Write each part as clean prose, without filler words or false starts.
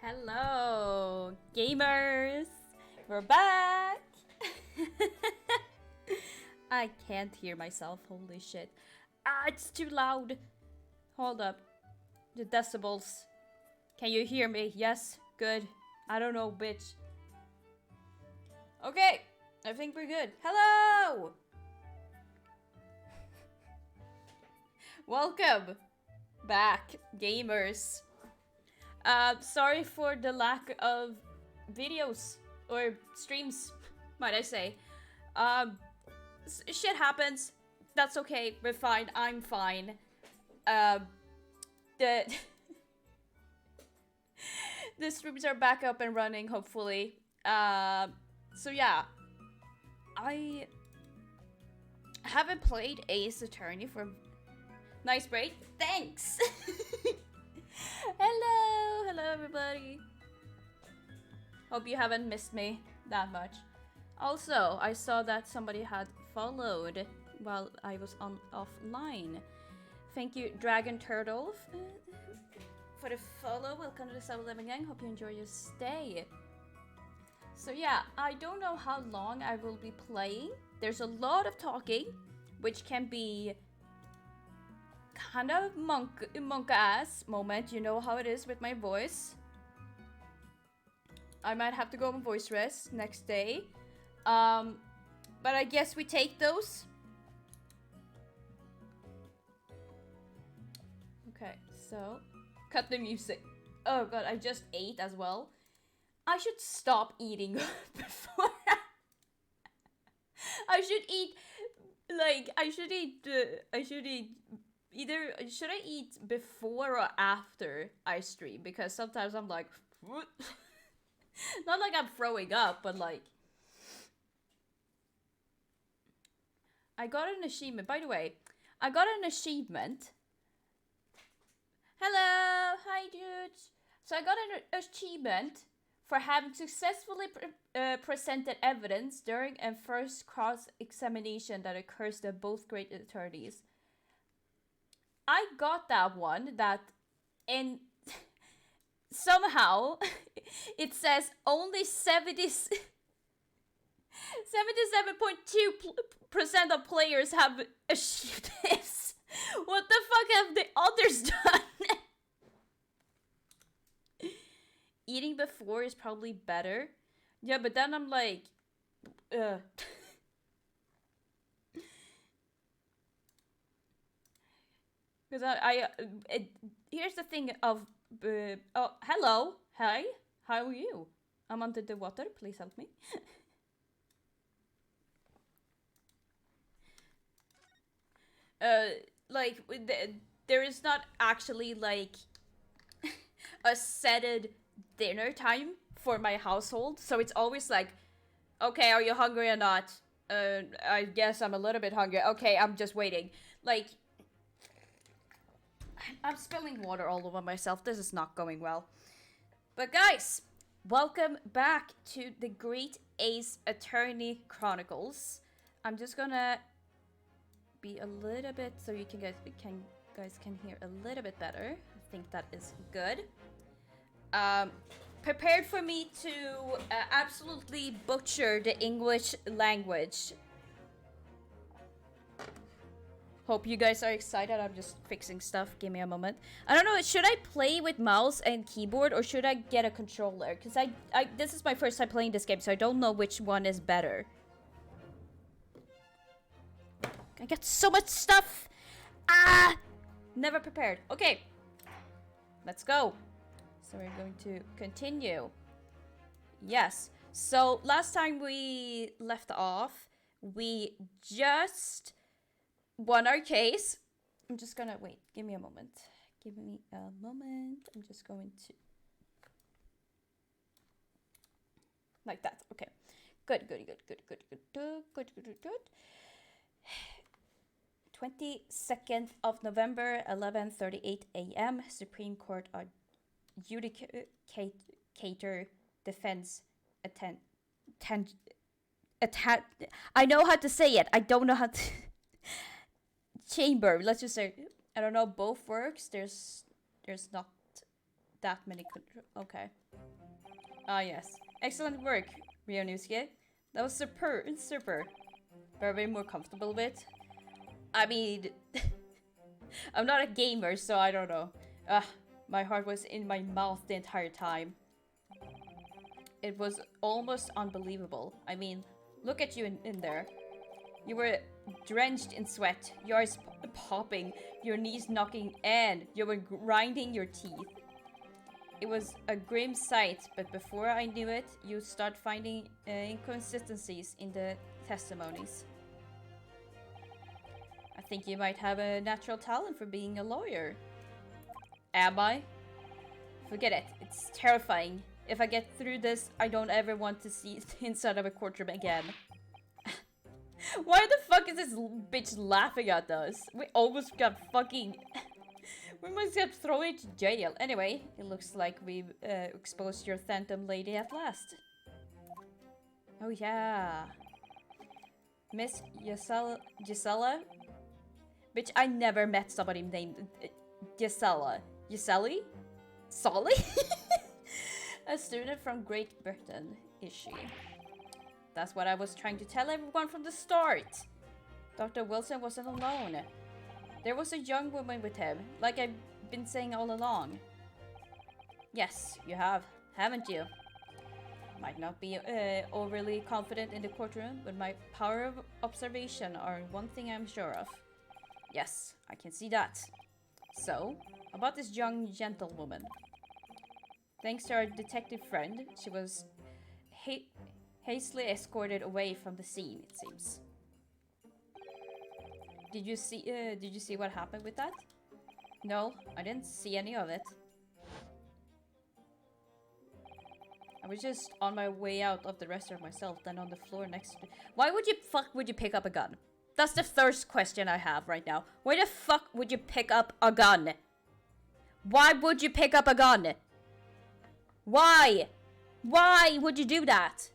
Hello, gamers! We're back! I can't hear myself, holy shit. Ah, it's too loud! Hold up. The decibels. Can you hear me? Yes? Good. I don't know, bitch. Okay, I think we're good. Hello! Welcome back, gamers. Sorry for the lack of videos or streams, might I say. Shit happens. That's okay. We're fine. I'm fine. The the streams are back up and running, hopefully. So yeah, I haven't played Ace Attorney for nice break. Thanks. Hello everybody. Hope you haven't missed me that much. Also, I saw that somebody had followed while I was offline. Thank you, Dragon Turtle, for the follow. Welcome to the 7-Eleven gang. Hope you enjoy your stay. So yeah, I don't know how long I will be playing. There's a lot of talking, which can be kind of monk ass moment. You know how it is with my voice. I might have to go on voice rest next day. But I guess we take those. Okay, so cut the music. Oh god, I just ate as well. I should stop eating before I should eat either should I eat before or after I stream, because sometimes I'm like not like I'm throwing up, but like I got an achievement. By the way, I got an achievement. Hello, hi dudes. So I got an achievement for having successfully presented evidence during a first cross-examination that occurs to both great attorneys. I got that one that in somehow it says only 77.2% of players have achieved this. What the fuck have the others done? Eating before is probably better. Yeah, but then I'm like, because here's the thing of, oh, hello, hi, how are you? I'm under the water, please help me. Like, there is not actually, like, a setted dinner time for my household, so it's always like, okay, are you hungry or not? I guess I'm a little bit hungry. Okay, I'm just waiting. Like, I'm spilling water all over myself. This is not going well. But guys, welcome back to the Great Ace Attorney Chronicles. I'm just gonna be a little bit so you guys can hear a little bit better. I think that is good. Prepared for me to absolutely butcher the English language. Hope you guys are excited. I'm just fixing stuff. Give me a moment. I don't know, should I play with mouse and keyboard or should I get a controller? Because this is my first time playing this game, so I don't know which one is better. I got so much stuff! Ah! Never prepared. Okay. Let's go. So we're going to continue. Yes. So last time we left off, we just won our case. I'm just gonna wait. Give me a moment. Give me a moment. I'm just going to like that. Okay. Good. 22nd of November, 11:38 a.m. Supreme Court Adjudicator Defense I know how to say it. I don't know how to chamber. Let's just say I don't know. Both works. There's not that many. Okay. Ah, yes. Excellent work, Ryunosuke. That was super, super. Very more comfortable with. I mean, I'm not a gamer, so I don't know. My heart was in my mouth the entire time. It was almost unbelievable. I mean, look at you in there. You were drenched in sweat, your eyes popping, your knees knocking, and you were grinding your teeth. It was a grim sight, but before I knew it, you start finding inconsistencies in the testimonies. I think you might have a natural talent for being a lawyer. Am I? Forget it. It's terrifying. If I get through this, I don't ever want to see inside of a courtroom again. Why the fuck is this bitch laughing at us? We almost got fucking... we must get thrown into jail. Anyway, it looks like we've exposed your phantom lady at last. Oh yeah. Miss Gisela? Bitch, I never met somebody named Gisela. Giseli? Solly? A student from Great Britain, is she? That's what I was trying to tell everyone from the start. Dr. Wilson wasn't alone. There was a young woman with him, like I've been saying all along. Yes, you have, haven't you? Might not be overly confident in the courtroom, but my power of observation are one thing I'm sure of. Yes, I can see that. So, about this young gentlewoman. Thanks to our detective friend, she was hastily escorted away from the scene, it seems. Did you see what happened with that? No, I didn't see any of it. I was just on my way out of the restaurant myself, then on the floor next to... Why would you pick up a gun? That's the first question I have right now. Why the fuck would you pick up a gun? Why would you pick up a gun? Why? Why would you do that?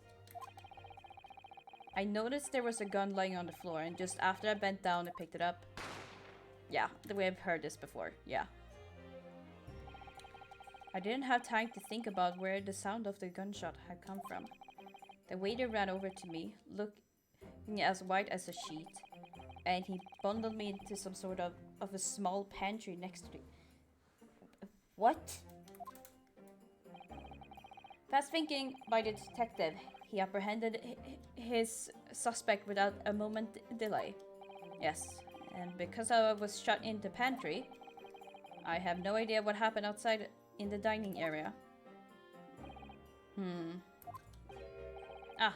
I noticed there was a gun lying on the floor, and just after I bent down and picked it up... Yeah, we have heard this before, yeah. I didn't have time to think about where the sound of the gunshot had come from. The waiter ran over to me, looking as white as a sheet, and he bundled me into some sort of a small pantry next to it. What? Fast thinking by the detective, he apprehended his suspect without a moment delay. Yes, and because I was shut in the pantry, I have no idea what happened outside in the dining area. Ah,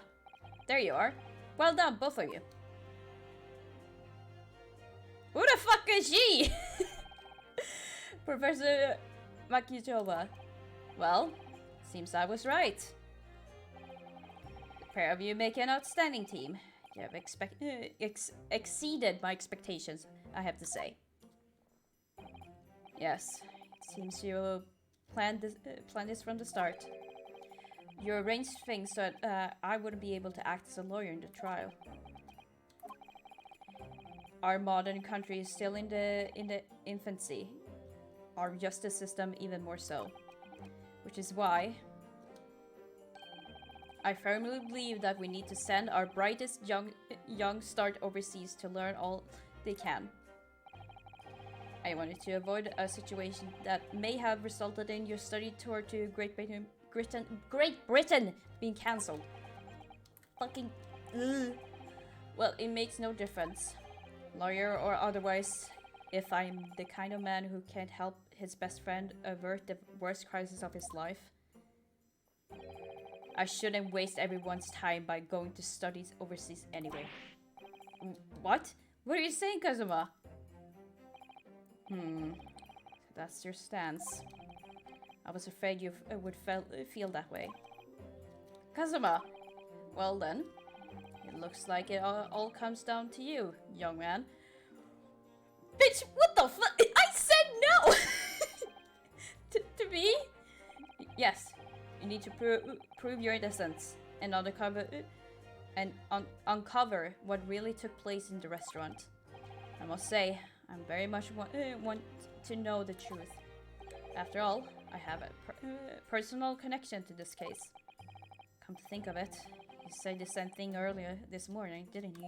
there you are. Well done, both of you. Who the fuck is she? Professor Makijova. Well, seems I was right. The pair of you make an outstanding team. You have exceeded my expectations, I have to say. Yes, it seems you planned this from the start. You arranged things so that I wouldn't be able to act as a lawyer in the trial. Our modern country is still in the infancy. Our justice system even more so. Which is why I firmly believe that we need to send our brightest young start overseas to learn all they can. I wanted to avoid a situation that may have resulted in your study tour to Great Britain being cancelled. Fucking ugh. Well, it makes no difference. Lawyer or otherwise, if I'm the kind of man who can't help his best friend avert the worst crisis of his life, I shouldn't waste everyone's time by going to studies overseas anyway. What? What are you saying, Kazuma? That's your stance. I was afraid you would feel that way. Kazuma! Well then, it looks like it all comes down to you, young man. Bitch, what the fuck? I said no! to me? Yes, you need to prove your innocence and uncover what really took place in the restaurant. I must say, I very much want to know the truth. After all, I have a personal connection to this case. Come to think of it, you said the same thing earlier this morning, didn't you?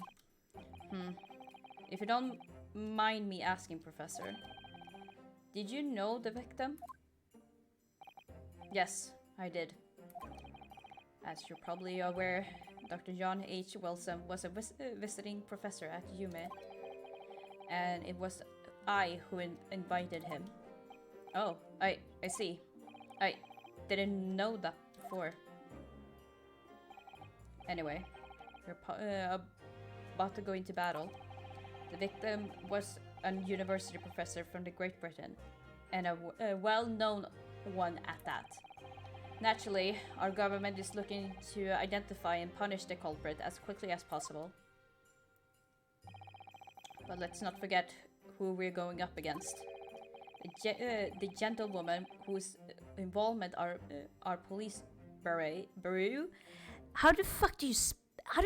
If you don't mind me asking, Professor, did you know the victim? Yes, I did. As you're probably aware, Dr. John H. Wilson was a visiting professor at UME, and it was I who invited him. Oh, I see. I didn't know that before. Anyway, we're about to go into battle. The victim was a university professor from the Great Britain, and a well-known one at that. Naturally, our government is looking to identify and punish the culprit as quickly as possible. But let's not forget who we're going up against. The gentlewoman whose involvement our police bureau. How the fuck do you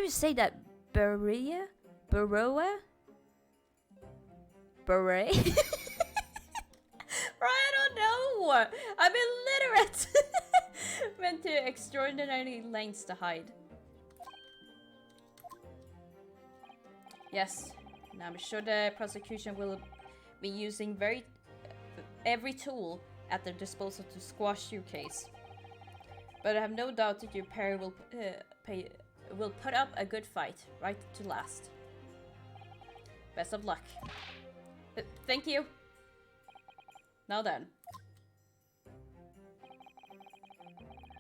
say that? Bureau? Bureau? Beret? I don't know. I'm illiterate. Went to extraordinary lengths to hide. Yes, and I'm sure the prosecution will be using every tool at their disposal to squash your case. But I have no doubt that your pair will put up a good fight, right to last. Best of luck. Thank you. Now then.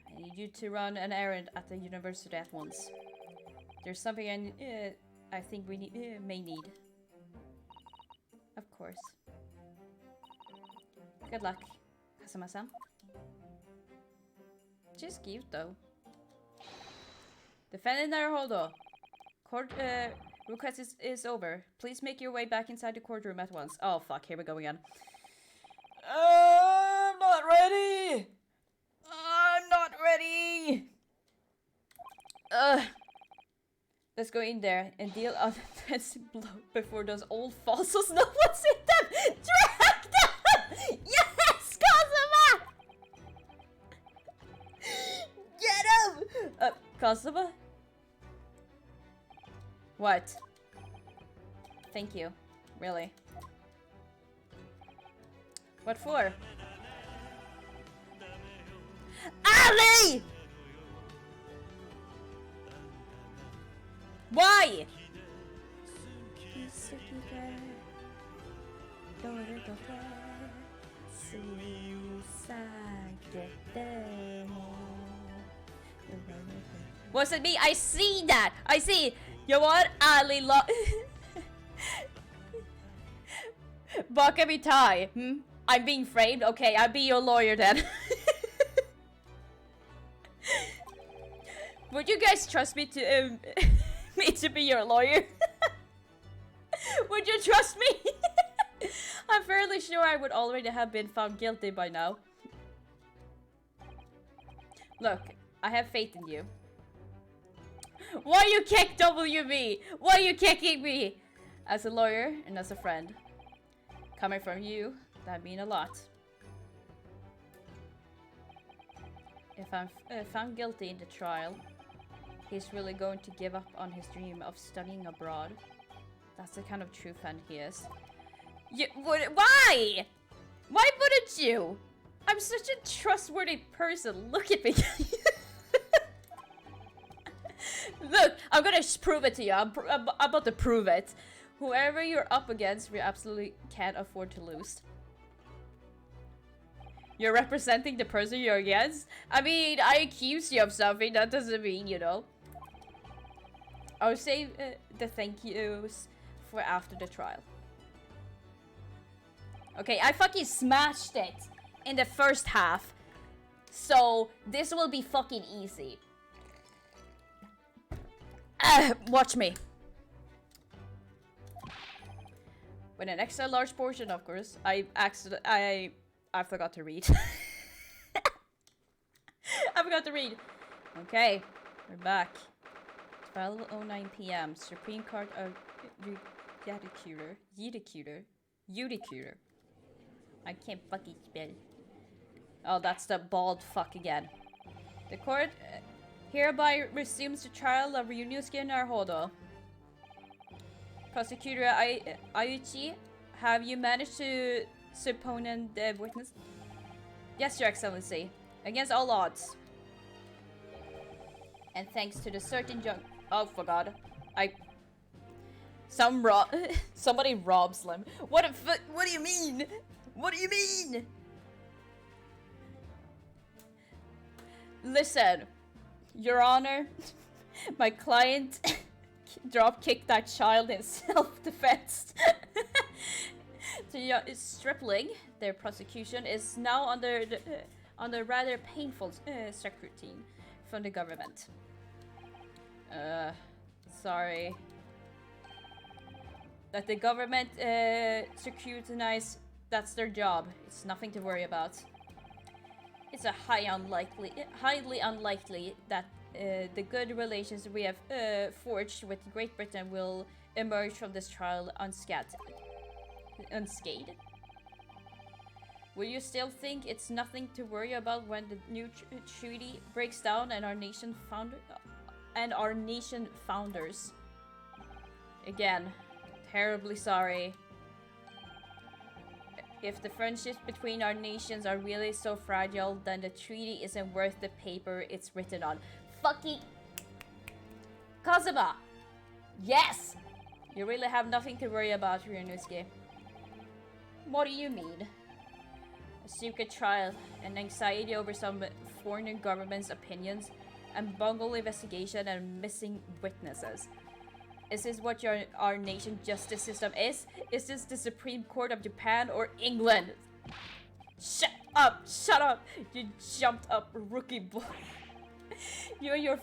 I need you to run an errand at the university at once. There's something I think we may need. Of course. Good luck, Kazuma-san. She's cute though. Defendant Naruhodo. Court request is over. Please make your way back inside the courtroom at once. Oh fuck, here we go again. I'm not ready! I'm not ready! Let's go in there and deal out this blow before those old fossils know what's in them! Drag them! Yes, Kazuma! Get him! Kazuma? What? Thank you. Really. What for? Ali! Why? Was it me? I see that! I see! You want Ali Bakamitai? I'm being framed? Okay, I'll be your lawyer then. Would you guys trust me to me to be your lawyer? Would you trust me? I'm fairly sure I would already have been found guilty by now. Look, I have faith in you. Why you kick WB? Why you kicking me? As a lawyer and as a friend. Coming from you, that mean a lot. If I'm found guilty in the trial, he's really going to give up on his dream of studying abroad. That's the kind of true fan he is. Why? Why wouldn't you? I'm such a trustworthy person. Look at me. Look, I'm gonna prove it to you. I'm about to prove it. Whoever you're up against, we absolutely can't afford to lose. You're representing the person you're against? I mean, I accuse you of something. That doesn't mean, you know. I'll save the thank yous for after the trial. Okay, I fucking smashed it in the first half. So, this will be fucking easy. Watch me. With an extra large portion, of course. I forgot to read. I forgot to read. Okay, we're back. 12:09 p.m. Supreme Court of Judicature. I can't fucking spell. Oh, that's the bald fuck again. The court Hereby resumes the trial of Ryunosuke Naruhodo. Prosecutor Ayuchi, have you managed to subpoena the witness? Yes, Your Excellency. Against all odds. And thanks to the certain junk. Oh, for God. Somebody robbed Slim. What do you mean? What do you mean? Listen, Your Honor, my client drop-kicked that child in self-defense. The stripling, their prosecution, is now under rather painful scrutiny from the government. Sorry. That the government scrutinize, that's their job. It's nothing to worry about. It's a highly unlikely that the good relations we have forged with Great Britain will emerge from this trial unscathed. Will you still think it's nothing to worry about when the new treaty breaks down and our nation founders? Again, terribly sorry. If the friendships between our nations are really so fragile, then the treaty isn't worth the paper it's written on. Fucking Kazuma! Yes! You really have nothing to worry about, Ryunosuke. What do you mean? A secret trial, an anxiety over some foreign government's opinions, and bungled investigation and missing witnesses. Is this what our nation's justice system is? Is this the Supreme Court of Japan or England? Shut up! Shut up! You jumped up, rookie boy. You and your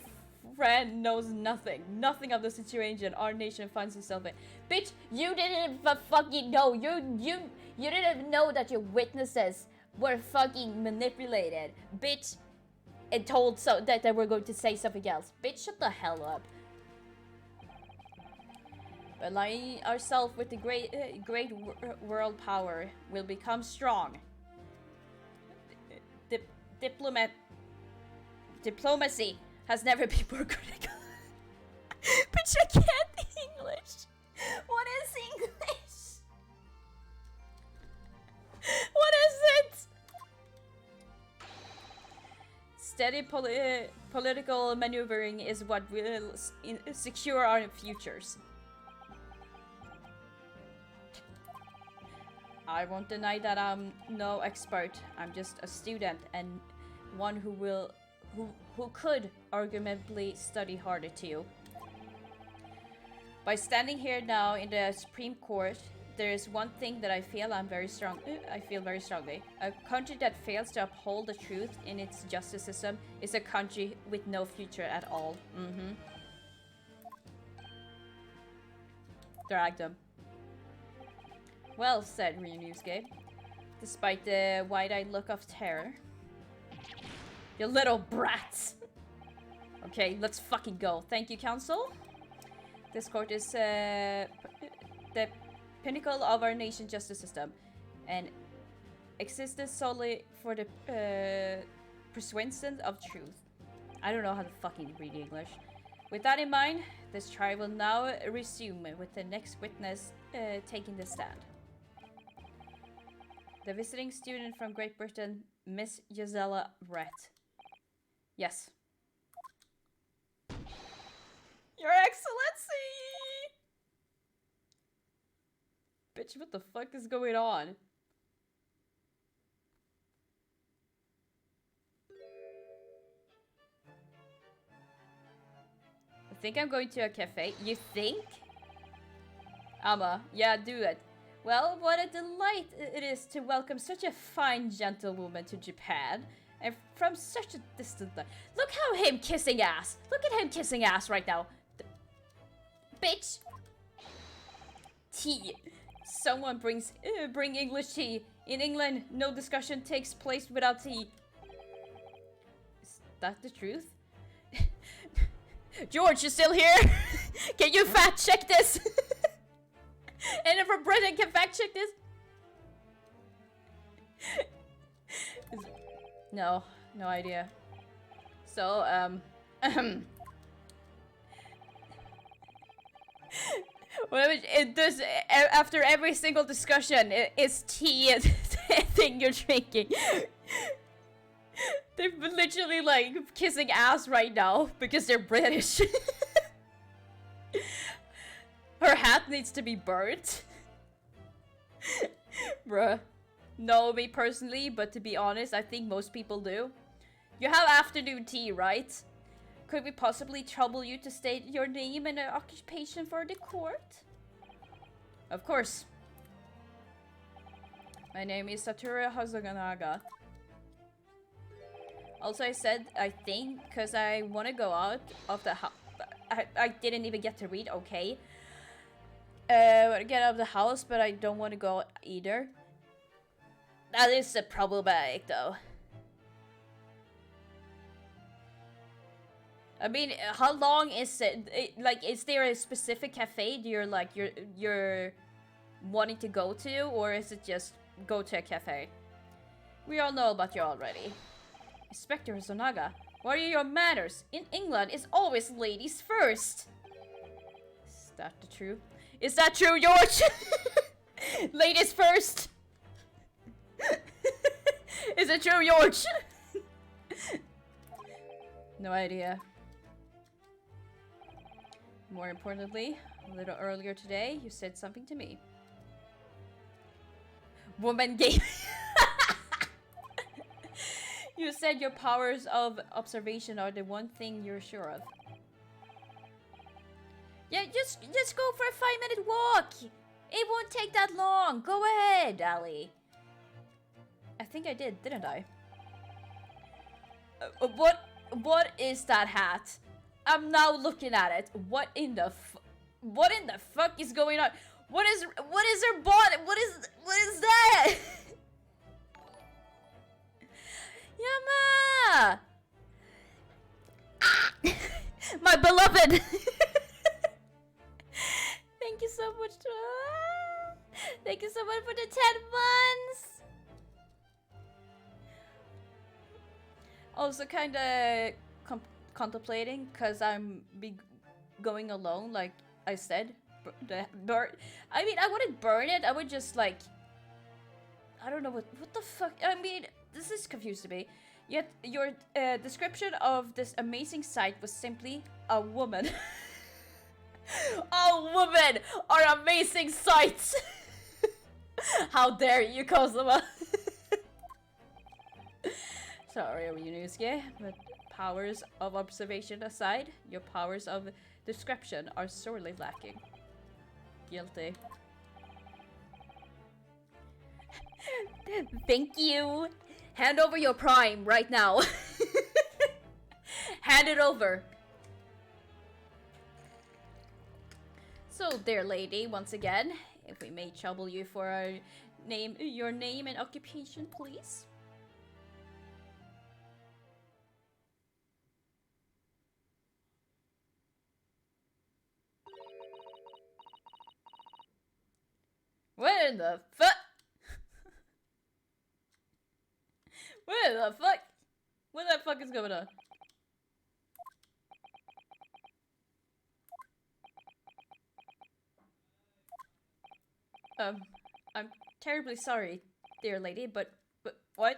friend knows nothing. Nothing of the situation our nation finds itself in. Bitch, you didn't fucking know. You didn't know that your witnesses were fucking manipulated. Bitch, and told so that they were going to say something else. Bitch, shut the hell up. Aligning ourselves with the great world power will become strong. Diplomacy has never been more critical. Bitch, I can't English. What is English? What is it? Steady political maneuvering is what will secure our futures. I won't deny that I'm no expert. I'm just a student and one who could arguably study harder too. By standing here now in the Supreme Court, there is one thing that I feel very strongly. A country that fails to uphold the truth in its justice system is a country with no future at all. Dragged him. Well said, Ryunosuke, despite the wide-eyed look of terror. You little brats! Okay, let's fucking go. Thank you, Council. This court is the pinnacle of our nation's justice system and existed solely for the persuasion of truth. I don't know how to fucking read English. With that in mind, this trial will now resume with the next witness taking the stand. The visiting student from Great Britain, Miss Gisela Brett. Yes. Your Excellency! Bitch, what the fuck is going on? I think I'm going to a cafe. You think? Yeah, do it. Well, what a delight it is to welcome such a fine gentlewoman to Japan. And from such a distant land. Look how him kissing ass. Look at him kissing ass right now. Bitch. Tea. Someone bring English tea. In England, no discussion takes place without tea. Is that the truth? George, you still here? Can you fact check this? And if from Britain can fact check this? No idea. So, Well, it does after every single discussion. It's tea thing you're drinking. They're literally like kissing ass right now because they're British. Her hat needs to be burnt. Bruh. No, me personally, but to be honest, I think most people do. You have afternoon tea, right? Could we possibly trouble you to state your name and occupation for the court? Of course. My name is Satoru Hazaganaga. Also, I said, I think, because I want to go out of the house. I didn't even get to read, okay. Get out of the house, but I don't want to go either. That is problematic, though. I mean, how long is it? Like, is there a specific cafe you're wanting to go to, or is it just go to a cafe? We all know about you already. Inspector Zonaga, what are your manners? In England, it's always ladies first. Is that the truth? Is that true, George? Ladies first. Is it true, George? No idea. More importantly, a little earlier today, you said something to me. Woman game. You said your powers of observation are the one thing you're sure of. Yeah, just go for a 5-minute walk. It won't take that long. Go ahead, Ali. I think I did, didn't I? What is that hat? I'm now looking at it. What in the fuck is going on? What is her body? What is that? Yama! My beloved! Thank you so much. Thank you so much for the 10 months! Also kinda contemplating, cause I'm going alone, like I said. I mean, I wouldn't burn it, I would just like... I don't know what the fuck... I mean, this is confused to me. Yet, your description of this amazing sight was simply a woman. A woman are amazing sights! How dare you, Kozuma! Sorry, Ryunosuke, but powers of observation aside, your powers of description are sorely lacking. Guilty. Thank you! Hand over your prime right now. Hand it over. So, dear lady, once again, if we may trouble you for our name, your name and occupation, please. What in the fuck? What the fuck? What the fuck is going on? I'm terribly sorry, dear lady, but what?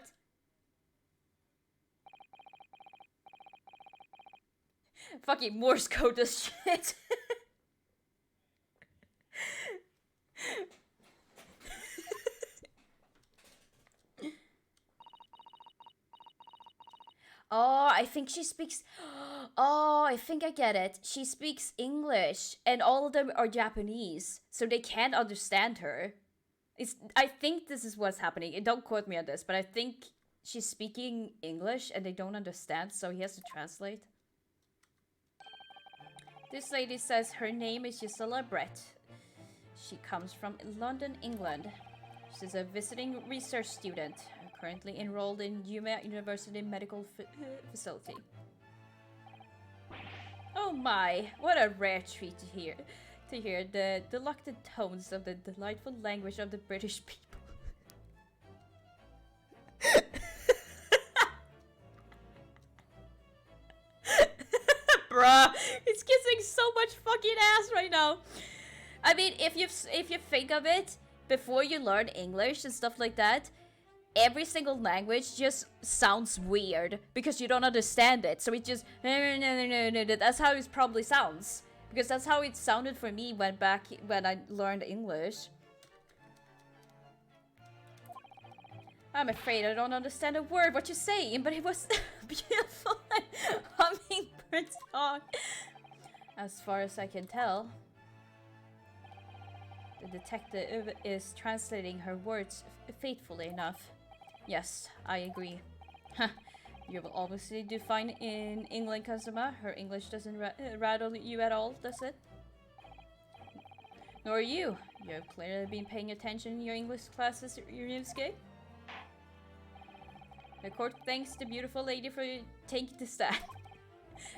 Fucking Morse code this shit. Oh, I think she speaks... Oh, I think I get it. She speaks English, and all of them are Japanese, so they can't understand her. I think this is what's happening. Don't quote me on this, but I think she's speaking English, and they don't understand, so he has to translate. This lady says her name is Gisela Brett. She comes from London, England. She's a visiting research student, currently enrolled in Yuma University Medical Facility. Oh my, what a rare treat to hear the delected tones of the delightful language of the British people. Bruh, it's kissing so much fucking ass right now. I mean, if you think of it, before you learn English and stuff like that, every single language just sounds weird because you don't understand it. So it just that's how it probably sounds, because that's how it sounded for me when I learned English. I'm afraid I don't understand a word what you're saying, but it was beautiful hummingbird song. As far as I can tell, the detective is translating her words faithfully enough. Yes, I agree. You will obviously do fine in England, Kazuma. Her English doesn't rattle you at all, does it? Nor you. You have clearly been paying attention in your English classes, Ryusuke. The court thanks the beautiful lady for taking the stand.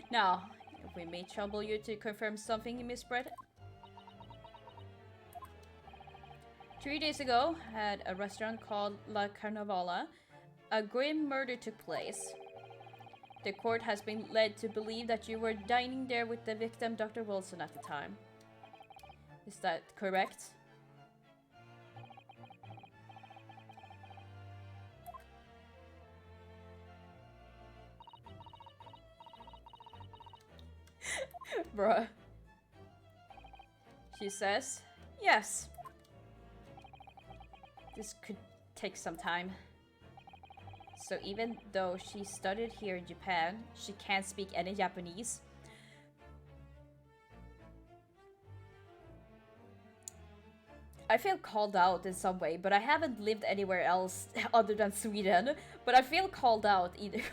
Now, if we may trouble you to confirm something, Miss Brett. 3 days ago, at a restaurant called La Carnavala, a grim murder took place. The court has been led to believe that you were dining there with the victim, Dr. Wilson, at the time. Is that correct? Bruh. She says, yes. This could take some time. So even though she studied here in Japan, she can't speak any Japanese. I feel called out in some way, but I haven't lived anywhere else other than Sweden. But I feel called out either way.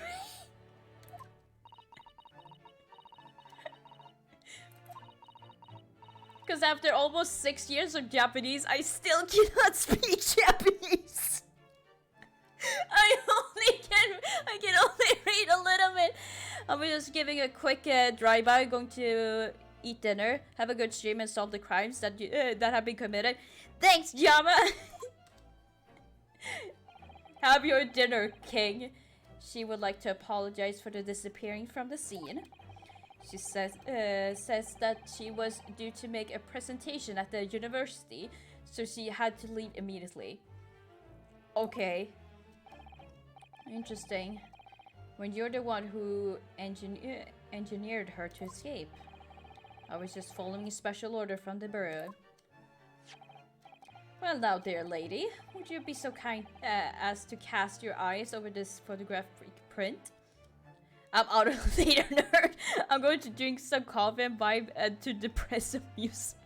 Because after almost 6 years of Japanese, I still cannot speak Japanese. I can only read a little bit. I'm just giving a quick drive-by, going to eat dinner, have a good stream, and solve the crimes that that have been committed. Thanks, Jama. Have your dinner, King. She would like to apologize for the disappearing from the scene. She says that she was due to make a presentation at the university, so she had to leave immediately. Okay. Interesting. When you're the one who engineered her to escape. I was just following a special order from the bureau. Well now, dear lady, would you be so kind as to cast your eyes over this photograph print? I'm out of the theater, nerd. I'm going to drink some coffee and vibe to depressive music.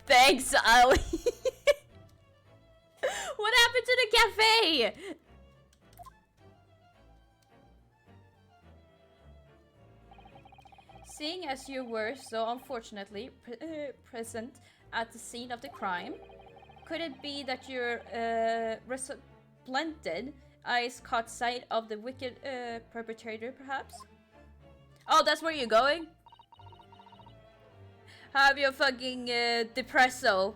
Thanks, Ali. What happened to the cafe? Seeing as you were so unfortunately present at the scene of the crime, could it be that your resplendent eyes caught sight of the wicked perpetrator, perhaps? Oh, that's where you're going? Have your fucking depresso.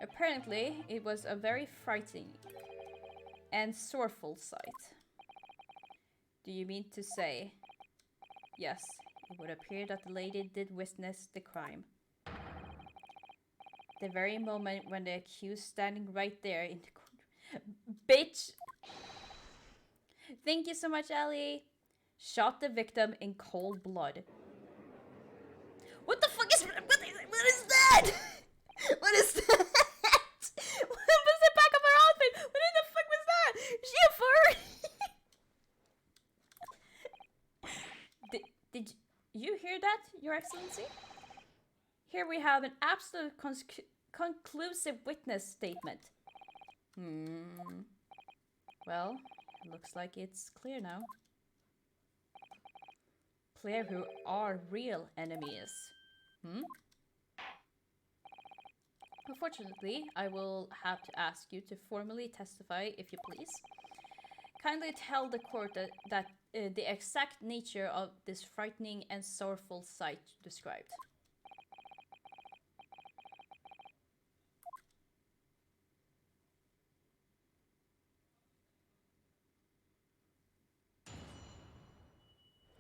Apparently, it was a very frightening and sorrowful sight. Do you mean to say? Yes, it would appear that the lady did witness the crime. The very moment when the accused standing right there in the corner. Bitch! Thank you so much, Ellie. Shot the victim in cold blood. What the fuck is... What is that? What is that? What was the back of her outfit? What in the fuck was that? Is she a furry? Did you hear that, Your Excellency? Here we have an absolute conclusive witness statement. Well, looks like it's clear now. Clear who our real enemy is. Unfortunately, I will have to ask you to formally testify, if you please. Kindly tell the court that the exact nature of this frightening and sorrowful sight described.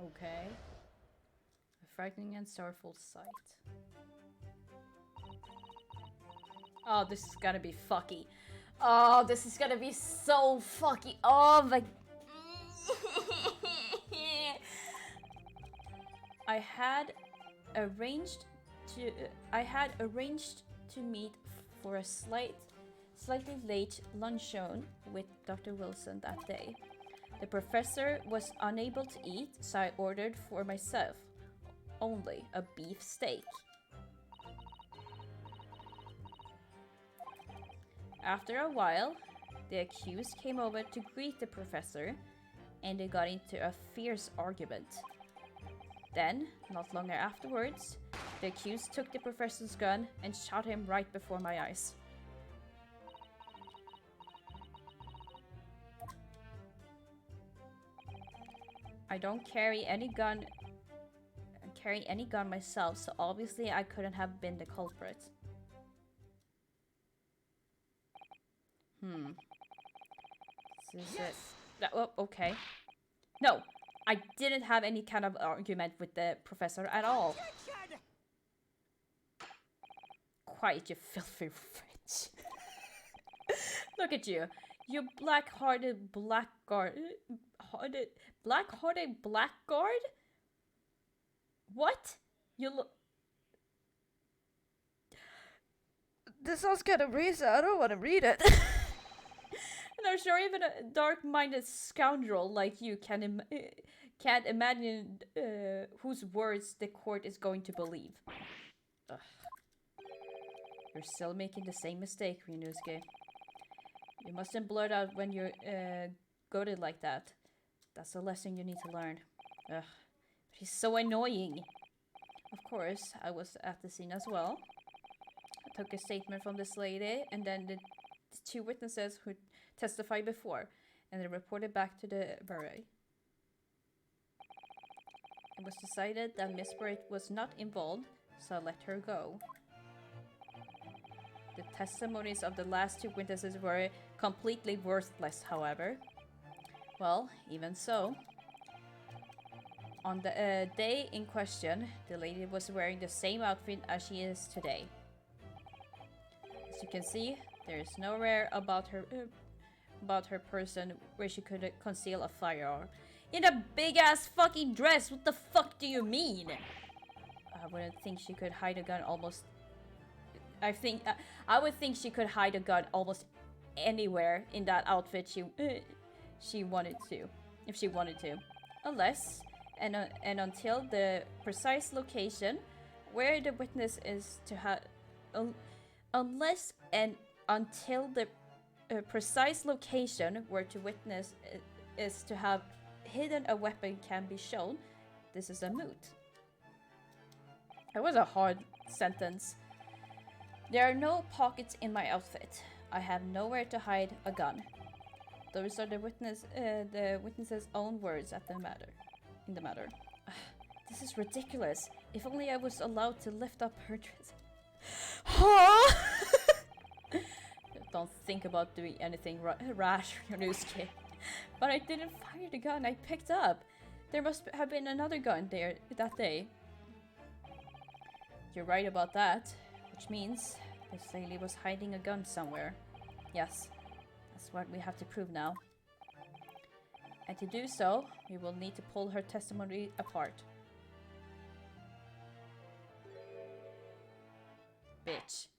Okay. A frightening and sorrowful sight. Oh, this is gonna be fucky. Oh, this is gonna be so fucky. Oh my... I had arranged to meet for a slightly late luncheon with Dr. Wilson that day. The professor was unable to eat, so I ordered for myself only a beef steak. After a while, the accused came over to greet the professor, and they got into a fierce argument. Then, not longer afterwards, the accused took the professor's gun and shot him right before my eyes. I don't carry any gun myself, so obviously I couldn't have been the culprit. This is it. Oh, okay. No, I didn't have any kind of argument with the professor at all. Quiet, you filthy wretch. Look at you. You black-hearted blackguard. Black-hearted blackguard? What? You look... This sounds kind of racist. I don't want to read it. And I'm sure even a dark-minded scoundrel like you can't imagine whose words the court is going to believe. Ugh. You're still making the same mistake, Ryunosuke. You mustn't blurt out when you're goaded like that. That's a lesson you need to learn. Ugh. But he's so annoying. Of course, I was at the scene as well. I took a statement from this lady and then the two witnesses who testified before, and they reported back to the bureau. It was decided that Miss Britt was not involved, so I let her go. The testimonies of the last two witnesses were completely worthless, however. Well, even so. On the day in question, the lady was wearing the same outfit as she is today. As you can see, there is nowhere about her person where she could conceal a firearm. In a big-ass fucking dress! What the fuck do you mean? I wouldn't think she could hide a gun almost... I would think she could hide a gun almost anywhere in that outfit she wanted to. If she wanted to. Unless... And until the precise location where the witness is to have... unless and until the precise location where the witness is to have hidden a weapon can be shown, this is a moot. That was a hard sentence. There are no pockets in my outfit. I have nowhere to hide a gun. Those are the witness's own words at the matter. In the matter. This is ridiculous. If only I was allowed to lift up her dress. Huh? Don't think about doing anything rash, Ryunosuke. But I didn't fire the gun I picked up. There must have been another gun there that day. You're right about that, which means this lady was hiding a gun somewhere. Yes, that's what we have to prove now. And to do so, we will need to pull her testimony apart. Bitch.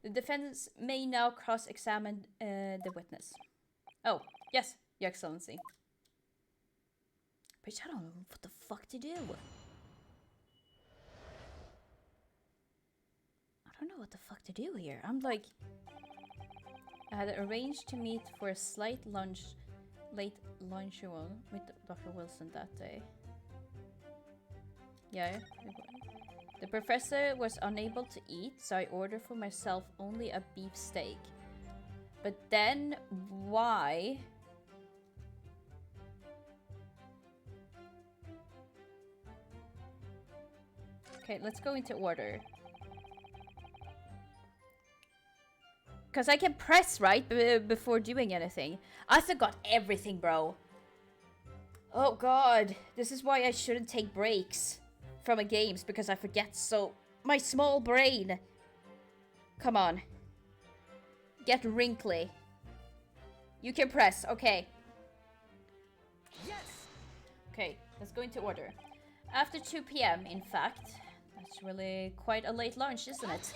The defense may now cross-examine the witness. Oh, yes, Your Excellency. Bitch, I don't know what the fuck to do. I don't know what the fuck to do here. I'm like... I had arranged to meet for a late luncheon with Dr. Wilson that day. Yeah. The professor was unable to eat, so I ordered for myself only a beef steak. But then, why? Okay, let's go into order. Because I can press, right, before doing anything. I forgot everything, bro. Oh god, this is why I shouldn't take breaks from a games, because I forget so... My small brain. Come on. Get wrinkly. You can press, okay. Yes. Okay, let's go into order. After 2 p.m, in fact. That's really quite a late lunch, isn't it?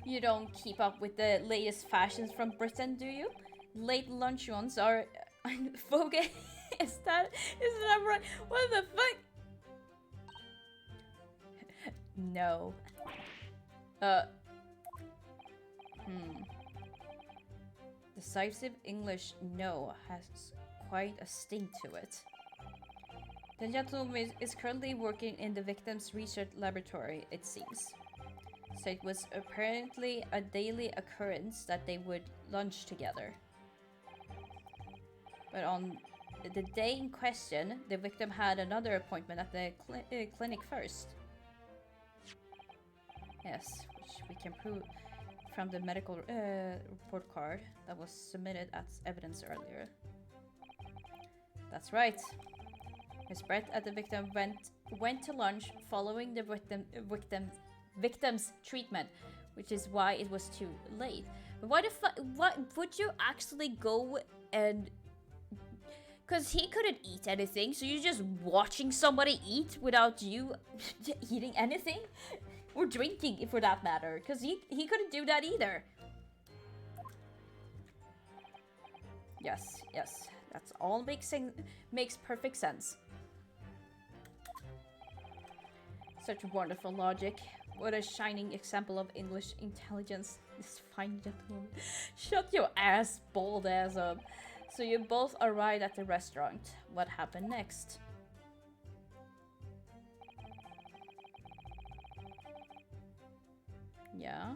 You don't keep up with the latest fashions from Britain, do you? Late lunch ones are... Vogue. Is that right? What the fuck? No. Decisive English no has quite a sting to it. The gentleman is currently working in the victim's research laboratory, it seems. So it was apparently a daily occurrence that they would lunch together. But on the day in question, the victim had another appointment at the clinic first. Yes, which we can prove from the medical report card that was submitted as evidence earlier. That's right. Miss Brett and the victim went to lunch following the victim's treatment, which is why it was too late. But why the fuck? What would you actually go and? Because he couldn't eat anything, so you're just watching somebody eat without you eating anything? Or drinking, for that matter. Because he couldn't do that either. Yes, yes. That's all makes perfect sense. Such wonderful logic. What a shining example of English intelligence. This fine gentleman. Shut your ass, bald ass up. So you both arrived at the restaurant. What happened next? Yeah?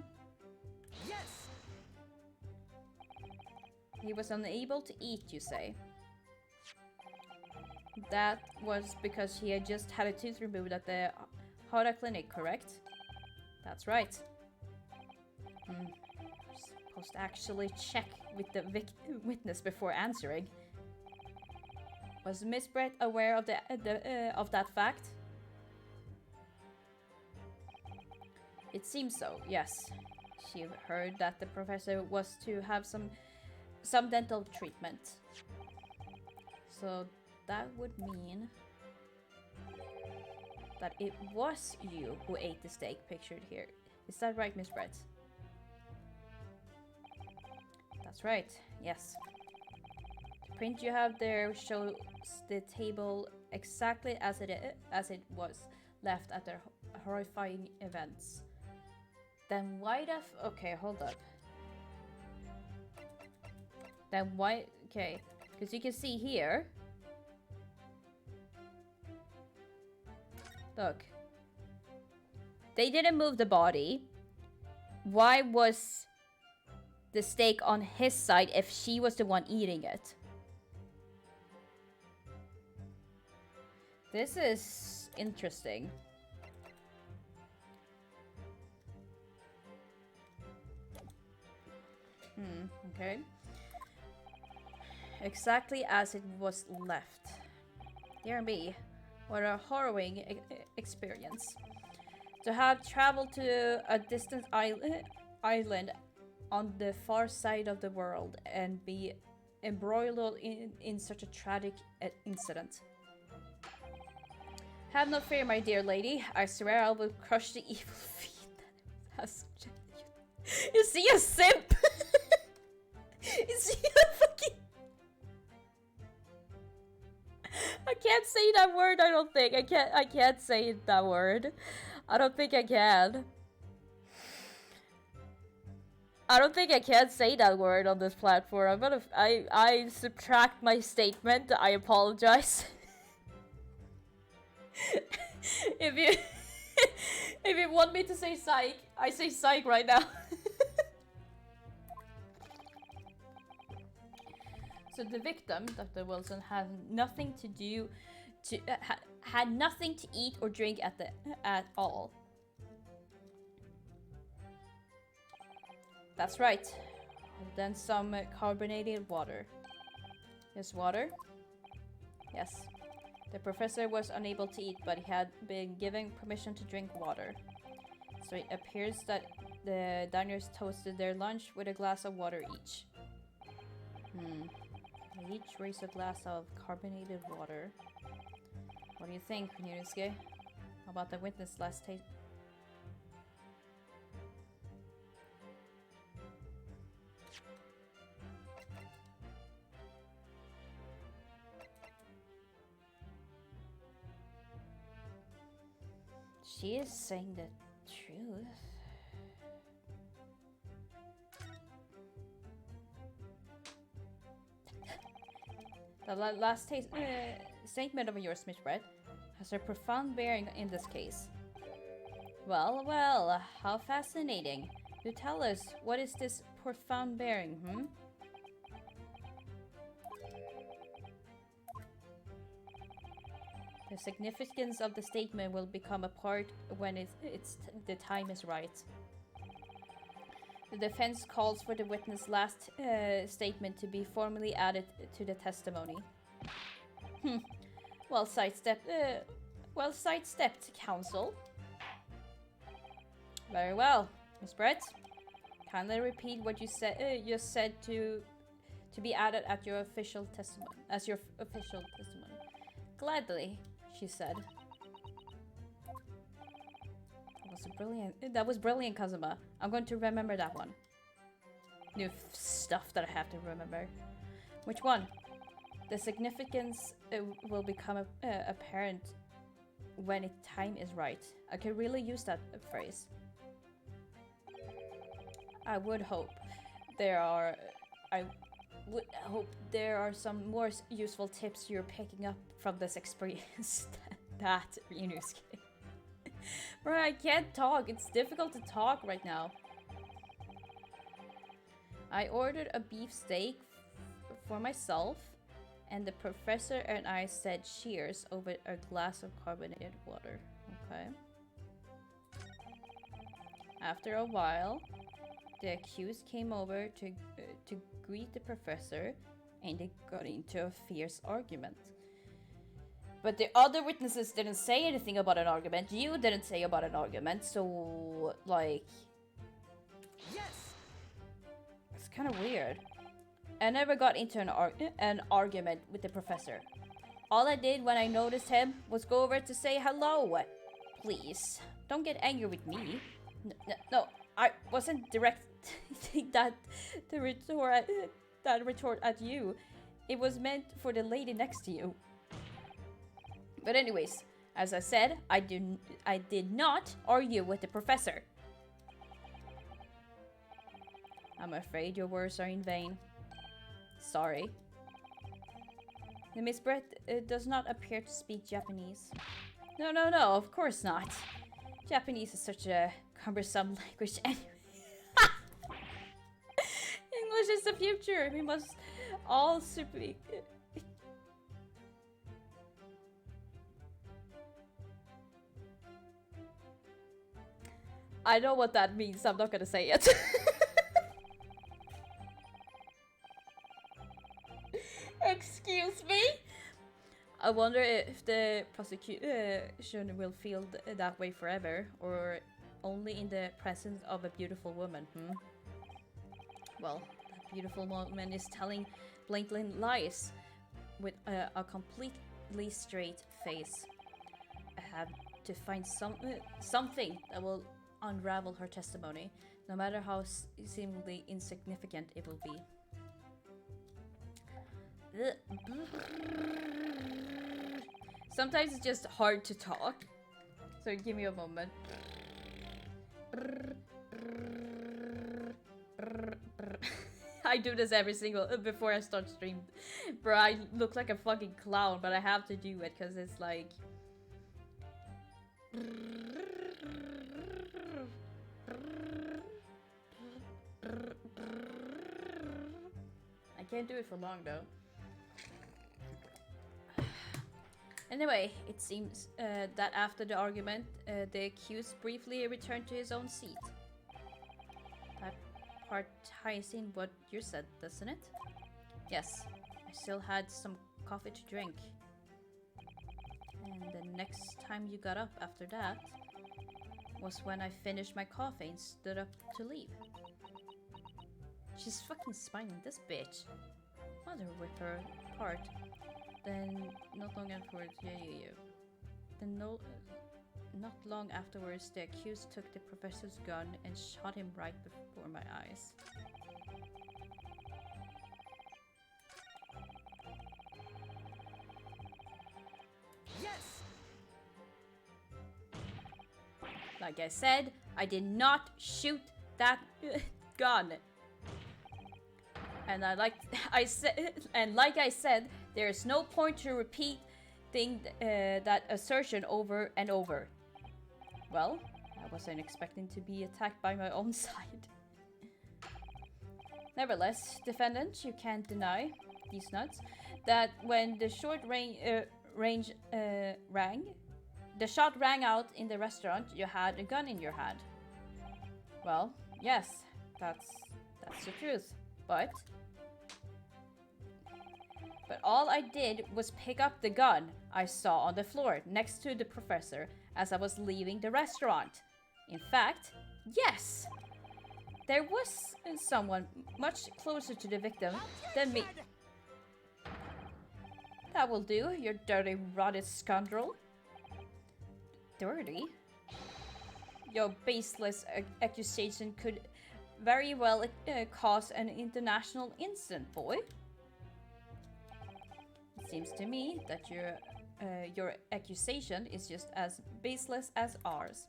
Yes. He was unable to eat, you say? That was because he had just had a tooth removed at the Hara clinic, correct? That's right. You're supposed to actually check with the witness before answering. Was Miss Brett aware of of that fact? It seems so, yes. She heard that the professor was to have some dental treatment. So that would mean that it was you who ate the steak pictured here. Is that right, Miss Brett? That's right, yes. The print you have there shows the table exactly as it was left at the horrifying events. Then why the okay, hold up. Then why... Okay, because you can see here... Look. They didn't move the body. Why was the steak on his side if she was the one eating it? This is interesting. Okay. Exactly as it was left. Dear me, what a harrowing experience. To have traveled to a distant island on the far side of the world and be embroiled in such a tragic incident. Have no fear, my dear lady. I swear I will crush the evil fiend. You see a simp? You see a fucking... I can't say that word, I don't think. I can't say that word. I don't think I can. I don't think I can say that word on this platform. I'm gonna... I subtract my statement. I apologize. If you... if you want me to say psych, I say psych right now. So the victim, Dr. Wilson, had nothing to do to had nothing to eat or drink at all. That's right. Then some carbonated water. Yes, water? Yes. The professor was unable to eat, but he had been given permission to drink water. So it appears that the diners toasted their lunch with a glass of water each. They each raised a glass of carbonated water. What do you think, Ryunosuke? How about the witness last taste? She is saying the truth. The last statement of yours, Miss Brett, has a profound bearing in this case. Well, well, how fascinating. Do tell us, what is this profound bearing, The significance of the statement will become apart when the time is right. The defense calls for the witness' last statement to be formally added to the testimony. Well sidestepped, counsel. Very well, Miss Brett. Kindly repeat what you said. Just said to be added at your official testimony. As your official testimony. Gladly, she said. That was brilliant, Kazuma. I'm going to remember that one. New stuff that I have to remember. Which one? The significance will become apparent when time is right. I could really use that phrase. I would hope there are some more useful tips you're picking up from this experience. that Ryunosuke. Bro, I can't talk. It's difficult to talk right now. I ordered a beef steak for myself, and the professor and I said cheers over a glass of carbonated water. Okay. After a while, the accused came over to greet the professor, and they got into a fierce argument. But the other witnesses didn't say anything about an argument. You didn't say about an argument, so like, Yes. it's kind of weird. I never got into an argument with the professor. All I did when I noticed him was go over to say hello. Please, don't get angry with me. No, I wasn't directing that retort at you. It was meant for the lady next to you. But anyways, as I said, I did not argue with the professor. I'm afraid your words are in vain. Sorry. The Miss Brett does not appear to speak Japanese. No, of course not. Japanese is such a cumbersome language anyway. English is the future. We must all speak. I know what that means. I'm not gonna say it. Excuse me? I wonder if the prosecution will feel that way forever, or only in the presence of a beautiful woman, Well, that beautiful woman is telling blatant lies with a completely straight face. I have to find something that will unravel her testimony, no matter how seemingly insignificant it will be. Sometimes it's just hard to talk, so give me a moment. I do this every single before I start stream. Bro, I look like a fucking clown, but I have to do it because it's like I can't do it for long though. Anyway, it seems that after the argument, the accused briefly returned to his own seat. I part ties in what you said, doesn't it? Yes, I still had some coffee to drink. And the next time you got up after that was when I finished my coffee and stood up to leave. She's fucking smiling, this bitch. Mother rip her apart. Then, not long afterwards, Then not long afterwards, the accused took the professor's gun and shot him right before my eyes. Yes! Like I said, I did not shoot that gun. And like I said, there is no point to repeating that assertion over and over. Well, I wasn't expecting to be attacked by my own side. Nevertheless, defendant, you can't deny, these nuts, that when the the shot rang out in the restaurant, you had a gun in your hand. Well, yes, that's the truth. But all I did was pick up the gun I saw on the floor next to the professor as I was leaving the restaurant. In fact, yes, there was someone much closer to the victim than me. That will do, you dirty, rotted scoundrel. Dirty? Your baseless accusation could very well cause an international incident, boy. It seems to me that your accusation is just as baseless as ours.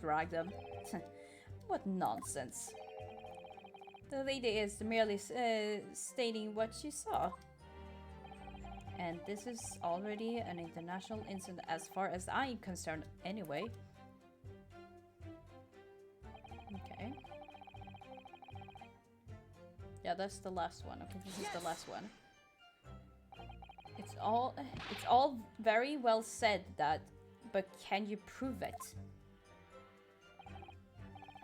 Drag them. What nonsense. The lady is merely stating what she saw. And this is already an international incident as far as I'm concerned anyway. Okay. Yeah, that's the last one. Okay, this is the last one. It's all very well said that, but can you prove it?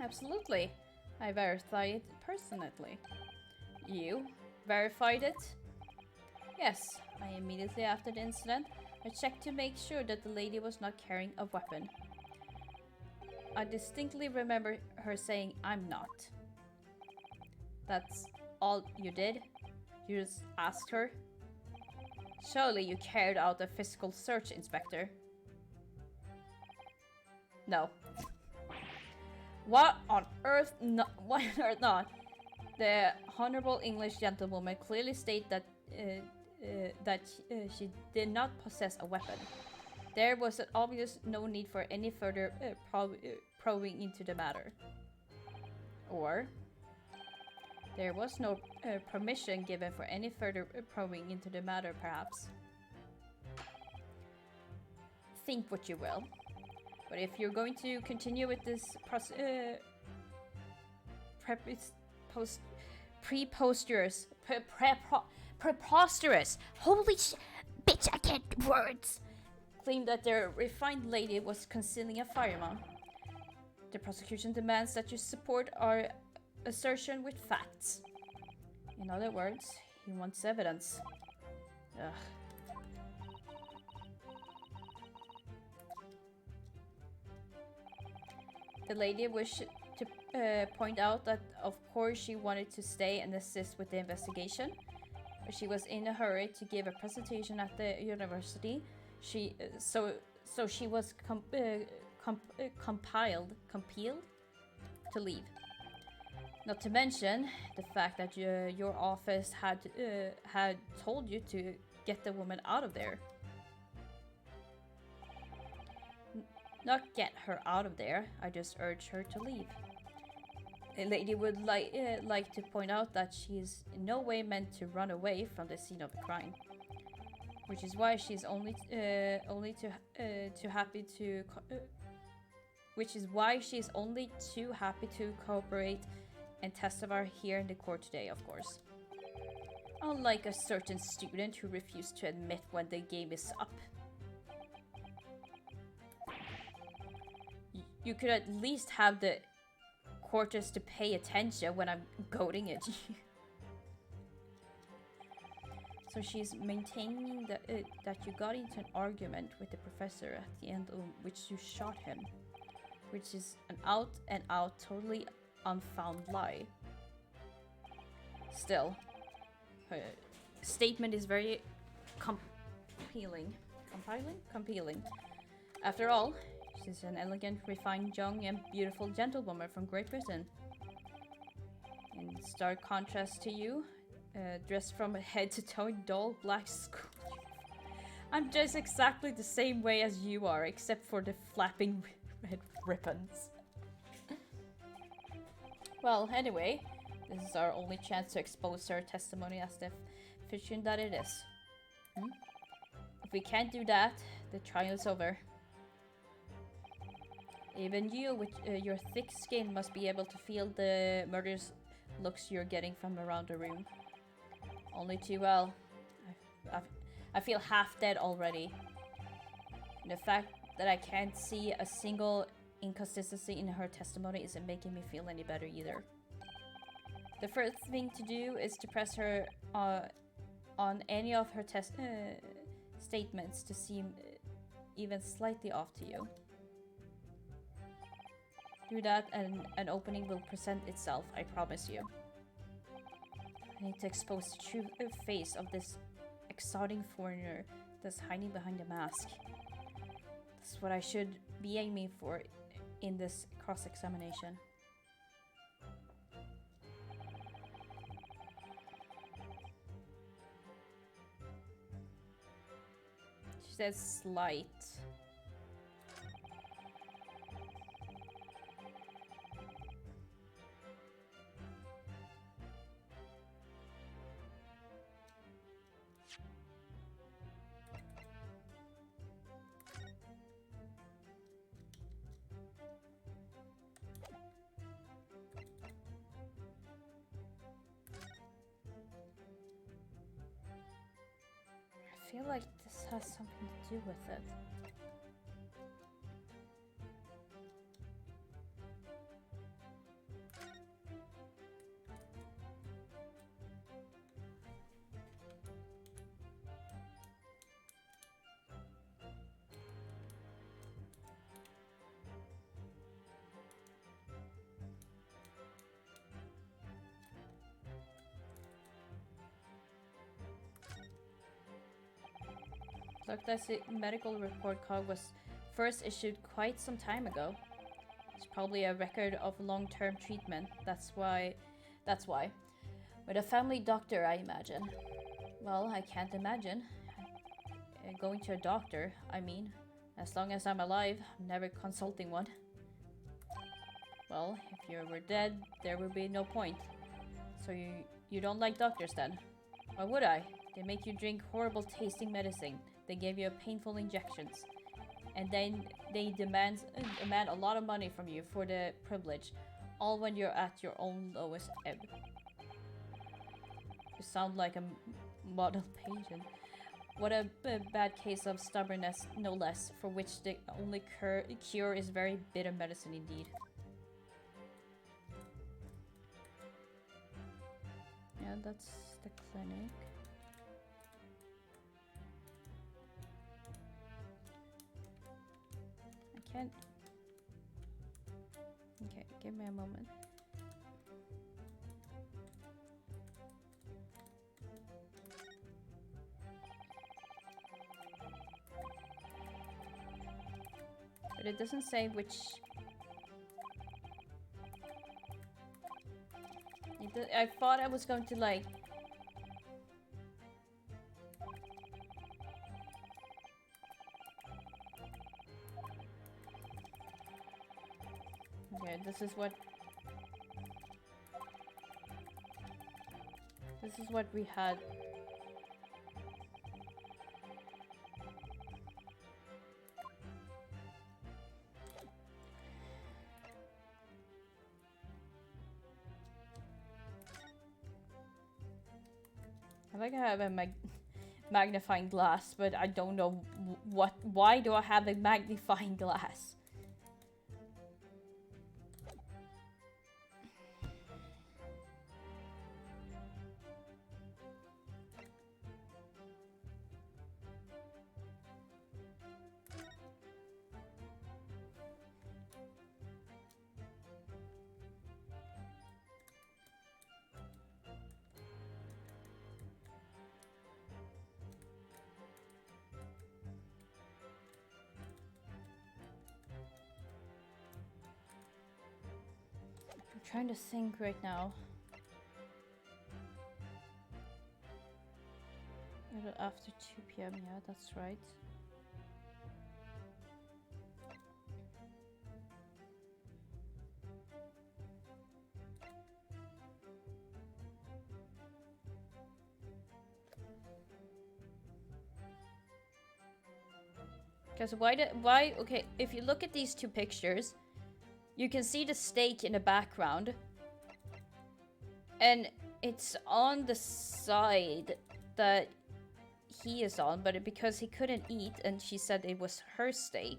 Absolutely. I verified it personally. You verified it? Yes, immediately after the incident, I checked to make sure that the lady was not carrying a weapon. I distinctly remember her saying, "I'm not." That's all you did? You just asked her? Surely you carried out a physical search, Inspector. No. What on earth not? What on earth not? The honorable English gentlewoman clearly stated that she did not possess a weapon. There was an obvious no need for any further probing into the matter. Or there was no permission given for any further probing into the matter, perhaps. Think what you will. But if you're going to continue with this preposterous, holy bitch, I can't words, claim that the refined lady was concealing a firearm, the prosecution demands that you support our assertion with facts. In other words, he wants evidence. Ugh. The lady wished to point out that, of course, she wanted to stay and assist with the investigation, but she was in a hurry to give a presentation at the university. So she was compelled to leave. Not to mention the fact that your office had told you to get the woman out of there. Not get her out of there, I just urged her to leave. The lady would like to point out that she is in no way meant to run away from the scene of the crime, which is why she's only too happy to cooperate and testify here in the court today, of course. Unlike a certain student who refused to admit when the game is up. You could at least have the reporters to pay attention when I'm goading at you. So she's maintaining that you got into an argument with the professor at the end of which you shot him, which is an out and out, totally unfound lie. Still, her statement is very compelling. After all, she's an elegant, refined, young, and beautiful gentlewoman from Great Britain. In stark contrast to you, dressed from head to toe in dull black school. I'm dressed exactly the same way as you are, except for the flapping red ribbons. Well, anyway, this is our only chance to expose her testimony as the fiction that it is. If we can't do that, the trial is over. Even you, with your thick skin, must be able to feel the murderous looks you're getting from around the room. Only too well. I feel half dead already. And the fact that I can't see a single inconsistency in her testimony isn't making me feel any better either. The first thing to do is to press her on any of her statements to seem even slightly off to you. Do that and an opening will present itself, I promise you. I need to expose the true face of this exciting foreigner that's hiding behind a mask. That's what I should be aiming for in this cross-examination. She says slight. I feel like this has something to do with it. Looked as the medical report card was first issued quite some time ago. It's probably a record of long-term treatment. That's why. With a family doctor, I imagine. Well, I can't imagine. Going to a doctor, I mean. As long as I'm alive, I'm never consulting one. Well, if you were dead, there would be no point. So you don't like doctors then? Why would I? They make you drink horrible tasting medicine. They give you painful injections. And then they demand a lot of money from you for the privilege. All when you're at your own lowest ebb. You sound like a model patient. What a bad case of stubbornness, no less, for which the only cure is very bitter medicine indeed. Yeah, that's the clinic. I can't... Okay, give me a moment. But it doesn't say which... I thought I was going to like... Okay, this is what we had. I think I have a magnifying glass, but I don't know why do I have a magnifying glass? trying to think right now. A little after 2 p.m. Yeah, that's right. Because why? Okay, if you look at these two pictures, you can see the steak in the background, and it's on the side that he is on, but because he couldn't eat, and she said it was her steak.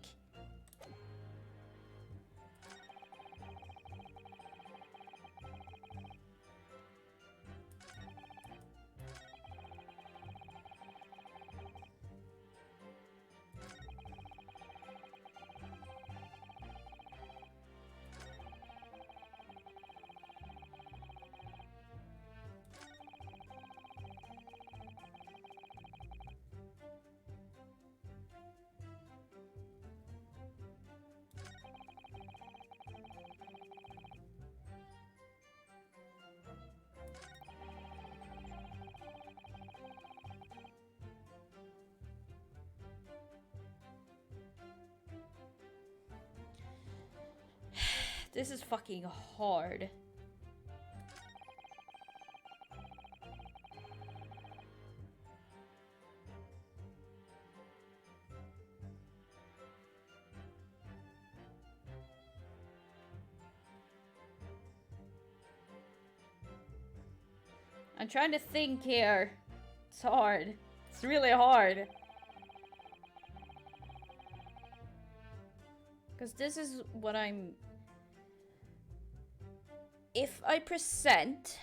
This is fucking hard. I'm trying to think here. It's hard. It's really hard. Because this is what I'm... If I present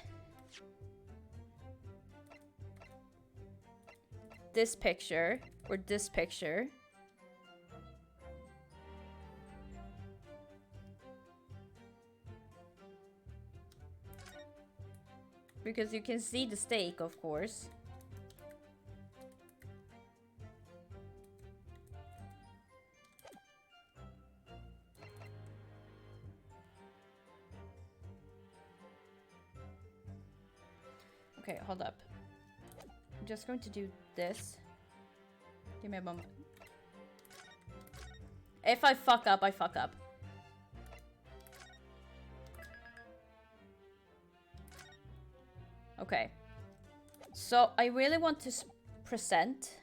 this picture or this picture, because you can see the steak, of course. Okay, hold up. I'm just going to do this. Give me a moment. If I fuck up, I fuck up. Okay. So, I really want to present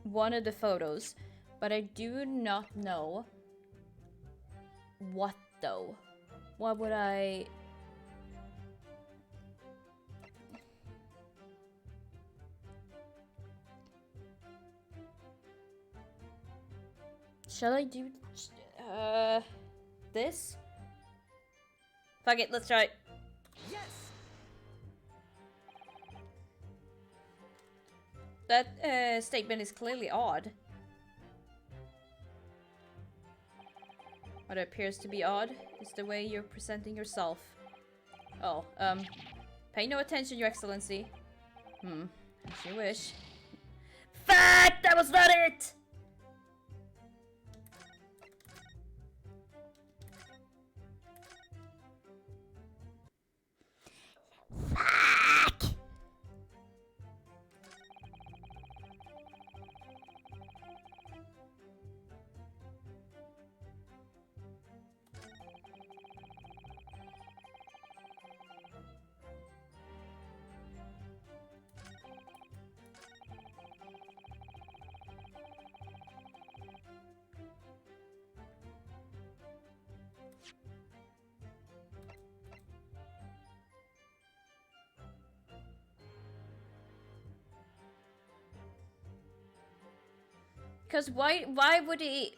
one of the photos, but I do not know what though. What would I... Shall I do... this? Fuck it, let's try it. Yes. That statement is clearly odd. What appears to be odd is the way you're presenting yourself. Oh, pay no attention, Your Excellency. As you wish. Fuck! That was not it! Fuck! Because why would he...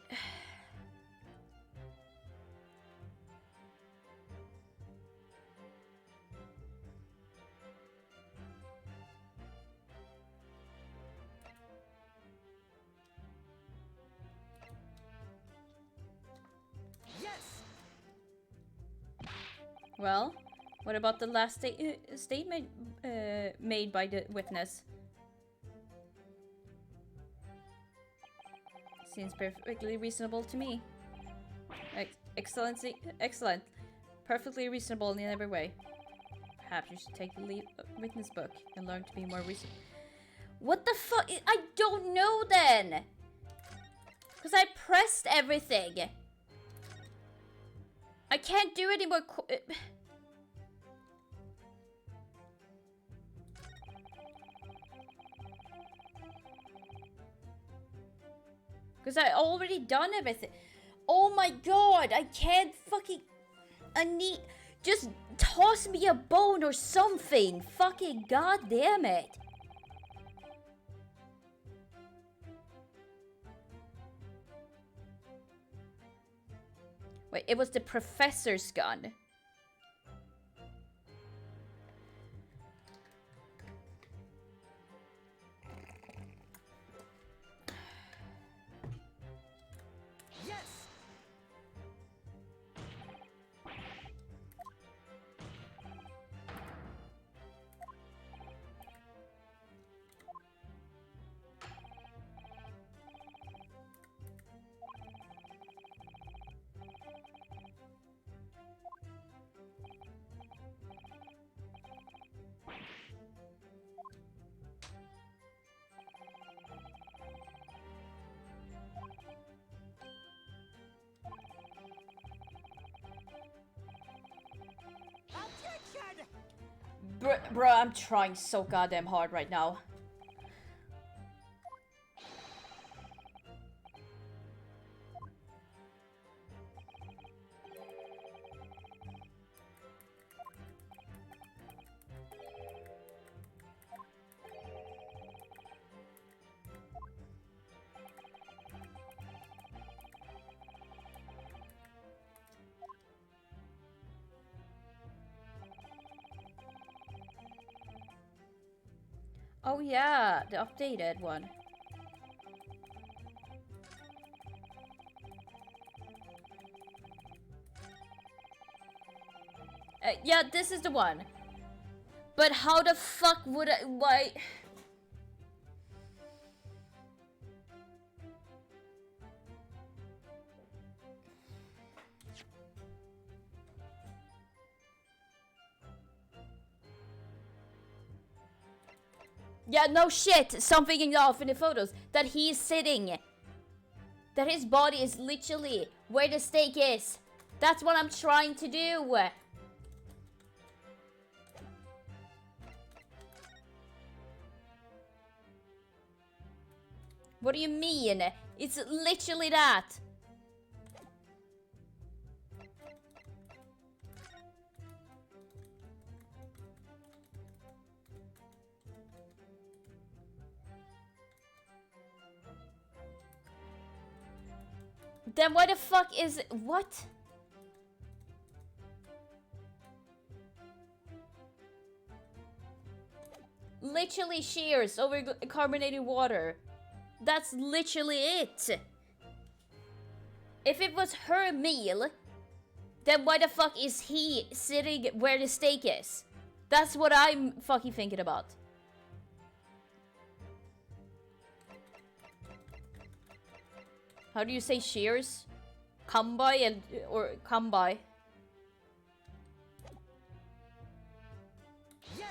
Yes. Well, what about the last statement made by the witness? Seems perfectly reasonable to me. Excellency, excellent. Perfectly reasonable in every way. Perhaps you should take the witness book and learn to be more reasonable. What the fuck? I don't know then! Because I pressed everything. I can't do any more because I already done everything. Oh my god, I can't fucking... I need... Just toss me a bone or something. Fucking goddamn it. Wait, it was the professor's gun. Yes. Bruh, I'm trying so goddamn hard right now. Oh yeah, the updated one. Yeah, this is the one. But how the fuck would I... Why... Yeah, no shit! Something off in the photos. That he's sitting. That his body is literally where the stake is. That's what I'm trying to do. What do you mean? It's literally that. Then why the fuck is it? What? Literally shears over carbonated water. That's literally it. If it was her meal, then why the fuck is he sitting where the steak is? That's what I'm fucking thinking about. How do you say shears? Come by and or come by. Yes.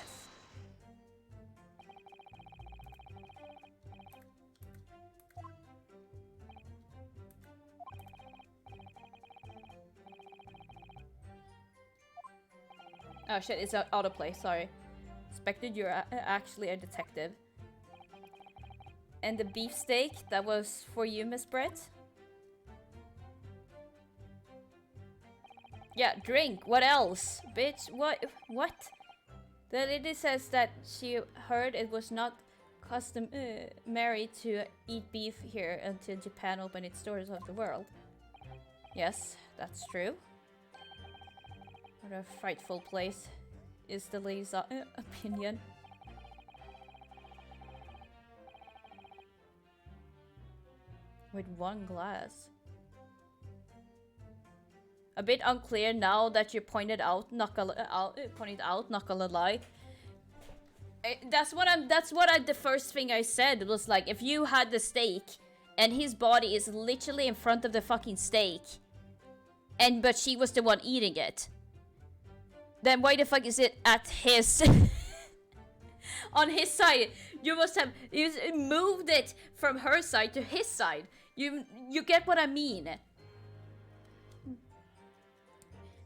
Oh shit, it's out of place, sorry. Expected you're actually a detective. And the beefsteak, that was for you, Miss Brett? Yeah, drink. What else? Bitch, what? The lady says that she heard it was not customary to eat beef here until Japan opened its doors of the world. Yes, that's true. What a frightful place is the lady's opinion. With one glass. A bit unclear now that you pointed out, not gonna lie. That's what the first thing I said was like, if you had the steak and his body is literally in front of the fucking steak, but she was the one eating it. Then why the fuck is it at his on his side? You must have moved it from her side to his side. You get what I mean?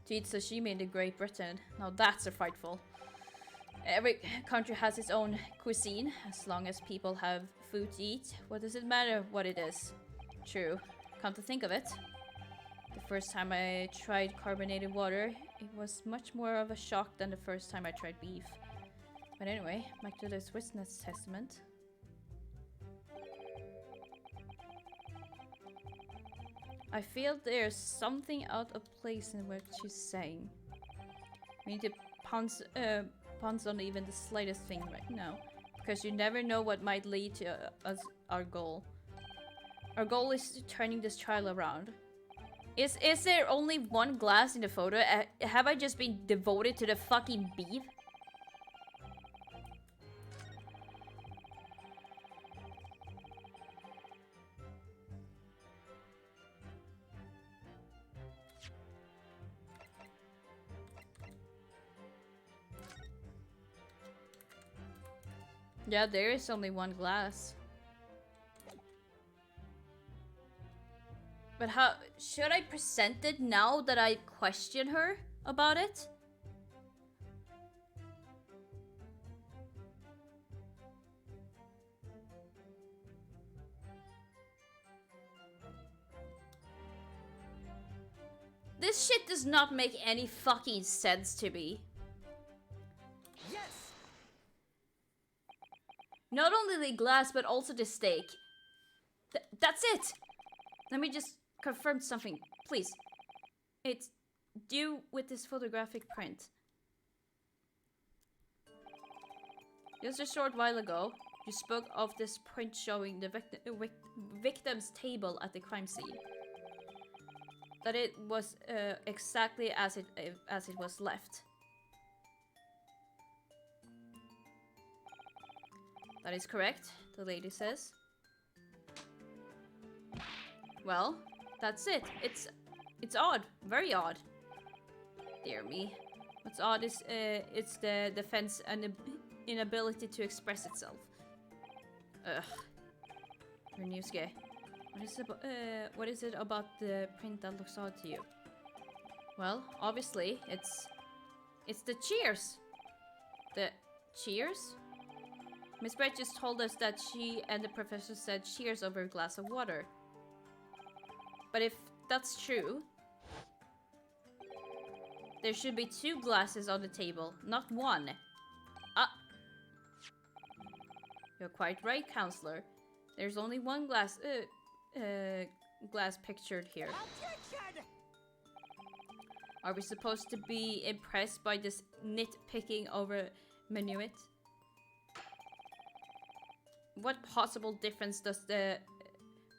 To eat sashimi in Great Britain. Now that's a frightful. Every country has its own cuisine. As long as people have food to eat, what does it matter what it is? True. Come to think of it, the first time I tried carbonated water, it was much more of a shock than the first time I tried beef. But anyway, back to this witness testament. I feel there's something out of place in what she's saying. We need to pounce on even the slightest thing right now, because you never know what might lead to our goal. Our goal is turning this trial around. Is there only one glass in the photo? Have I just been devoted to the fucking beef? Yeah, there is only one glass. But how should I present it now that I question her about it? This shit does not make any fucking sense to me. Yes. Not only the glass, but also the steak. That's it! Let me just confirm something, please. It's due with this photographic print. Just a short while ago, you spoke of this print showing the victim's table at the crime scene. That it was exactly as it was left. That is correct, the lady says. Well, that's it. It's odd, very odd. Dear me. What's odd is it's the defense and the inability to express itself. Ugh. Renuske. What is it about the print that looks odd to you? Well, obviously, it's the cheers. The cheers? Miss Brett just told us that she and the professor said cheers over a glass of water. But if that's true, there should be 2 glasses on the table, not 1. You're quite right, counselor. There's only 1 glass pictured here. Objection! Are we supposed to be impressed by this nitpicking over minuet? What possible difference does the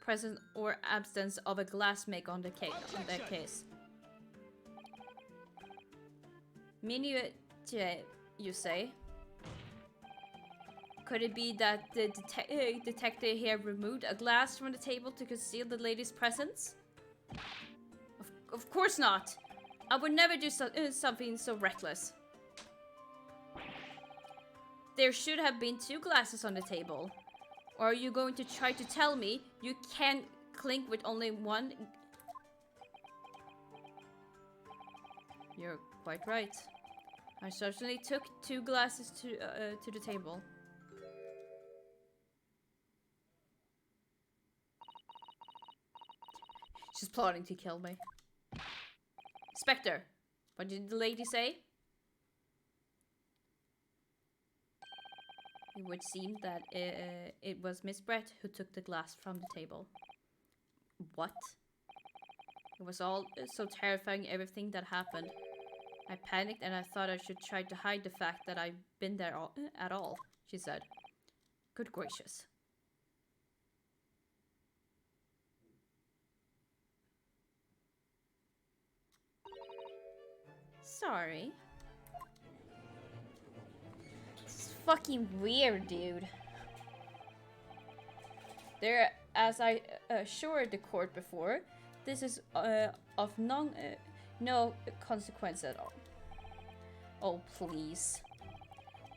presence or absence of a glass make on the case? Minuet, you say? Could it be that the detective here removed a glass from the table to conceal the lady's presence? Of course not! I would never do something so reckless. There should have been 2 glasses on the table. Or are you going to try to tell me you can't clink with only 1? You're quite right. I certainly took 2 glasses to the table. She's plotting to kill me. Spectre, what did the lady say? It would seem that it was Miss Brett who took the glass from the table. What? It was all so terrifying, everything that happened. I panicked and I thought I should try to hide the fact that I've been there at all, she said. Good gracious. Sorry. It's fucking weird, dude. There, as I assured the court before, this is of no consequence at all. Oh, please.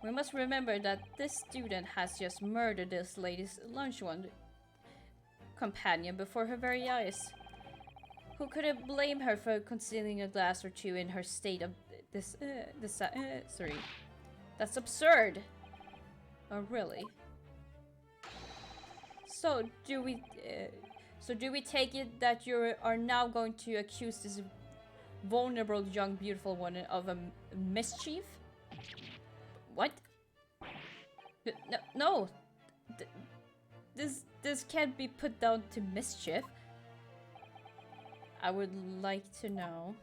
We must remember that this student has just murdered this lady's lunchroom companion before her very eyes. Who could have blamed her for concealing a glass or two in her state of sorry. That's absurd. Oh, really? So do we take it that you are now going to accuse this vulnerable young beautiful one of a mischief? What? No. This can't be put down to mischief. I would like to know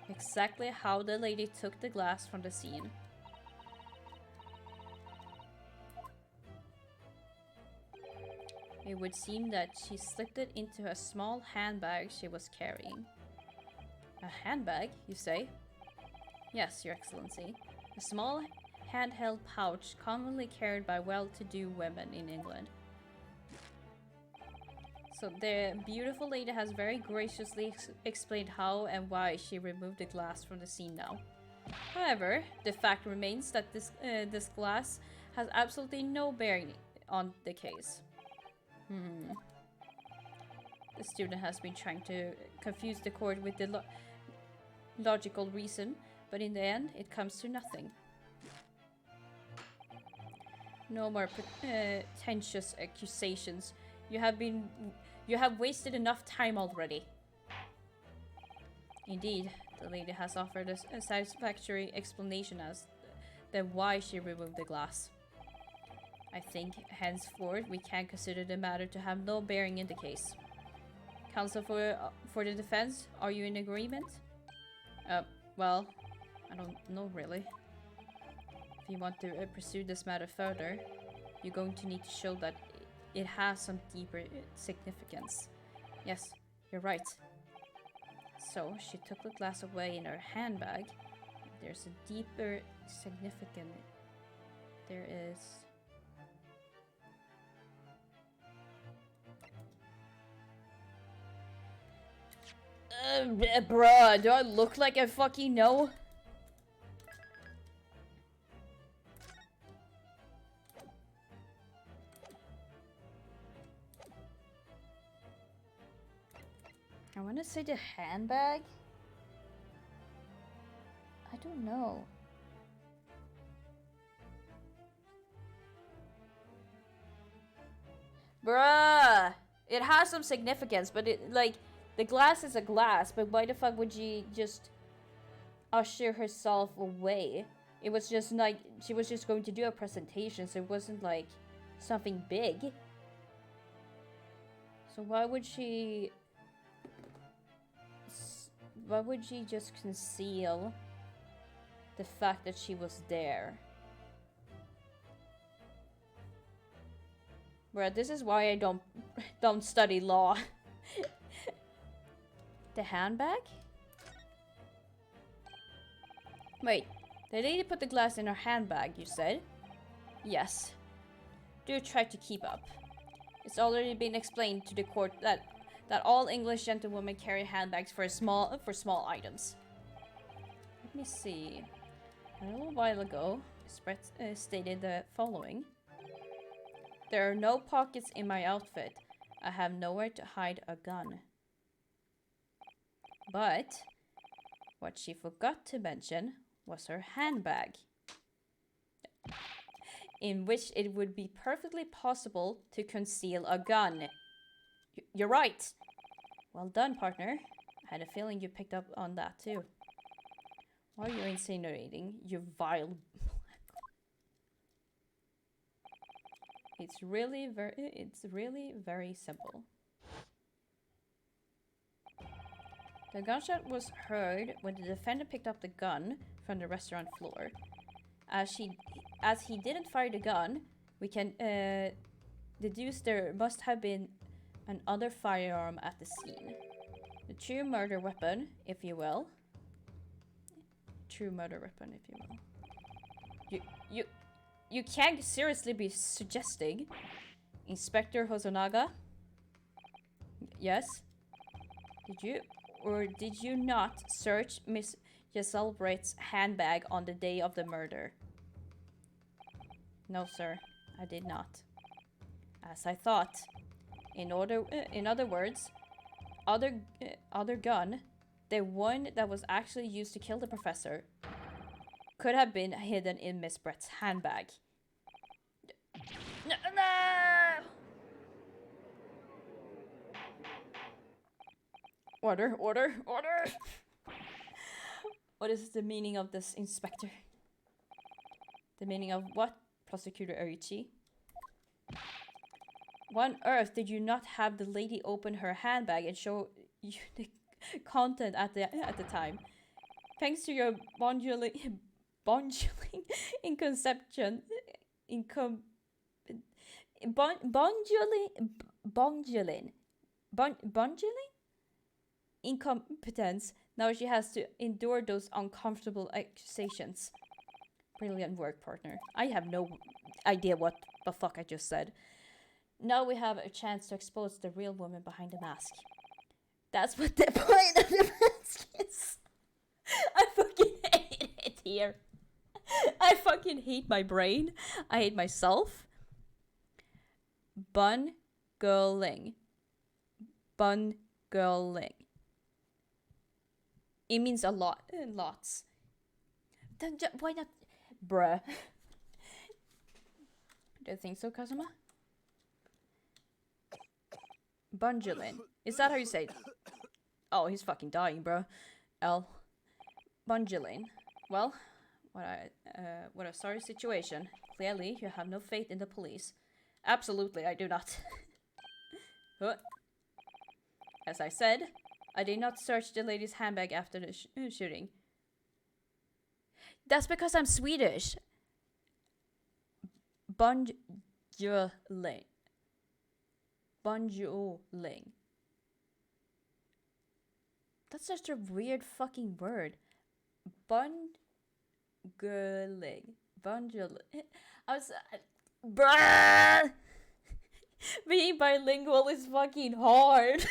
exactly how the lady took the glass from the scene. It would seem that she slipped it into a small handbag she was carrying. A handbag, you say? Yes, Your Excellency. A small handheld pouch commonly carried by well-to-do women in England. So the beautiful lady has very graciously explained how and why she removed the glass from the scene now. However, the fact remains that this glass has absolutely no bearing on the case. The student has been trying to confuse the court with the logical reason, but in the end, it comes to nothing. No more pretentious accusations. You have wasted enough time already. Indeed, the lady has offered a satisfactory explanation as to why she removed the glass. I think, henceforth, we can consider the matter to have no bearing in the case. Counsel for the defense, are you in agreement? Well, I don't know really. If you want to pursue this matter further, you're going to need to show that it has some deeper significance. Yes, you're right. So, she took the glass away in her handbag. There's a deeper significance. There is... bruh, do I look like I fucking know? I want to say the handbag? I don't know. Bruh! It has some significance, but it, like, the glass is a glass, but why the fuck would she just usher herself away? It was just like, she was just going to do a presentation, so it wasn't like something big. So why would she just conceal the fact that she was there? Bruh, this is why I don't study law. The handbag? Wait, the lady put the glass in her handbag, you said? Yes. Do try to keep up. It's already been explained to the court that all English gentlewomen carry handbags for small items. Let me see. A little while ago, Spread stated the following. There are no pockets in my outfit. I have nowhere to hide a gun. But what she forgot to mention was her handbag, in which it would be perfectly possible to conceal a gun. You're right. Well done, partner. I had a feeling you picked up on that too. Why are you insinuating, you vile... It's really very simple. The gunshot was heard when the defendant picked up the gun from the restaurant floor. As he didn't fire the gun, we can deduce there must have been another firearm at the scene. The true murder weapon, if you will. You can't seriously be suggesting, Inspector Hosonaga? Yes? Did you not search Miss Giselle Britt's handbag on the day of the murder? No, sir, I did not. As I thought. In other words, other gun, the one that was actually used to kill the professor, could have been hidden in Miss Brett's handbag. No! Order, order, order! What is the meaning of this, Inspector? The meaning of what, Prosecutor Oichi? Why on earth did you not have the lady open her handbag and show you the content at the time? Thanks to your bondulating inconception, incompetence. Now she has to endure those uncomfortable accusations. Brilliant work, partner. I have no idea what the fuck I just said. Now we have a chance to expose the real woman behind the mask. That's what the point of the mask is. I fucking hate it here. I fucking hate my brain. I hate myself. Bungling. Bungling. It means a lot. Lots. Then why not? Bruh. Do you think so, Kazuma? Bungling. Is that how you say it? Oh, he's fucking dying, bro. L. Bungling. Well, what a sorry situation. Clearly, you have no faith in the police. Absolutely, I do not. As I said, I did not search the lady's handbag after the shooting. That's because I'm Swedish. Bungling. Bungling. That's such a weird fucking word. Bungling. Bungling. I was... bruh! Being bilingual is fucking hard.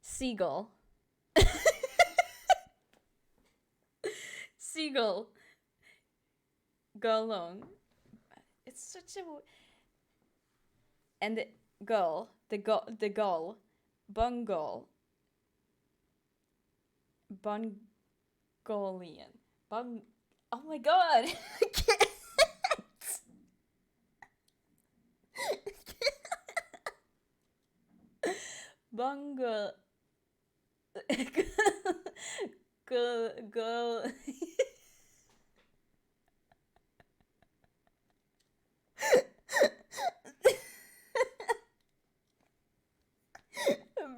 Seagull. Seagull. Go along. It's such a... And the gull. The gull. Bungle. Bungolian. Oh my god! I can't! Bungle. Go.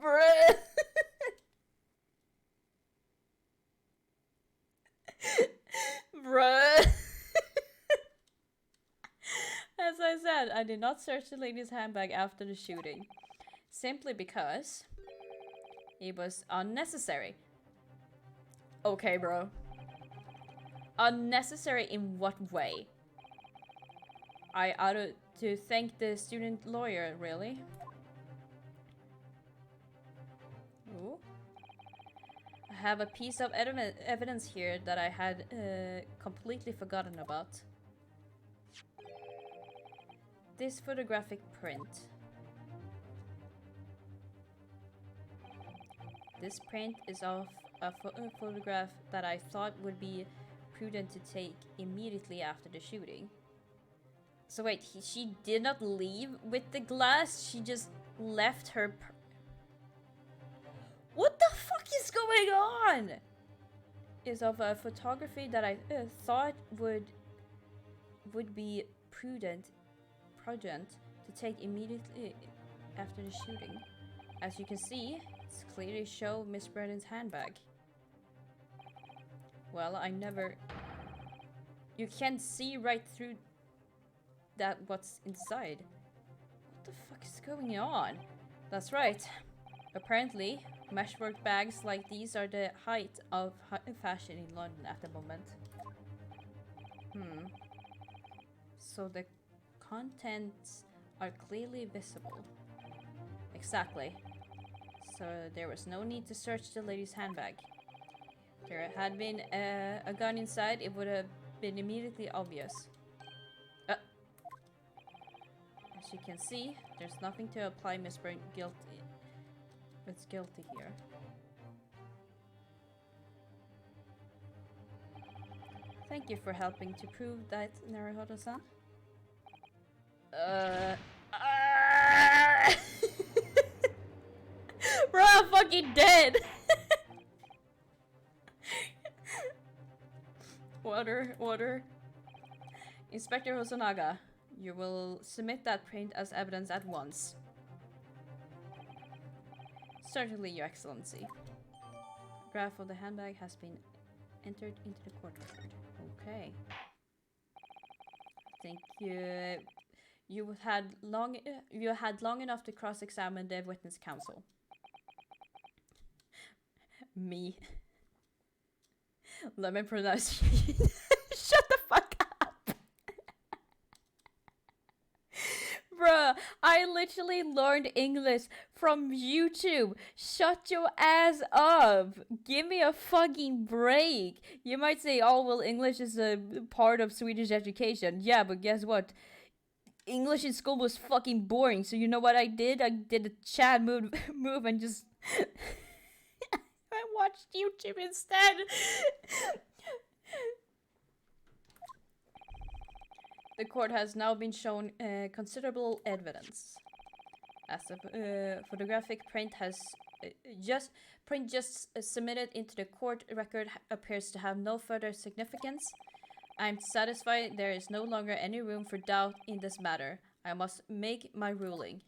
Bruh. Bruh. As I said, I did not search the lady's handbag after the shooting. Simply because it was unnecessary. Okay, bro. Unnecessary in what way? I ought to thank the student lawyer, really? Ooh. I have a piece of evidence here that I had completely forgotten about. This photographic print. This print is of a photograph that I thought would be prudent to take immediately after the shooting. So wait, she did not leave with the glass? She just left her... What the fuck is going on? Is of a photography that I thought would be prudent to take immediately after the shooting. As you can see, it's clearly show Miss Braden's handbag. Well, I never... You can't see right through that what's inside. What the fuck is going on? That's right. Apparently, meshwork bags like these are the height of fashion in London at the moment. So the contents are clearly visible. Exactly. So there was no need to search the lady's handbag. If there had been a gun inside, it would have been immediately obvious. As you can see, there's nothing to apply Miss Brain guilty. It's guilty here. Thank you for helping to prove that, Naruhodo-san. Bro, I'm fucking dead! Water. Inspector Hosonaga, you will submit that print as evidence at once. Certainly, Your Excellency. Graph of the handbag has been entered into the court record. Okay. I think you had long enough to cross-examine the witness counsel. Me. Let me pronounce you. Shut the fuck up. Bruh, I literally learned English from YouTube. Shut your ass up. Give me a fucking break. You might say, oh, well, English is a part of Swedish education. Yeah, but guess what? English in school was fucking boring. So you know what I did? I did a Chad move and just... I watched YouTube instead. The court has now been shown considerable evidence. As the photographic print has just submitted into the court record appears to have no further significance. I'm satisfied there is no longer any room for doubt in this matter. I must make my ruling.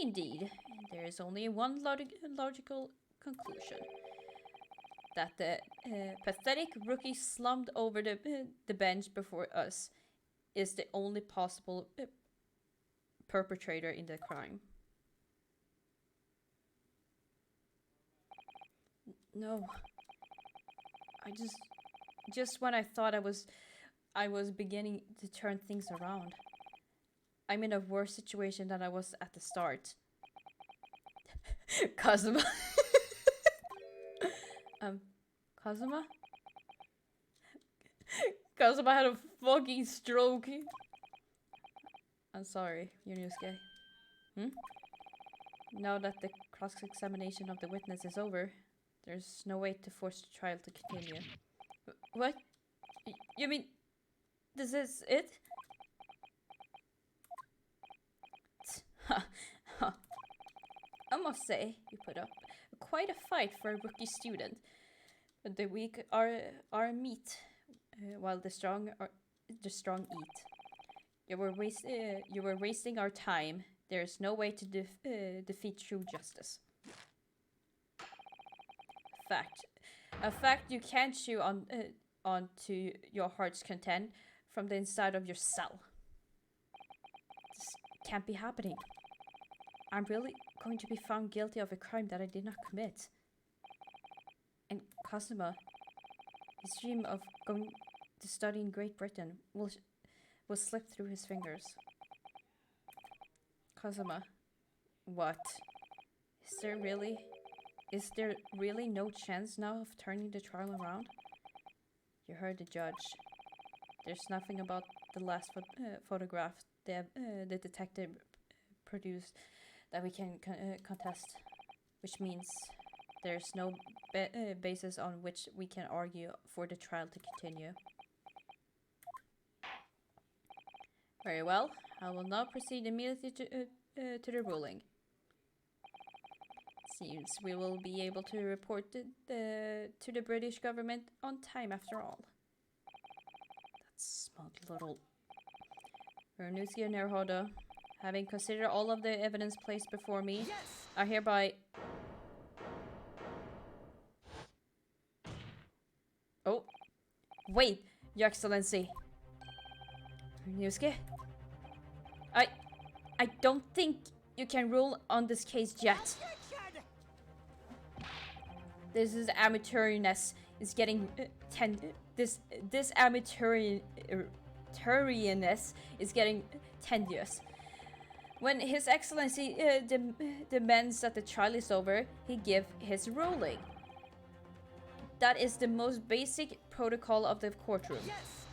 Indeed, there is only one logical conclusion. That the pathetic rookie slumped over the bench before us is the only possible perpetrator in the crime. No. Just when I thought I was beginning to turn things around. I'm in a worse situation than I was at the start. Kazuma. Kazuma? Kazuma had a fucking stroke. I'm sorry, Yunosuke. Now that the cross-examination of the witness is over, there's no way to force the trial to continue. What? You mean... this is it? I must say, you put up quite a fight for a rookie student. The weak are meat, while the strong eat. You were wasting our time. There is no way to defeat true justice. A fact you can't chew on to your heart's content from the inside of your cell. This can't be happening. I'm really going to be found guilty of a crime that I did not commit. And Kazuma, his dream of going to study in Great Britain will slip through his fingers. Kazuma, what? Is there really no chance now of turning the trial around? You heard the judge. There's nothing about the last photograph the detective produced that we can contest, which means there's no basis on which we can argue for the trial to continue. Very well, I will now proceed immediately to the ruling. Seems we will be able to report to the British government on time after all. That smug little... Ryunosuke Naruhodo, having considered all of the evidence placed before me, yes! I hereby... Oh. Wait, Your Excellency. Ryunosuke? I don't think you can rule on this case yet. This is amateurness is getting this amateur arbitrariness is getting tedious. When His Excellency demands that the trial is over, he gives his ruling. That is the most basic protocol of the courtroom. Yes.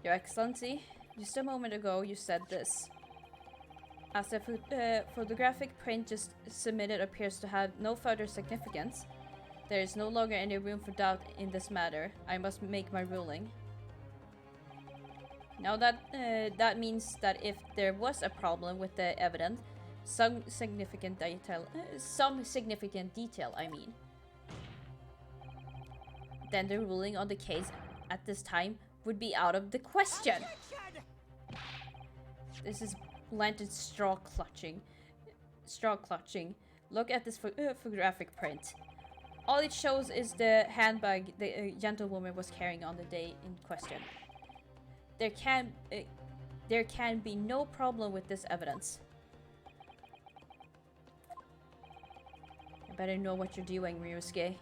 Your Excellency, just a moment ago you said this. As the photographic print just submitted appears to have no further significance, there is no longer any room for doubt in this matter. I must make my ruling. Now that means that if there was a problem with the evidence, some significant detail, I mean, then the ruling on the case at this time would be out of the question. Objection! This is planted straw clutching. Look at this photographic print. All it shows is the handbag the gentlewoman was carrying on the day in question. There can be no problem with this evidence. You better know what you're doing, Ryusuke.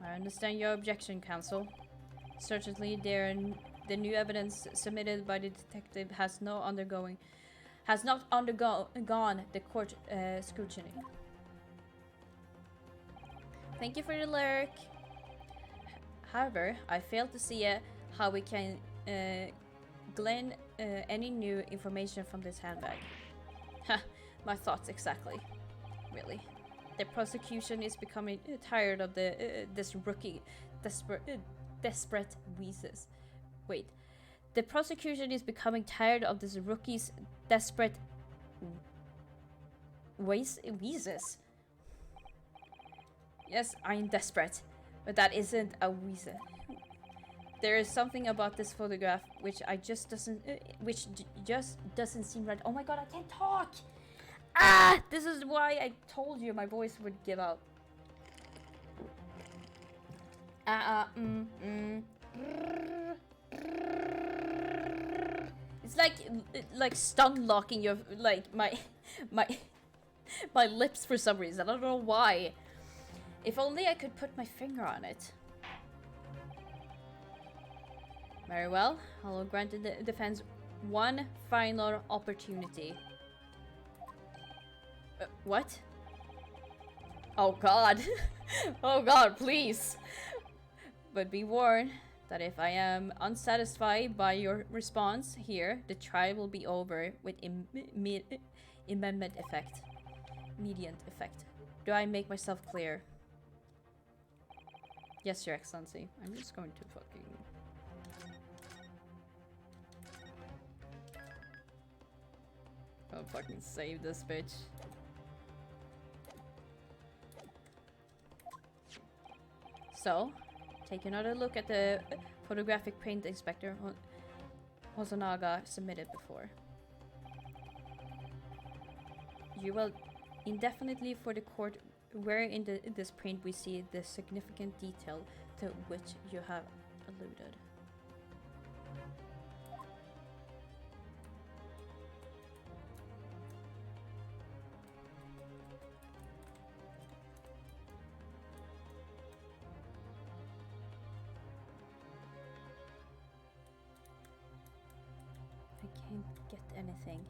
I understand your objection, counsel. Certainly, the new evidence submitted by the detective has not undergone the court scrutiny. Thank you for the lurk. However, I fail to see how we can glean any new information from this handbag. Ha, my thoughts exactly. Really. The prosecution is becoming tired of this rookie desperate wheezes. Wait. The prosecution is becoming tired of this rookie's desperate wheezes. Yes, I'm desperate, but that isn't a wheeze. There is something about this photograph which just doesn't seem right. Oh my god, I can't talk! Ah! This is why I told you my voice would give out. It's like stun locking your my lips for some reason. I don't know why. If only I could put my finger on it. Very well. I will grant the defense one final opportunity. What? Oh god. Oh god, please. But be warned that if I am unsatisfied by your response here, the trial will be over with immediate effect. Do I make myself clear? Yes, Your Excellency. I'm just going to fucking... I'll fucking save this bitch. So, take another look at the photographic print Inspector Hosonaga submitted before. You will indefinitely for the court where in this print we see the significant detail to which you have alluded. I can't get anything.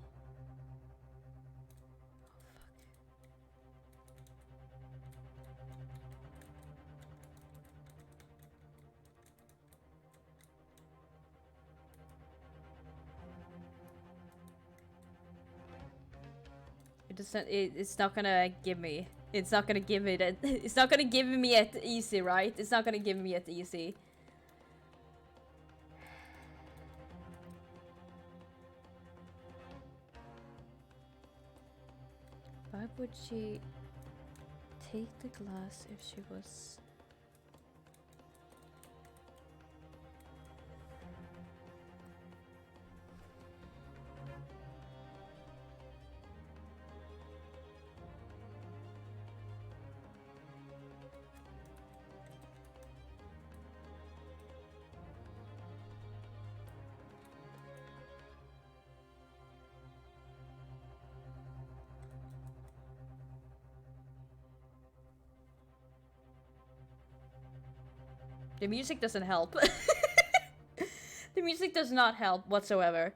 It's not gonna give me. It's not gonna give me that. It's not gonna give me it easy, right? It's not gonna give me it easy. Why would she take the glass if she was... The music doesn't help. The music does not help whatsoever.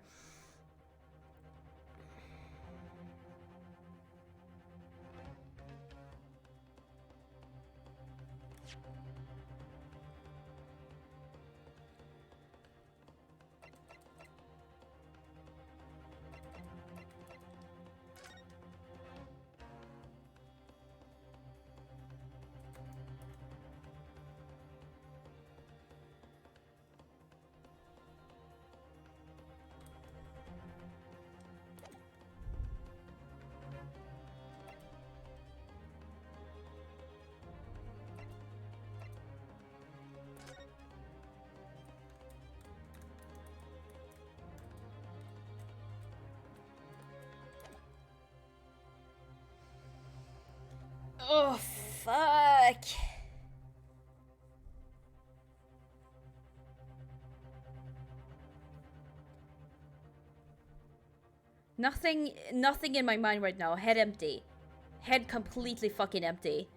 Oh, fuck. Nothing in my mind right now. Head empty. Head completely fucking empty.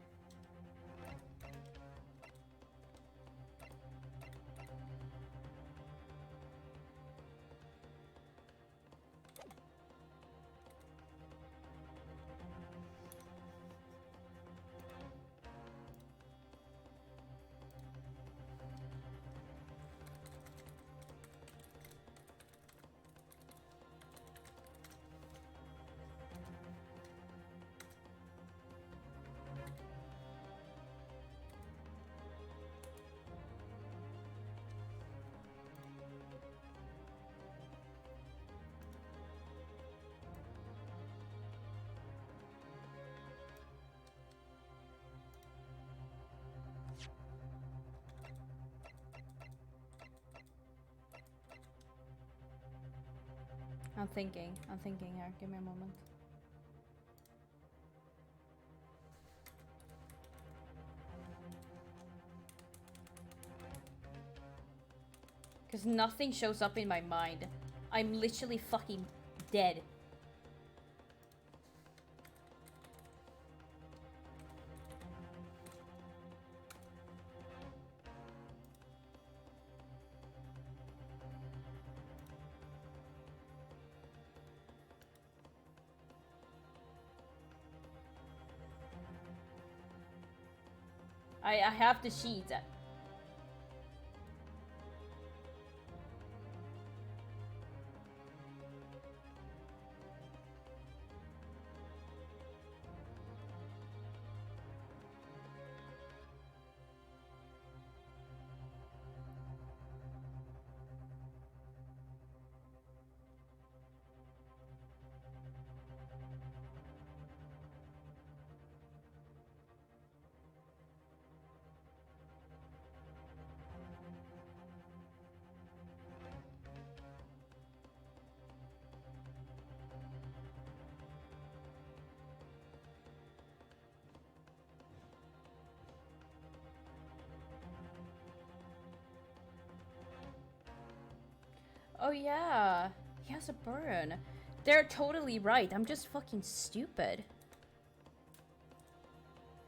I'm thinking here. Give me a moment. Because nothing shows up in my mind. I'm literally fucking dead. I have the sheet. Oh yeah, he has a burn. They're totally right. I'm just fucking stupid.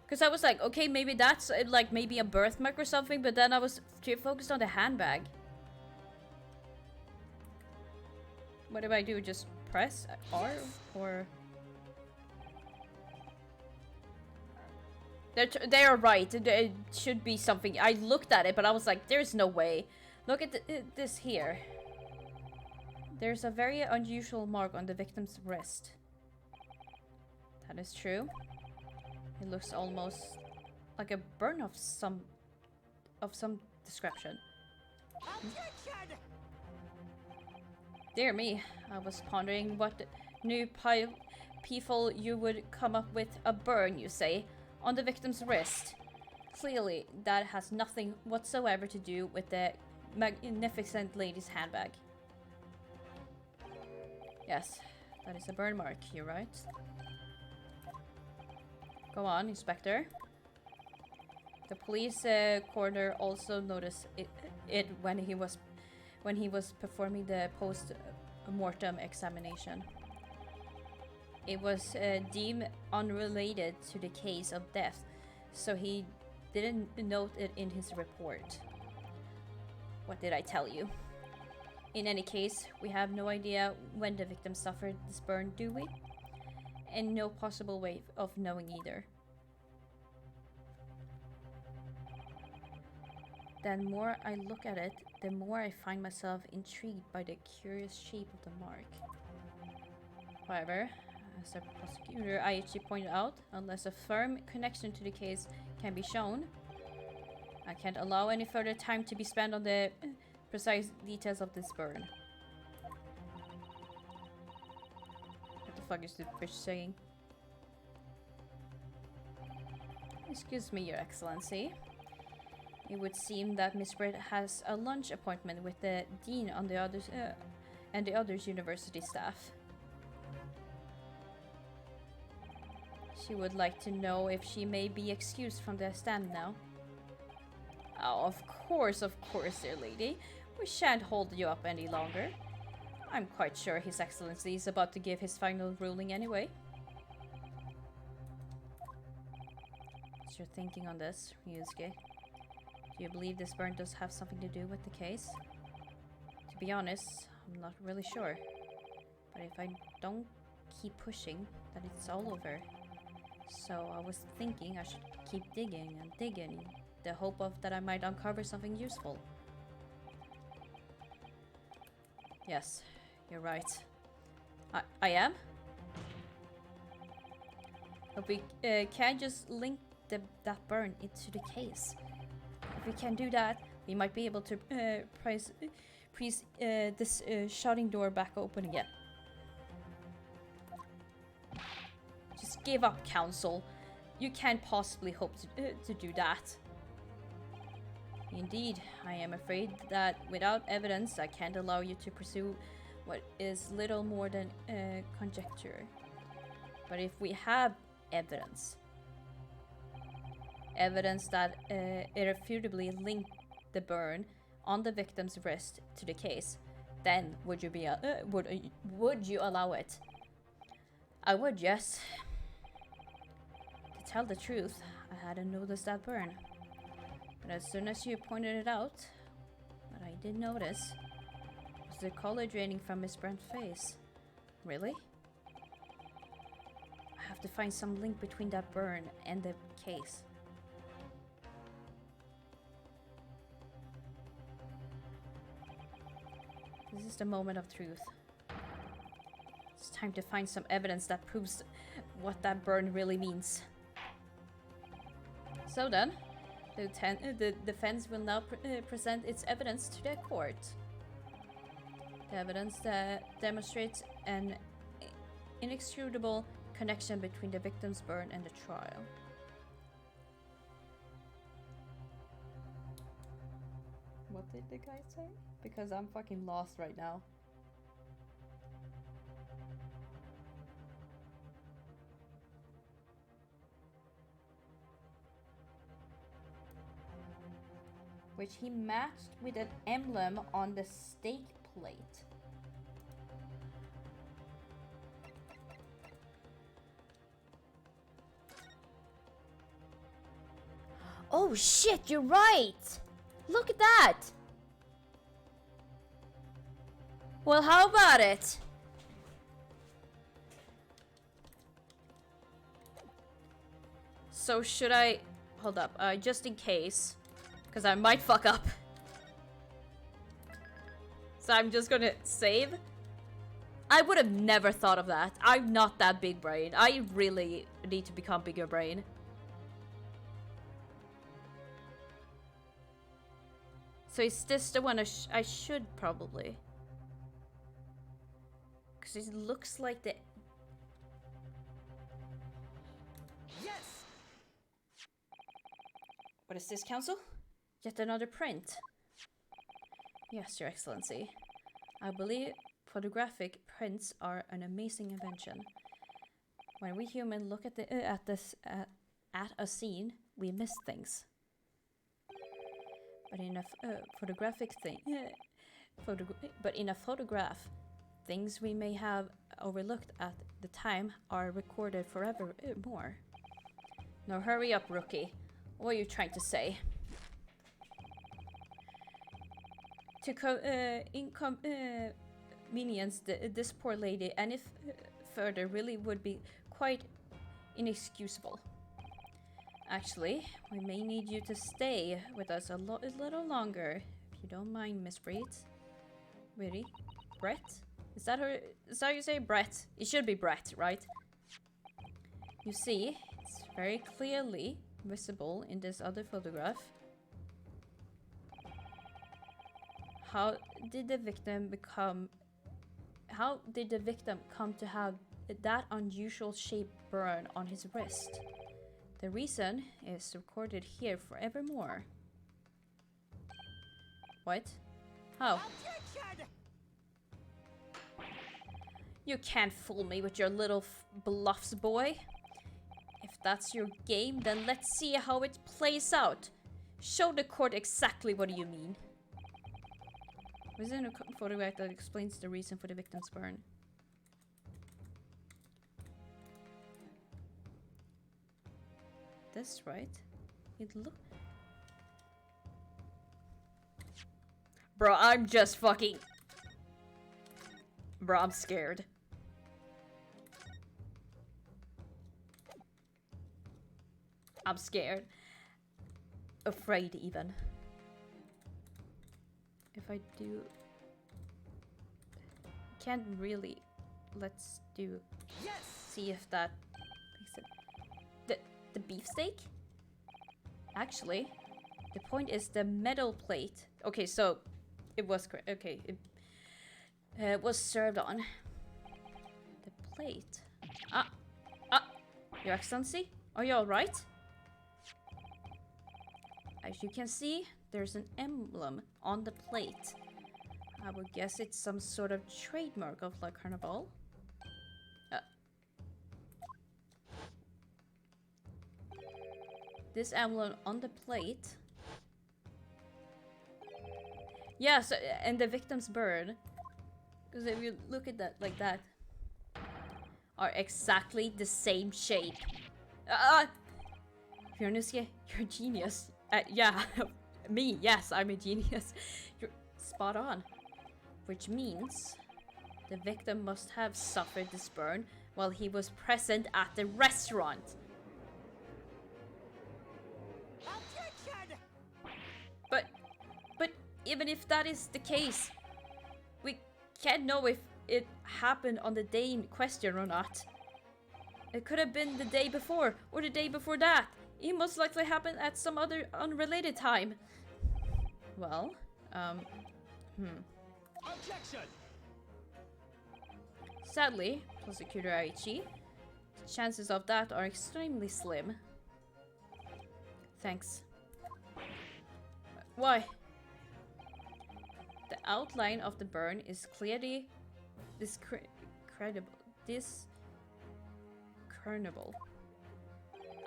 Because I was like, okay, maybe that's like maybe a birthmark or something, but then I was too focused on the handbag. What do I do? Just press R? Or... They are right. It should be something. I looked at it, but I was like, there's no way. Look at this here. There's a very unusual mark on the victim's wrist. That is true. It looks almost like a burn of some description. Dear me, I was pondering what new peeful you would come up with. A burn, you say, on the victim's wrist. Clearly, that has nothing whatsoever to do with the magnificent lady's handbag. Yes, that is a burn mark, you're right. Go on, Inspector. The police coroner also noticed it when he was performing the post-mortem examination. It was deemed unrelated to the case of death, so he didn't note it in his report. What did I tell you? In any case, we have no idea when the victim suffered this burn, do we? And no possible way of knowing either. The more I look at it, the more I find myself intrigued by the curious shape of the mark. However, as the prosecutor IHG pointed out, unless a firm connection to the case can be shown, I can't allow any further time to be spent on the precise details of this burn. What the fuck is this bitch saying? Excuse me, Your Excellency. It would seem that Miss Britt has a lunch appointment with the dean on the others and the others university staff. She would like to know if she may be excused from the stand now. Oh, of course, dear lady. We shan't hold you up any longer. I'm quite sure His Excellency is about to give his final ruling anyway. What's your thinking on this, Ryusuke? Do you believe this burn does have something to do with the case? To be honest, I'm not really sure. But if I don't keep pushing, then it's all over. So I was thinking I should keep digging and digging, the hope of that I might uncover something useful. Yes, you're right. I am? But we can't just link that burn into the case. If we can do that, we might be able to press this shutting door back open again. Just give up, Counsel. You can't possibly hope to do that. Indeed, I am afraid that without evidence, I can't allow you to pursue what is little more than conjecture. But if we have evidence that irrefutably linked the burn on the victim's wrist to the case, then would you allow it? I would, yes. To tell the truth, I hadn't noticed that burn. But as soon as you pointed it out, what I did notice was the color draining from Miss Brent's face. Really? I have to find some link between that burn and the case. This is the moment of truth. It's time to find some evidence that proves what that burn really means. So then, the defense will now present its evidence to the court. The evidence that demonstrates an inexcusable connection between the victim's burn and the trial. What did the guy say? Because I'm fucking lost right now. Which he matched with an emblem on the steak plate. Oh shit, you're right! Look at that! Well, how about it? So should I... Hold up, just in case. Because I might fuck up. So I'm just gonna save. I would have never thought of that. I'm not that big brain. I really need to become bigger brain. So is this the one I should probably? Because it looks like the... Yes! What is this, Counsel? Yet another print. Yes, Your Excellency. I believe photographic prints are an amazing invention. When we humans look at a scene, we miss things. But in a photograph, things we may have overlooked at the time are recorded forever more. Now hurry up, rookie. What are you trying to say? inconvenience this poor lady any further really would be quite inexcusable. Actually, we may need you to stay with us a little longer, if you don't mind, Miss Brett. Really? Brett? Is that how you say Brett? It should be Brett, right? You see, it's very clearly visible in this other photograph. How did the victim come to have that unusual shaped burn on his wrist? The reason is recorded here forevermore. What? How? You can't fool me with your little bluffs, boy. If that's your game, then let's see how it plays out. Show the court exactly what you mean. Was in a photograph that explains the reason for the victim's burn. This right? It look. Bro, I'm just fucking. Bro, I'm scared. I'm scared. Afraid, even. If I do... Can't really... Let's do... Yes! See if that... makes it... The beefsteak? Actually, the point is the metal plate. Okay, so... It was correct. Okay, it was served on. The plate. Your Excellency? Are you alright? As you can see, there's an emblem on the plate. I would guess it's some sort of trademark of La Carnival. This emblem on the plate. Yeah, so, and the victim's burn. Because if you look at that like that, are exactly the same shape. Fionuske, you're a genius. Yeah, me, yes, I'm a genius. You're spot on. Which means the victim must have suffered this burn while he was present at the restaurant. But even if that is the case, we can't know if it happened on the day in question or not. It could have been the day before or the day before that. It most likely happened at some other unrelated time. Well, Objection! Sadly, Prosecutor Aichi, the chances of that are extremely slim. Thanks. Why? The outline of the burn is clearly discernible.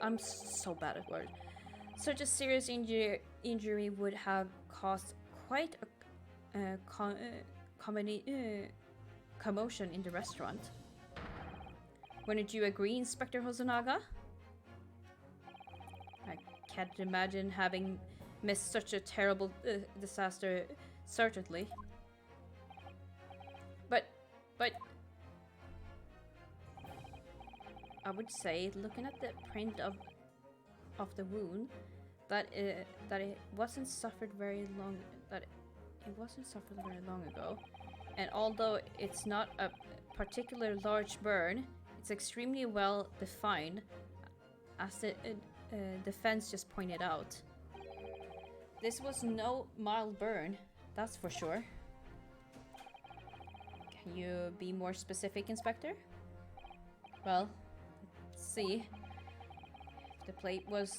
I'm so bad at words. Such a serious injury would have caused quite a commotion in the restaurant. Wouldn't you agree, Inspector Hosonaga? I can't imagine having missed such a terrible disaster, certainly. But I would say, looking at the print of the wound, that it wasn't suffered very long. That it wasn't suffered very long ago, and although it's not a particular large burn, it's extremely well defined, as the defense just pointed out. This was no mild burn, that's for sure. Can you be more specific, Inspector? Well, let's see. The plate was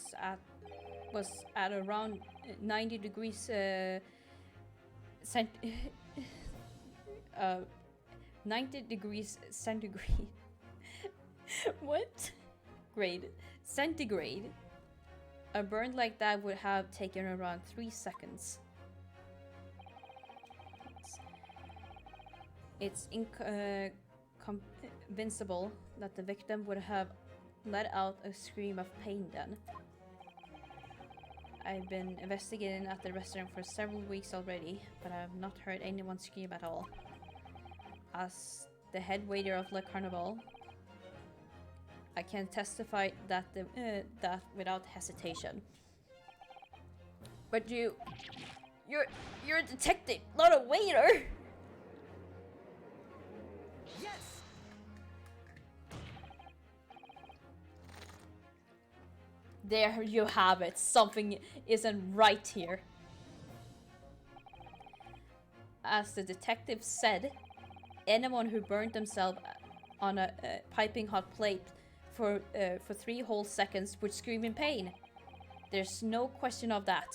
at around 90 degrees 90 degrees centigrade. What? Grade. Centigrade. A burn like that would have taken around 3 seconds. It's inconceivable that the victim would have let out a scream of pain then. I've been investigating at the restaurant for several weeks already, but I have not heard anyone scream at all. As the head waiter of Le Carnival, I can testify that that without hesitation. But you're a detective, not a waiter. Yes. There you have it. Something isn't right here. As the detective said, anyone who burned themselves on a piping hot plate for 3 whole seconds would scream in pain. There's no question of that.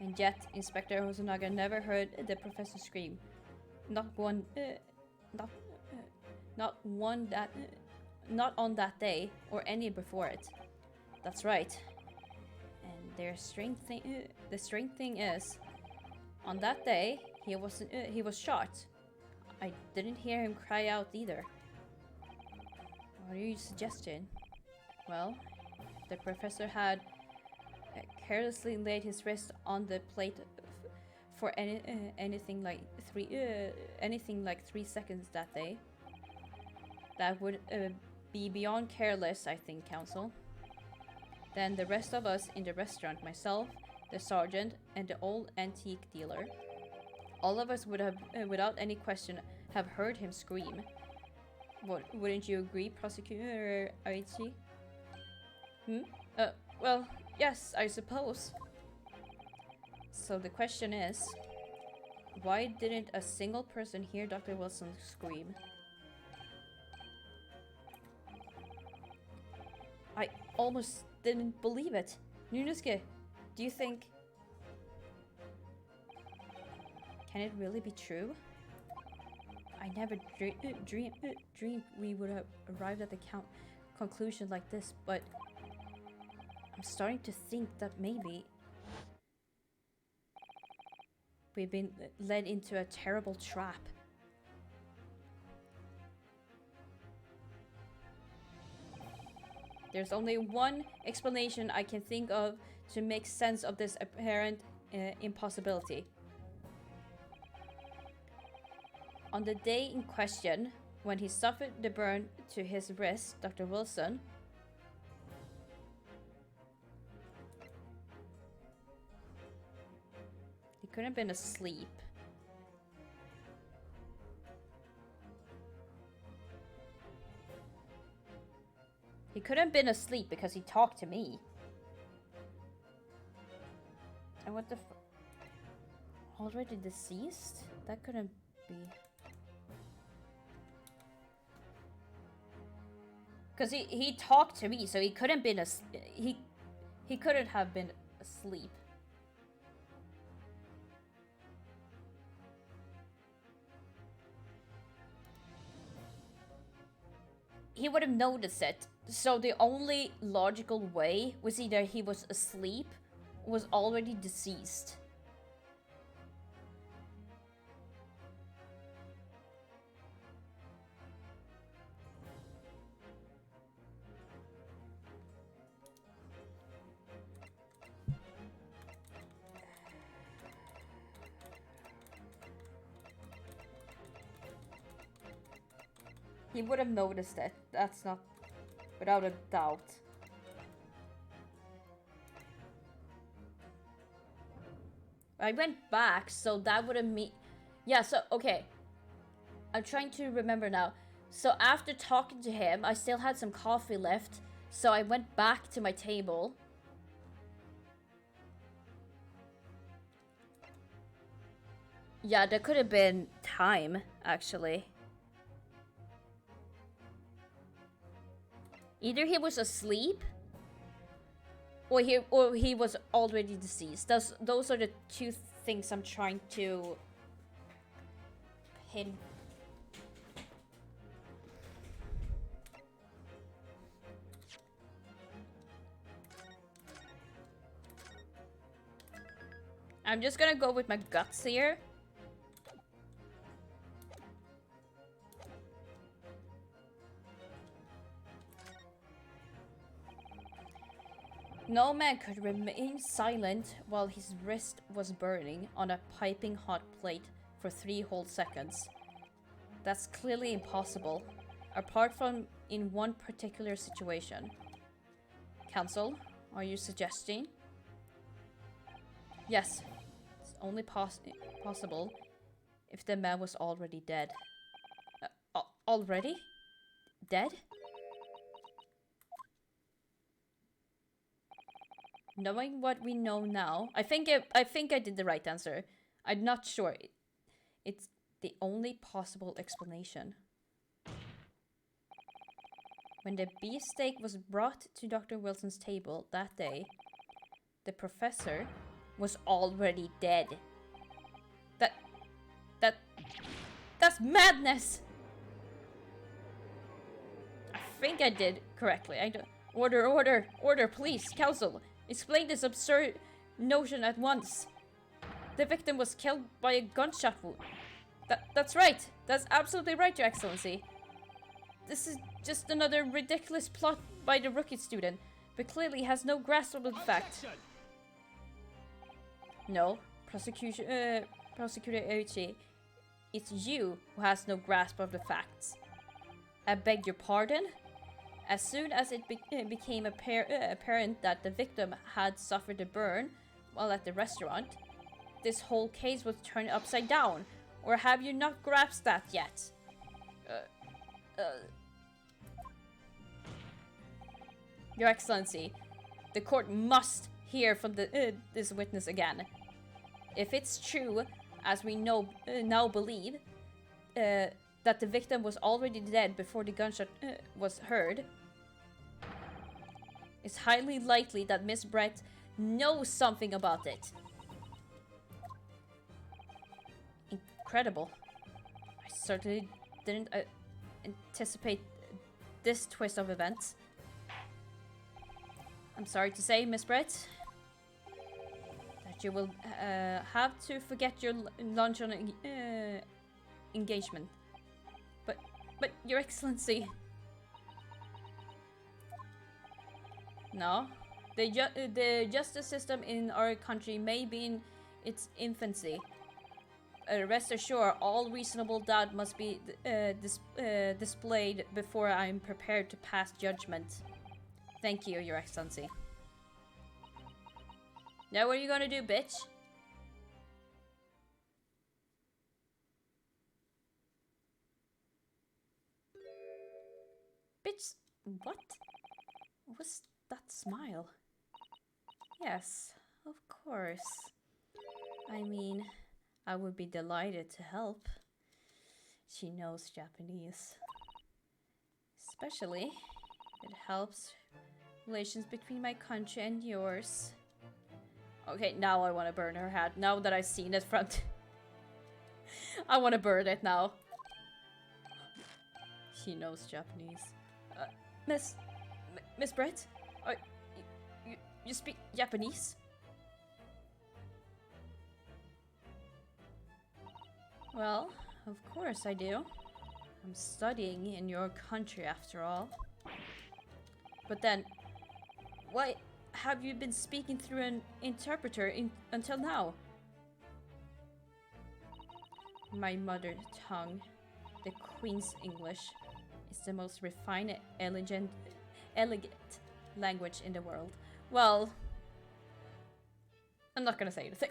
And yet, Inspector Hosonaga never heard the professor scream. Not one, not on that day or any before it. That's right. And the strange thing is, on that day he was shot. I didn't hear him cry out either. What are you suggesting? Well, the professor had carelessly laid his wrist on the plate for anything like 3 seconds that day. That would be beyond careless, I think, Counsel. Then the rest of us in the restaurant, myself, the sergeant, and the old antique dealer, all of us would have, without any question, have heard him scream. Wouldn't you agree, Prosecutor Aichi? Well, yes, I suppose. So the question is, why didn't a single person hear Dr. Wilson scream? I almost didn't believe it. Nunusuke, do you think... Can it really be true? I never dreamed we would have arrived at the conclusion like this, but I'm starting to think that maybe we've been led into a terrible trap. There's only one explanation I can think of to make sense of this apparent impossibility. On the day in question, when he suffered the burn to his wrist, Dr. Wilson he couldn't have been asleep. He couldn't have been asleep because he talked to me. And what the already deceased? That couldn't be. Because he talked to me, so he couldn't been he couldn't have been asleep. He would have noticed it. So the only logical way was either he was asleep or was already deceased. He would have noticed it. That's not without a doubt. I went back, so that would have yeah, so okay. I'm trying to remember now. So after talking to him, I still had some coffee left, so I went back to my table. Yeah, there could have been time, actually. Either he was asleep, or he was already deceased. Those are the two things I'm trying to pin. I'm just gonna go with my guts here. No man could remain silent while his wrist was burning on a piping hot plate for 3 whole seconds. That's clearly impossible, apart from in one particular situation. Counsel, are you suggesting? Yes, it's only possible if the man was already dead. Already? Dead? Knowing what we know now, I think I did the right answer. I'm not sure. It's the only possible explanation. When the beefsteak was brought to Dr. Wilson's table that day, the professor was already dead. That's madness! I think I did correctly. I don't... Order, please, counsel. Explain this absurd notion at once. The victim was killed by a gunshot wound. That's right. That's absolutely right, Your Excellency. This is just another ridiculous plot by the rookie student, but clearly has no grasp of the fact. No, Prosecutor Oichi, it's you who has no grasp of the facts. I beg your pardon? As soon as it became apparent that the victim had suffered a burn while at the restaurant, this whole case was turned upside down. Or have you not grasped that yet? Your Excellency, the court must hear from this witness again. If it's true, as we now believe, that the victim was already dead before the gunshot was heard, it's highly likely that Miss Brett knows something about it. Incredible. I certainly didn't anticipate this twist of events. I'm sorry to say, Miss Brett, that you will have to forget your lunch on engagement. But Your Excellency. No, the justice system in our country may be in its infancy. Rest assured, all reasonable doubt must be displayed before I am prepared to pass judgment. Thank you, Your Excellency. Now what are you gonna do, bitch? Bitch, what? What was that smile? Yes, of course. I mean, I would be delighted to help. She knows Japanese. Especially, it helps relations between my country and yours. Okay, now I want to burn her hat. Now that I've seen it from... I want to burn it now. She knows Japanese. Miss Brett? You speak Japanese? Well, of course I do. I'm studying in your country after all. But then, why have you been speaking through an interpreter until now? My mother tongue, the Queen's English, is the most refined and elegant language in the world. Well, I'm not gonna say anything.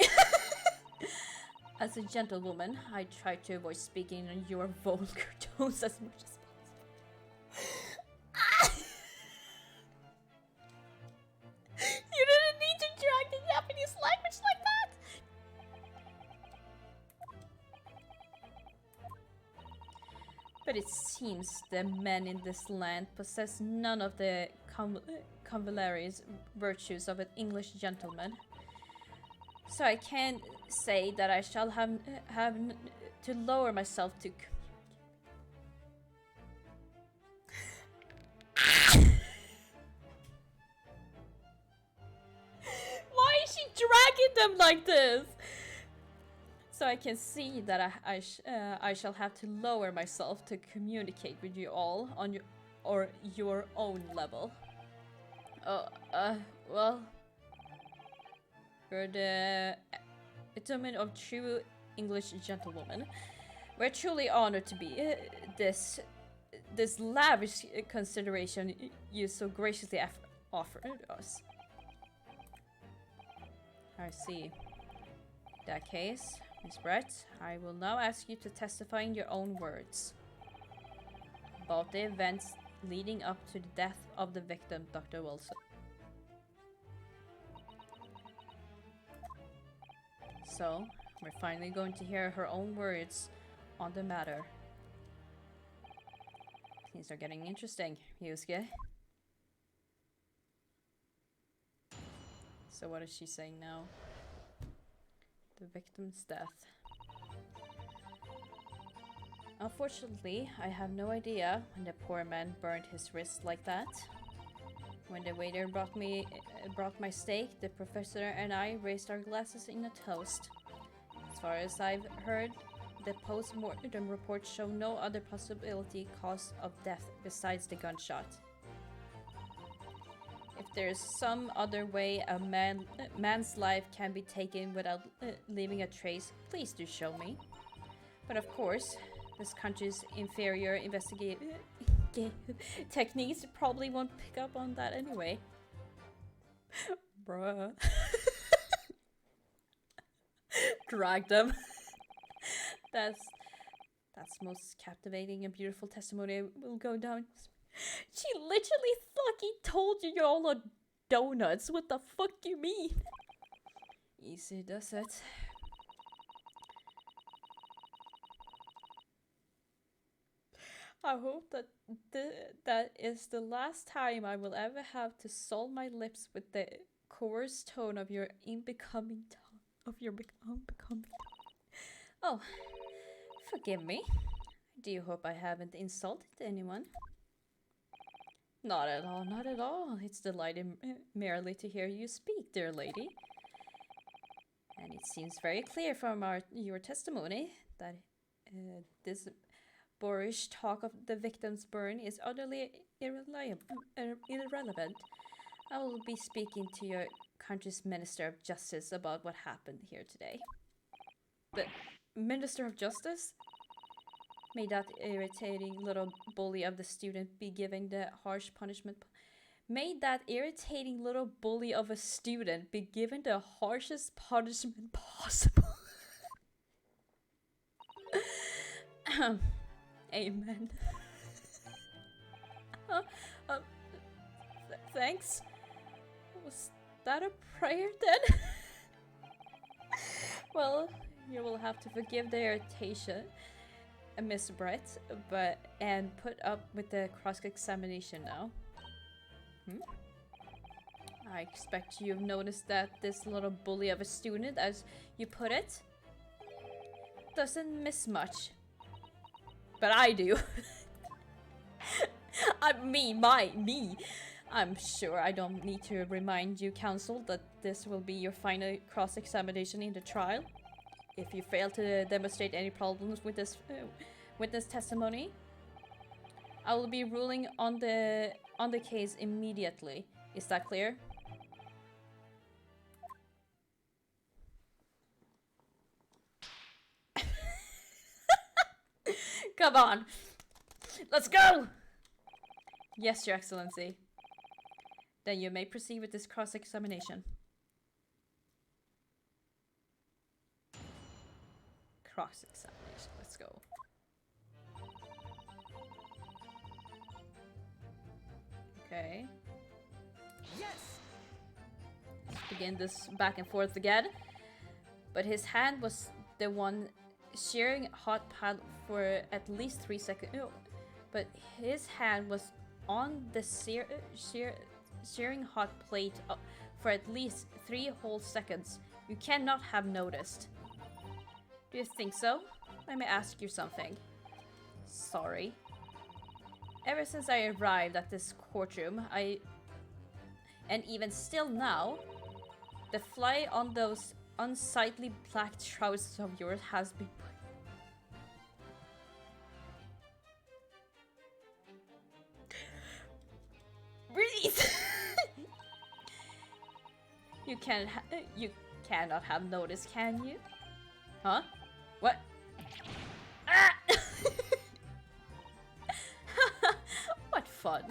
As a gentlewoman, I try to avoid speaking in your vulgar tones as much as possible. You didn't need to drag the Japanese language like that! But it seems the men in this land possess none of the convalarious virtues of an English gentleman. So I can't say that I shall have to lower myself to... Why is she dragging them like this? So I can see that I shall have to lower myself to communicate with you all on your own level. Oh, well, you're the epitome of true English gentlewoman. We're truly honored to be this lavish consideration you so graciously offered us. I see. In that case, Miss Brett, I will now ask you to testify in your own words about the events leading up to the death of the victim, Dr. Wilson. So, we're finally going to hear her own words on the matter. Things are getting interesting, Yusuke. So what is she saying now? The victim's death. Unfortunately, I have no idea when the poor man burned his wrist like that. When the waiter brought my steak, the professor and I raised our glasses in a toast. As far as I've heard, the post-mortem reports show no other possibility cause of death besides the gunshot. If there's some other way a man's life can be taken without leaving a trace, please do show me. But of course, this country's inferior investigative techniques probably won't pick up on that anyway. Bruh. Drag them. That's most captivating and beautiful testimony will go down. She literally fucking told you you're all on donuts. What the fuck do you mean? Easy does it. I hope that that is the last time I will ever have to sully my lips with the coarse tone of your unbecoming unbecoming. Oh, forgive me. Do you hope I haven't insulted anyone? Not at all, not at all. It's delighting merely to hear you speak, dear lady. And it seems very clear from your testimony that this boorish talk of the victim's burn is utterly irrelevant. I will be speaking to your country's Minister of Justice about what happened here today. The Minister of Justice? May that irritating little bully of the student be given the harsh punishment. May that irritating little bully of a student be given the harshest punishment possible. Amen. Thanks. Was that a prayer then? Well, you will have to forgive the irritation, Miss Brett, and put up with the cross-examination now. I expect you've noticed that this little bully of a student, as you put it, doesn't miss much. But I do. Me. I'm sure I don't need to remind you, counsel, that this will be your final cross-examination in the trial. If you fail to demonstrate any problems with this witness testimony, I will be ruling on the case immediately. Is that clear? Come on, let's go! Yes, Your Excellency. Then you may proceed with this cross-examination. Cross-examination, let's go. Okay. Yes. Let's begin this back and forth again. But his hand was the one shearing hot pile for at least 3 seconds. No, but his hand was on the shearing hot plate for at least 3 whole seconds. You cannot have noticed. Do you think so? Let me ask you something. Sorry. Ever since I arrived at this courtroom, and even still now, the fly on those unsightly black trousers of yours has been... Breathe! You cannot have noticed, can you? Huh? What? Ah! What fun!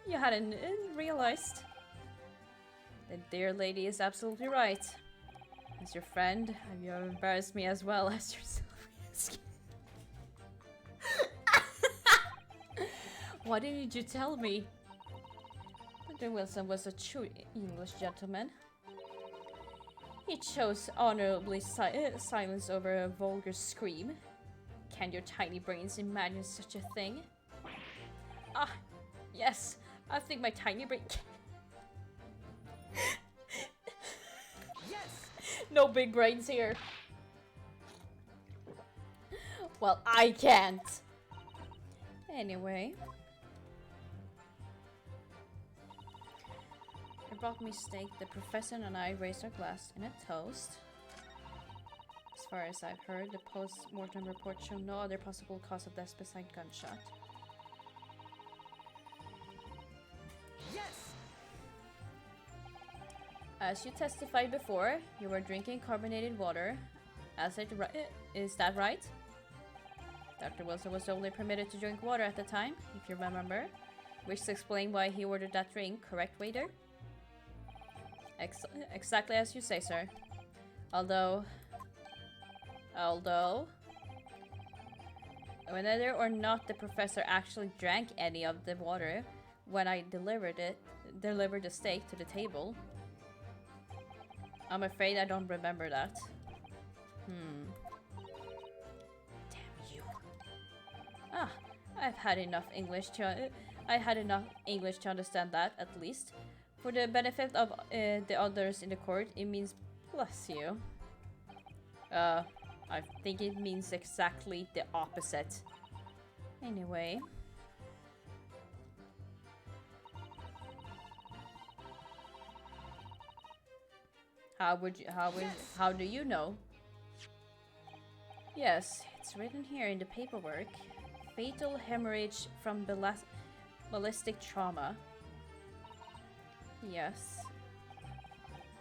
You hadn't realized. The dear lady is absolutely right. As your friend, you have embarrassed me as well as yourself. Why didn't you tell me? Dr. Wilson was a true English gentleman. He chose honorably silence over a vulgar scream. Can your tiny brains imagine such a thing? Ah, yes, I think my tiny brain Yes! No big brains here. Well, I can't. Anyway. I brought me steak. The professor and I raised our glass in a toast. As far as I've heard, the post-mortem report showed no other possible cause of death besides gunshot. Yes! As you testified before, you were drinking carbonated water. Is that right? Dr. Wilson was only permitted to drink water at the time, if you remember. Wish to explain why he ordered that drink, correct, waiter? Exactly as you say, sir. Although, whether or not the professor actually drank any of the water when I delivered the steak to the table, I'm afraid I don't remember that. Damn you. Ah, I had enough English to understand that, at least. For the benefit of the others in the court, it means bless you. I think it means exactly the opposite. Anyway. How do you know? Yes, it's written here in the paperwork. Fatal hemorrhage from ballistic trauma. Yes.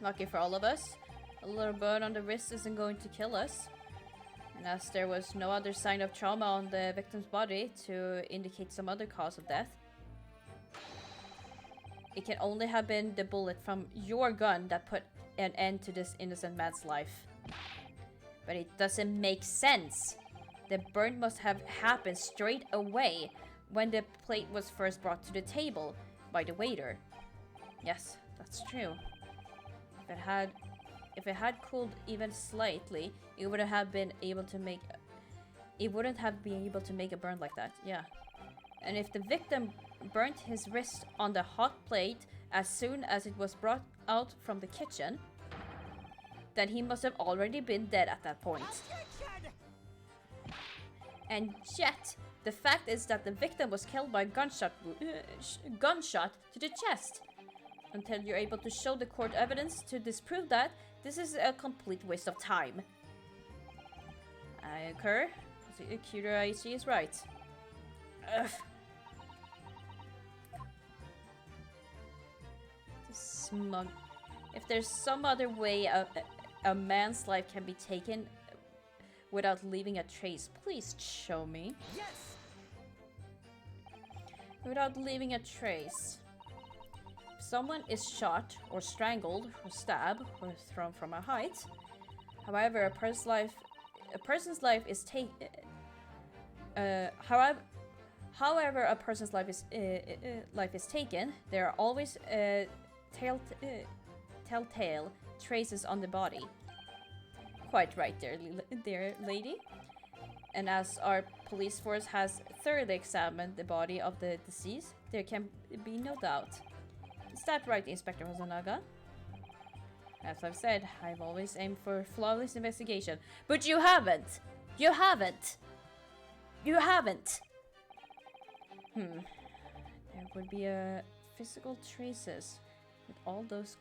Lucky for all of us, a little burn on the wrist isn't going to kill us. And as there was no other sign of trauma on the victim's body to indicate some other cause of death, it can only have been the bullet from your gun that put an end to this innocent man's life. But it doesn't make sense. The burn must have happened straight away when the plate was first brought to the table by the waiter. Yes, that's true. If it had cooled even slightly, it wouldn't have been able to make a burn like that. Yeah. And if the victim burnt his wrist on the hot plate as soon as it was brought out from the kitchen, then he must have already been dead at that point. And yet, the fact is that the victim was killed by gunshot to the chest. Until you're able to show the court evidence to disprove that, this is a complete waste of time. I concur. The accuser I see is right. Ugh. Smug. If there's some other way a man's life can be taken without leaving a trace, please show me. Yes. Without leaving a trace. If someone is shot or strangled or stabbed or thrown from a height, however a person's life is taken. However a person's life is taken, there are always telltale traces on the body. Quite right there, lady. And as our police force has thoroughly examined the body of the deceased, there can be no doubt. Is that right, Inspector Hosonaga? As I've said, I've always aimed for flawless investigation. But you haven't! You haven't! You haven't! There would be physical traces with all those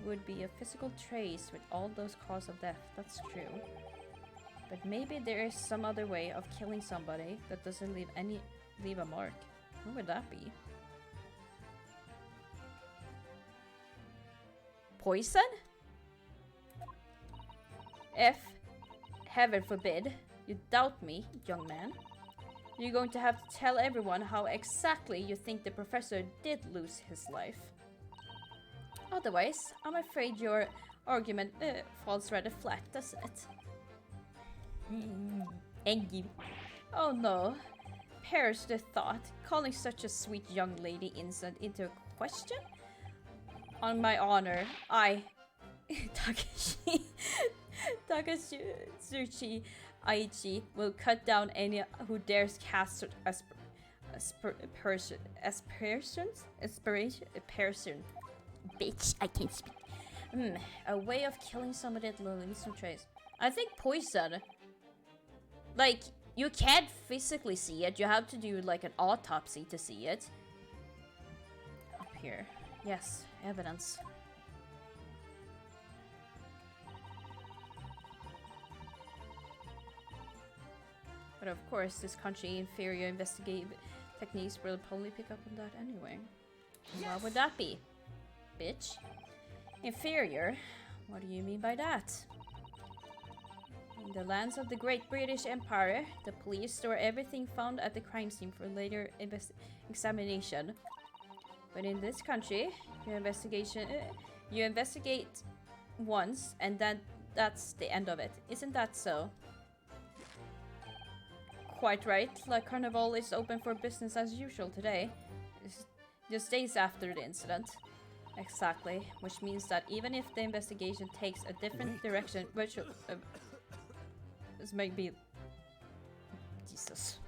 would be a physical trace with all those cause of death. That's true. But maybe there is some other way of killing somebody that doesn't leave a mark. What would that be? poison? If, heaven forbid, you doubt me, young man, you're going to have to tell everyone how exactly you think the professor did lose his life. Otherwise, I'm afraid your argument falls rather flat, doesn't it? Thank you. Oh no. Perish the thought, calling such a sweet young lady innocent into question? On my honor, I, Takatsuchi Aichi, will cut down any who dares cast such aspiration. Bitch, I can't speak. A way of killing somebody that leaves no trace. I think poison. Like, you can't physically see it. You have to do like an autopsy to see it. Up here. Yes, evidence. But of course, this country inferior investigative techniques will probably pick up on that anyway. Yes. What would that be? Bitch. Inferior? What do you mean by that? In the lands of the Great British Empire, the police store everything found at the crime scene for later examination. But in this country, you investigate once and then that's the end of it. Isn't that so? Quite right. La Carnival is open for business as usual today. It's just days after the incident. Exactly, which means that even if the investigation takes a different direction, which this might be Jesus.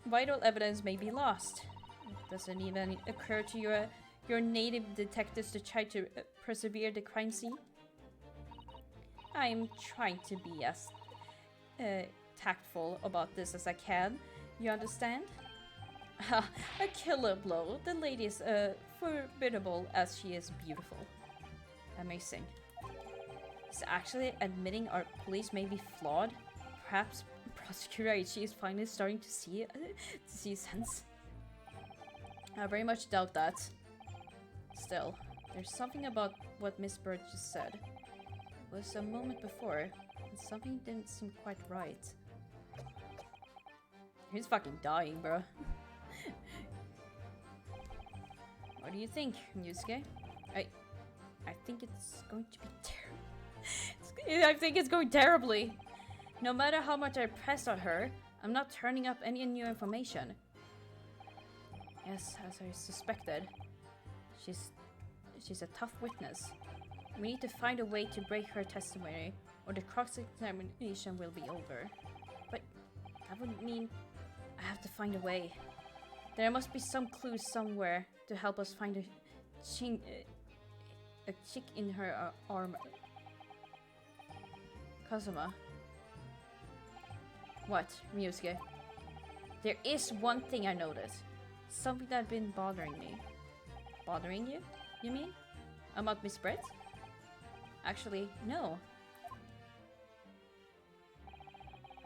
Vital evidence may be lost. It doesn't even occur to your native detectives to try to persevere the crime scene. I'm trying to be as tactful about this as I can. You understand? A killer blow. The lady is formidable as she is beautiful. Amazing. Is actually admitting our police may be flawed. Perhaps Prosecutor Aichi is finally starting to see sense. I very much doubt that. Still, there's something about what Miss Bird just said. It was a moment before, and something didn't seem quite right. He's fucking dying, bro. What do you think, Yusuke? I think it's going to be terrible. I think it's going terribly. No matter how much I press on her, I'm not turning up any new information. Yes, as I suspected. She's a tough witness. We need to find a way to break her testimony, or the cross-examination will be over. But that would mean I have to find a way. There must be some clues somewhere to help us find a chick in her armor. Kazuma. What, Ryusuke? There is one thing I noticed. Something that's been bothering me. Bothering you? You mean? About Miss Brett? Actually, no.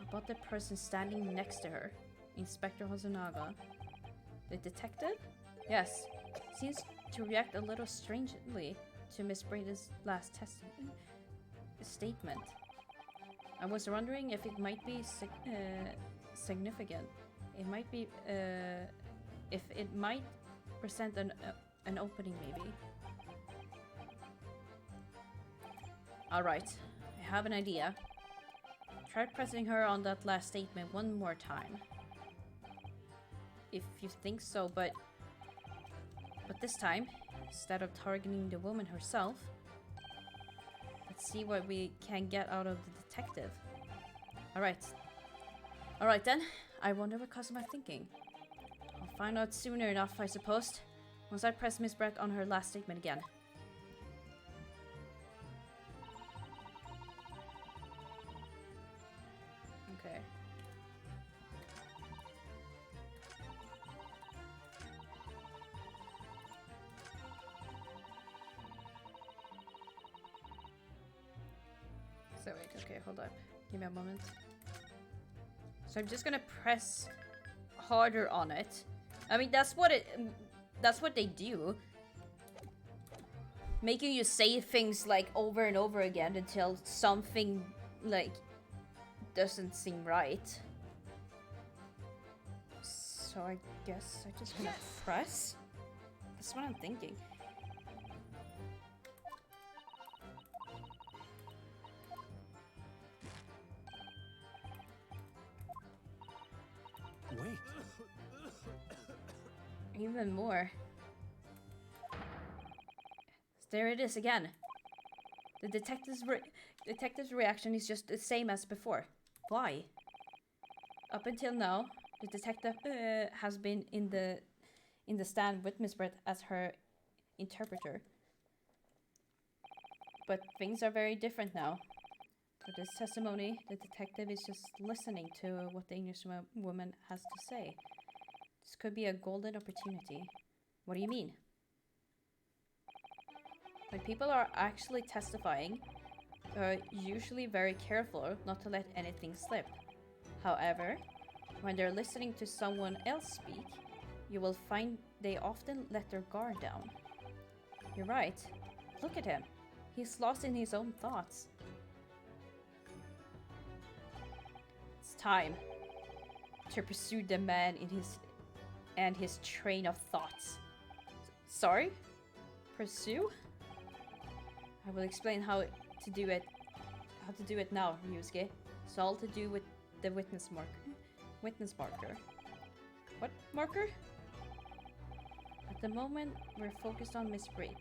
About the person standing next to her. Inspector Hosonaga. The detective? Yes. Seems to react a little strangely to Miss Brett's last statement. I was wondering if it might be significant. It might be, if it might present an opening, maybe. Alright, I have an idea. Try pressing her on that last statement one more time. If you think so, but this time, instead of targeting the woman herself, let's see what we can get out of the detective. Alright then. I wonder what Kazuma is thinking. I'll find out sooner enough, I suppose. Once I press Miss Brett on her last statement again. Okay. So wait, okay, hold up. Give me a moment. So I'm just gonna press harder on it. I mean, that's what they do. making you say things like over and over again until something like doesn't seem right. So I guess I just gonna press? That's what I'm thinking. Wait. Even more. There it is again. The detective's reaction is just the same as before. Why? Up until now, the detective has been in the stand with Miss Brett as her interpreter. But things are very different now. For this testimony, the detective is just listening to what the English woman has to say. This could be a golden opportunity. What do you mean? When people are actually testifying, they're usually very careful not to let anything slip. However, when they're listening to someone else speak, you will find they often let their guard down. You're right. Look at him. He's lost in his own thoughts. It's time to pursue the man in his train of thoughts. Sorry? Pursue? I will explain how to do it now, Ryusuke. It's all to do with the witness marker. What marker? At the moment, we're focused on Miss Brett,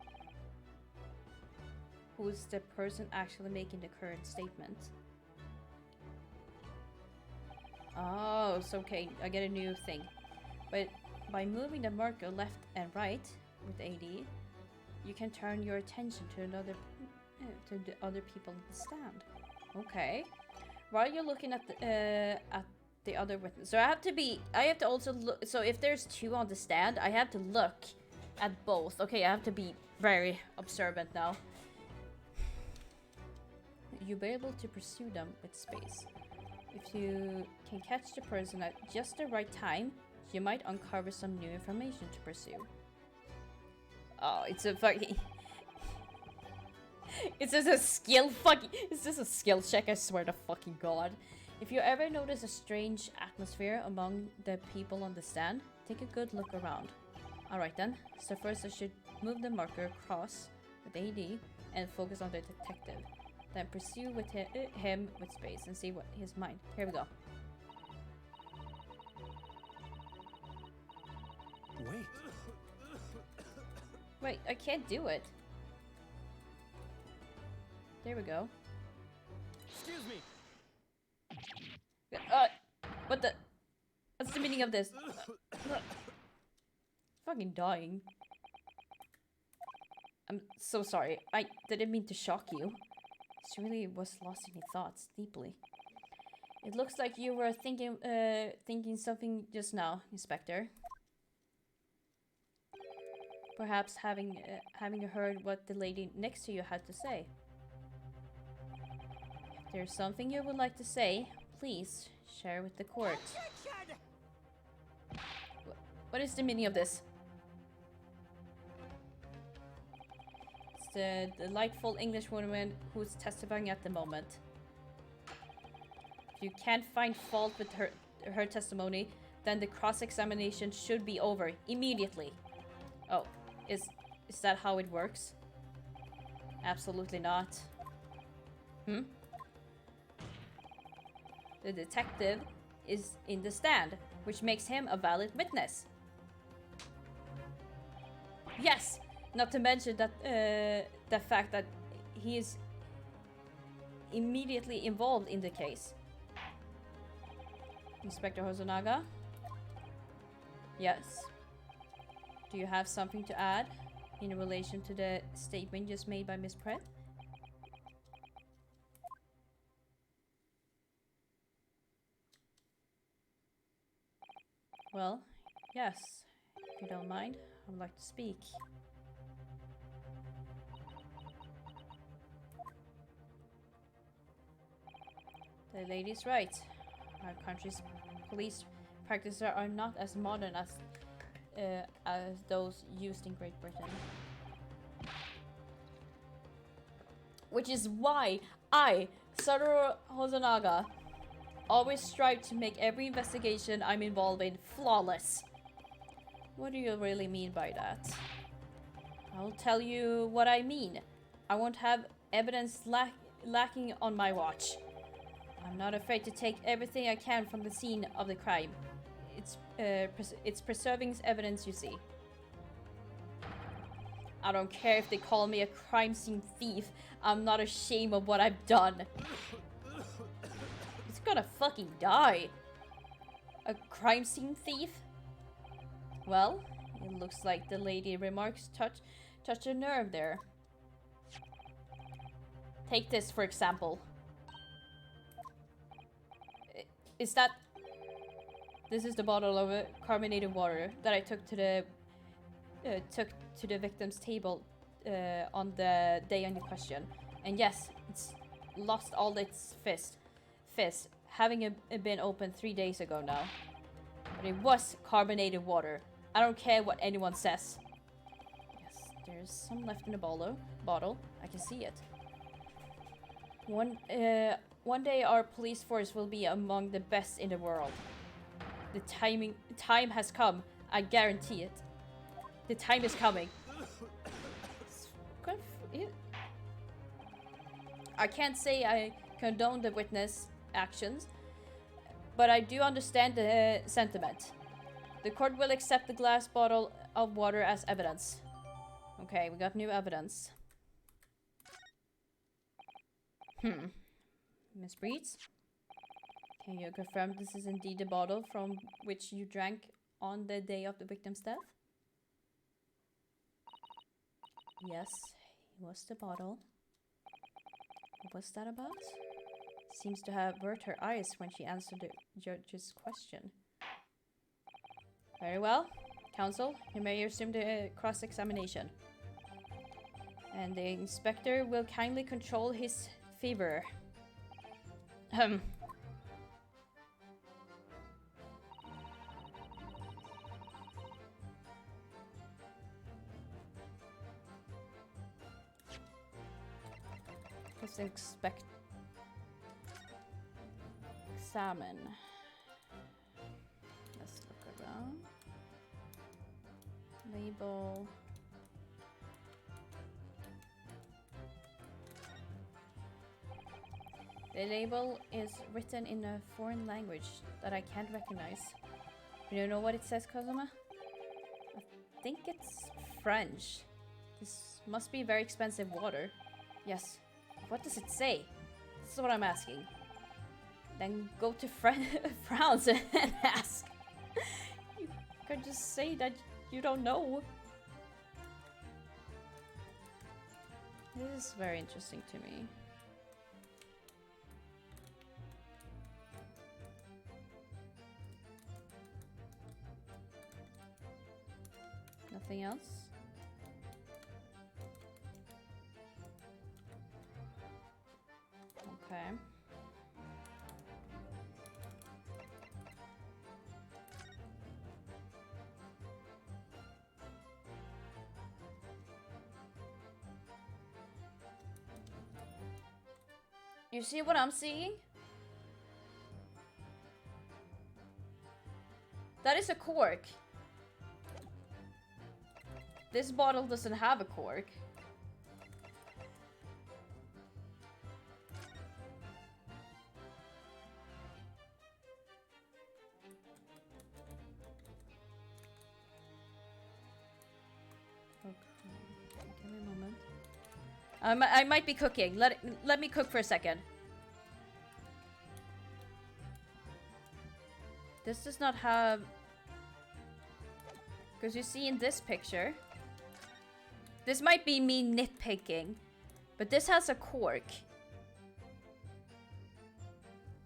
who's the person actually making the current statement. Oh, so okay, I get a new thing. But by moving the marker left and right with AD, you can turn your attention to the other people in the stand. Okay. While you're looking at the other witness, so I have to also look. So if there's two on the stand, I have to look at both. Okay, I have to be very observant now. You'll be able to pursue them with space. If you can catch the person at just the right time, you might uncover some new information to pursue. Oh, it's a fucking... It's just a skill fucking... It's just a skill check, I swear to fucking god. If you ever notice a strange atmosphere among the people on the stand, take a good look around. Alright then, so first I should move the marker across with AD and focus on the detective. Then pursue with him with space and see what his mind. Here we go. Wait. Wait, I can't do it. There we go. Excuse me. What the? What's the meaning of this? Fucking dying. I'm so sorry. I didn't mean to shock you. She really was lost in her thoughts deeply. It looks like you were thinking something just now, Inspector. Perhaps having heard what the lady next to you had to say. If there's something you would like to say, please share with the court. What is the meaning of this? It's the delightful English woman who's testifying at the moment. If you can't find fault with her testimony, then the cross-examination should be over immediately. Oh, is that how it works? Absolutely not. Hmm? The detective is in the stand, which makes him a valid witness. Yes, not to mention that the fact that he is immediately involved in the case. Inspector Hosonaga? Yes. Do you have something to add in relation to the statement just made by Miss Brett? Well, yes. If you don't mind, I would like to speak. The lady's right. Our country's police practices are not as modern as those used in Great Britain. Which is why I, Satoru Hosonaga, always strive to make every investigation I'm involved in flawless. What do you really mean by that? I'll tell you what I mean. I won't have evidence lacking on my watch. I'm not afraid to take everything I can from the scene of the crime. It's preserving evidence, you see. I don't care if they call me a crime scene thief. I'm not ashamed of what I've done. He's gonna fucking die. A crime scene thief? Well, it looks like the lady remarks touch a nerve there. Take this, for example. Is that... This is the bottle of carbonated water that I took to the victim's table on the day on your question. And yes, it's lost all its fizz, having been open 3 days ago now. But it was carbonated water. I don't care what anyone says. Yes, there's some left in the bottle. I can see it. One day our police force will be among the best in the world. The time has come. I guarantee it. The time is coming. I can't say I condone the witness actions, but I do understand the sentiment. The court will accept the glass bottle of water as evidence. Okay, we got new evidence. Miss Breeds? Can you confirm this is indeed the bottle from which you drank on the day of the victim's death? Yes, it was the bottle. What was that about? Seems to have hurt her eyes when she answered the judge's question. Very well. Counsel, you may resume the cross-examination. And the inspector will kindly control his fever. Let's examine. Let's look around. Label. The label is written in a foreign language that I can't recognize. You know what it says, Kazuma? I think it's French. This must be very expensive water. Yes. What does it say? This is what I'm asking. Then go to France and ask. You could just say that you don't know. This is very interesting to me. Nothing else? Okay. You see what I'm seeing? That is a cork. This bottle doesn't have a cork. Okay. Give me a moment. I might be cooking. Let me cook for a second. This does not have... Because you see in this picture... This might be me nitpicking, but this has a cork.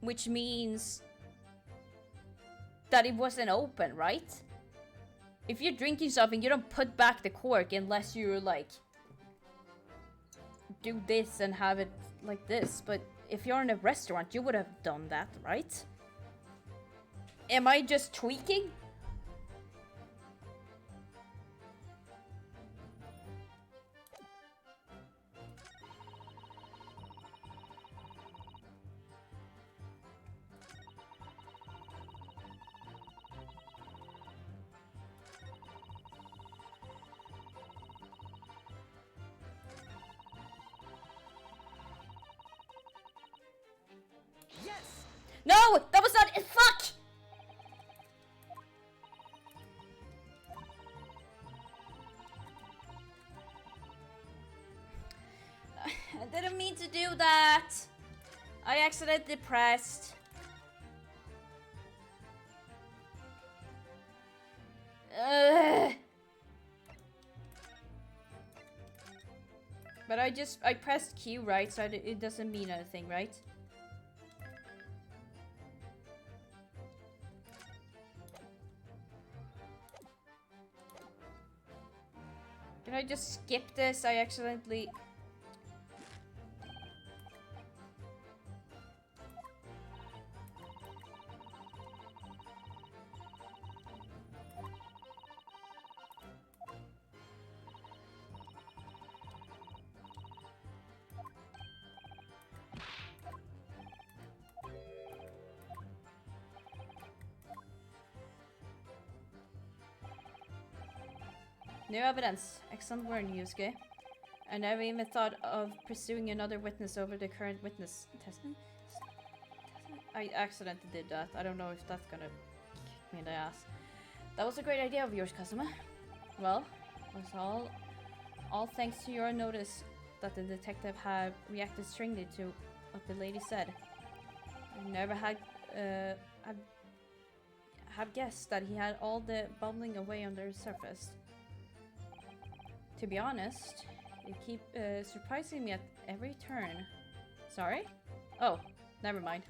Which means that it wasn't open, right? If you're drinking something, you don't put back the cork unless you're like... do this and have it like this. But if you're in a restaurant, you would have done that, right? Am I just tweaking? No! That was not it! Fuck! I didn't mean to do that. I accidentally pressed. But I pressed Q, right? So it doesn't mean anything, right? Can I just skip this? I accidentally... New evidence. Excellent work, Yusuke. I never even thought of pursuing another witness over the current witness. Testing? I accidentally did that. I don't know if that's gonna kick me in the ass. That was a great idea of yours, Kazuma. Well, it was all thanks to your notice that the detective had reacted strangely to what the lady said. I never had guessed that he had all the bubbling away under the surface. To be honest, you keep surprising me at every turn. Sorry? Oh, never mind.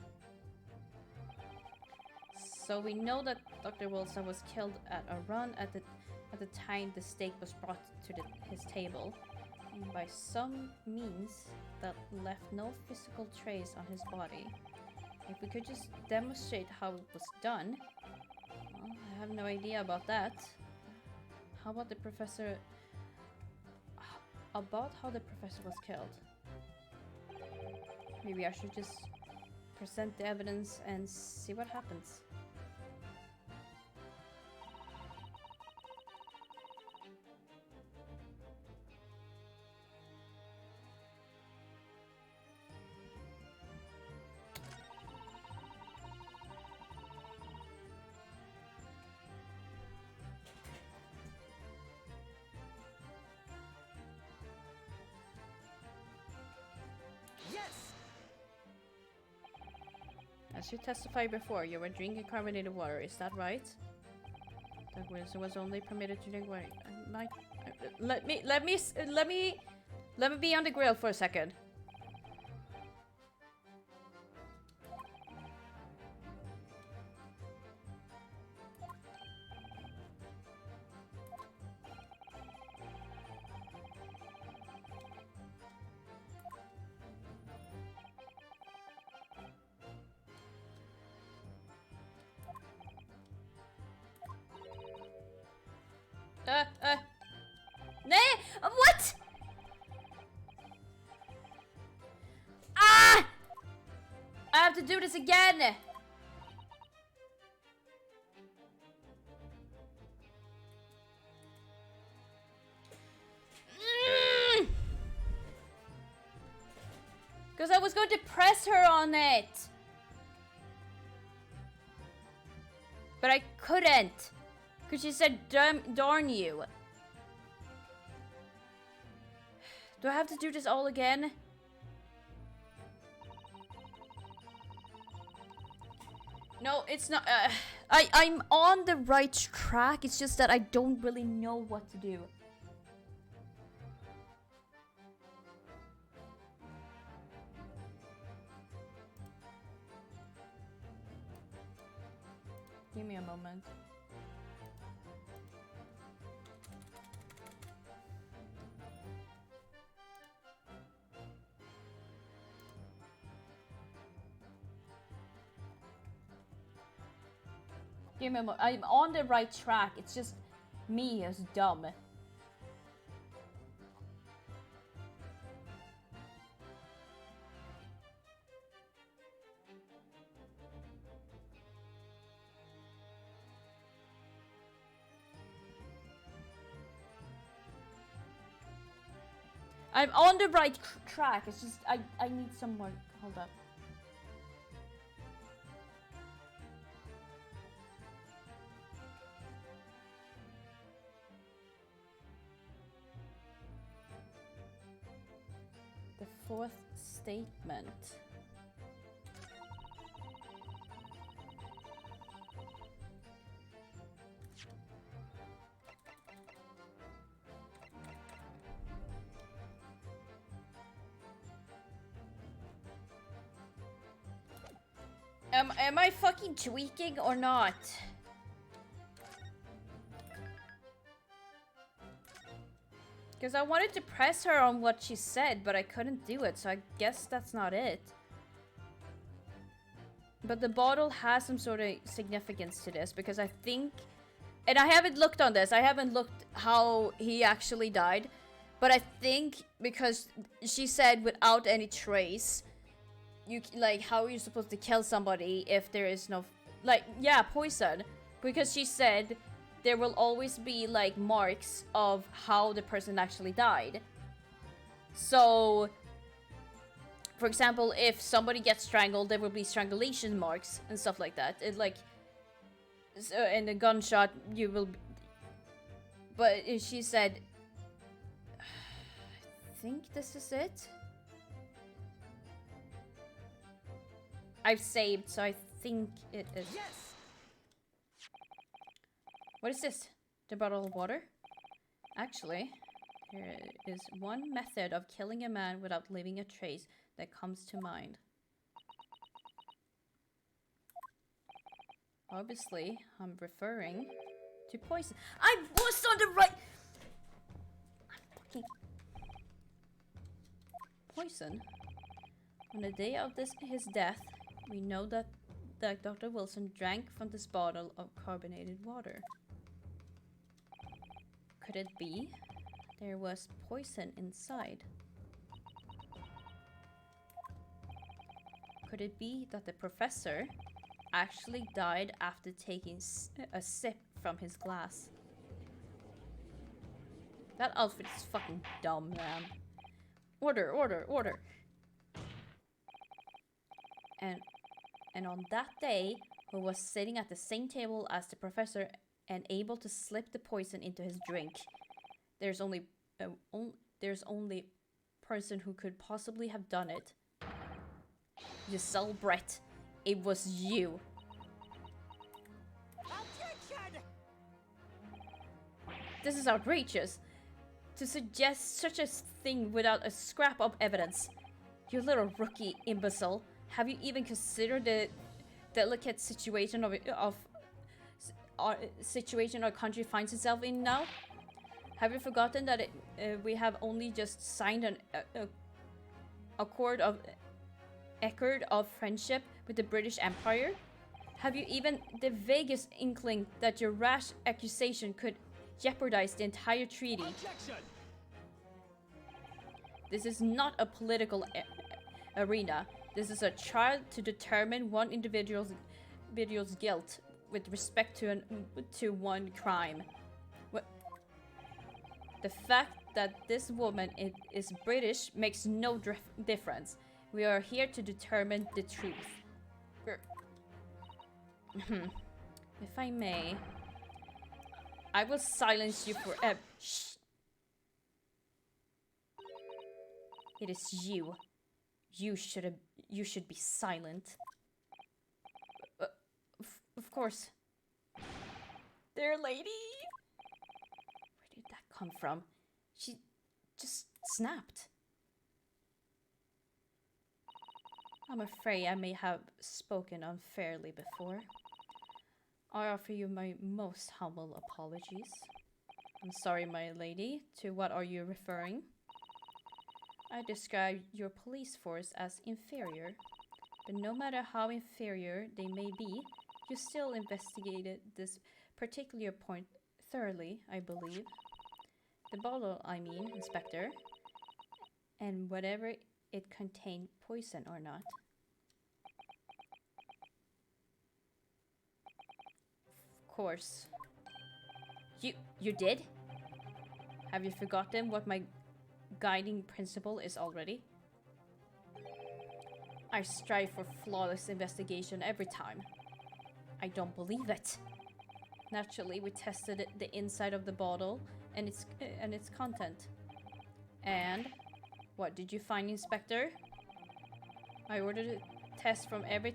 So we know that Dr. Wilson was killed at a run at the time the steak was brought to his table, and by some means that left no physical trace on his body. If we could just demonstrate how it was done. Well, I have no idea about that. How about the professor... About how the professor was killed. Maybe I should just present the evidence and see what happens. As you testified before, you were drinking carbonated water, is that right? Doug Wilson was only permitted to drink water. Let me be on the grill for a second. What? Ah! I have to do this again! Because I was going to press her on it! But I couldn't! Because she said, darn you. Do I have to do this all again? No, it's not. I'm on the right track. It's just that I don't really know what to do. Give me a moment. Give me a moment. I'm on the right track. It's just me as dumb. I'm on the right track. It's just I need some more. Hold up. fourth statement. Am I fucking tweaking or not? Because I wanted to press her on what she said, but I couldn't do it, so I guess that's not it. But the bottle has some sort of significance to this, because I think... And I haven't looked on this, I haven't looked how he actually died. But I think because she said without any trace, you like, how are you supposed to kill somebody if there is no... Like, yeah, poison. Because she said... there will always be, like, marks of how the person actually died. So, for example, if somebody gets strangled, there will be strangulation marks and stuff like that. It, like, in a gunshot, you will... But she said... I think this is it? I've saved, so I think it is... Yes! What is this? The bottle of water? Actually, there is one method of killing a man without leaving a trace that comes to mind. Obviously, I'm referring to poison. I was on the right... I'm fucking... Poison? On the day of his death, we know that Dr. Wilson drank from this bottle of carbonated water. Could it be there was poison inside? Could it be that the professor actually died after taking a sip from his glass? That outfit is fucking dumb, man. Order, order, order. And on that day, who was sitting at the same table as the professor and able to slip the poison into his drink. There's only person who could possibly have done it. Giselle Brett, it was you. Objection! This is outrageous. To suggest such a thing without a scrap of evidence. You little rookie imbecile. Have you even considered the delicate situation of situation our country finds itself in now? Have you forgotten that we have only just signed an accord of friendship with the British Empire? Have you even the vaguest inkling that your rash accusation could jeopardize the entire treaty? Objection! This is not a political arena. This is a trial to determine one individual's guilt with respect to one crime. The fact that this woman is British makes no difference. We are here to determine the truth. If I may, I will silence you forever. Shh. It is you. You should be silent. Of course. There, lady. Where did that come from? She just snapped. I'm afraid I may have spoken unfairly before. I offer you my most humble apologies. I'm sorry, my lady. To what are you referring? I describe your police force as inferior. But no matter how inferior they may be, you still investigated this particular point thoroughly, I believe. The bottle, I mean, Inspector. And whatever it contained, poison or not. Of course. You did? Have you forgotten what my guiding principle is already? I strive for flawless investigation every time. I don't believe it. Naturally, we tested the inside of the bottle and its content. And What did you find, Inspector? I ordered a test from every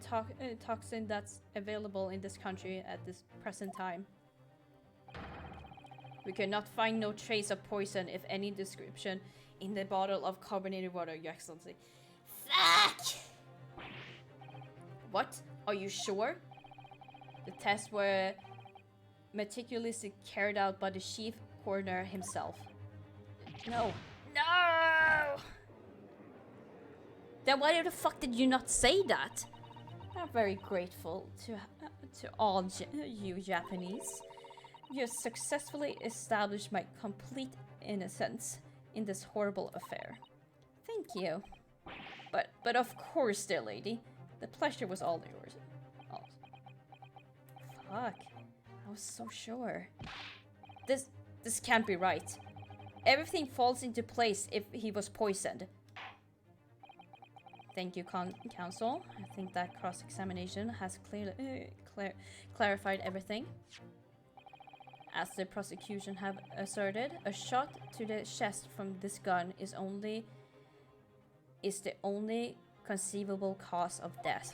toxin that's available in this country at this present time. We cannot find no trace of poison, if any description, in the bottle of carbonated water, Your Excellency. Fuck! What? Are you sure? The tests were meticulously carried out by the chief coroner himself. No. No! Then why the fuck did you not say that? I'm very grateful to all you Japanese. You have successfully established my complete innocence in this horrible affair. Thank you. But of course, dear lady, the pleasure was all yours. Oh. Fuck. I was so sure. This can't be right. Everything falls into place if he was poisoned. Thank you, counsel. I think that cross-examination has clarified everything. As the prosecution have asserted, a shot to the chest from this gun is the only conceivable cause of death.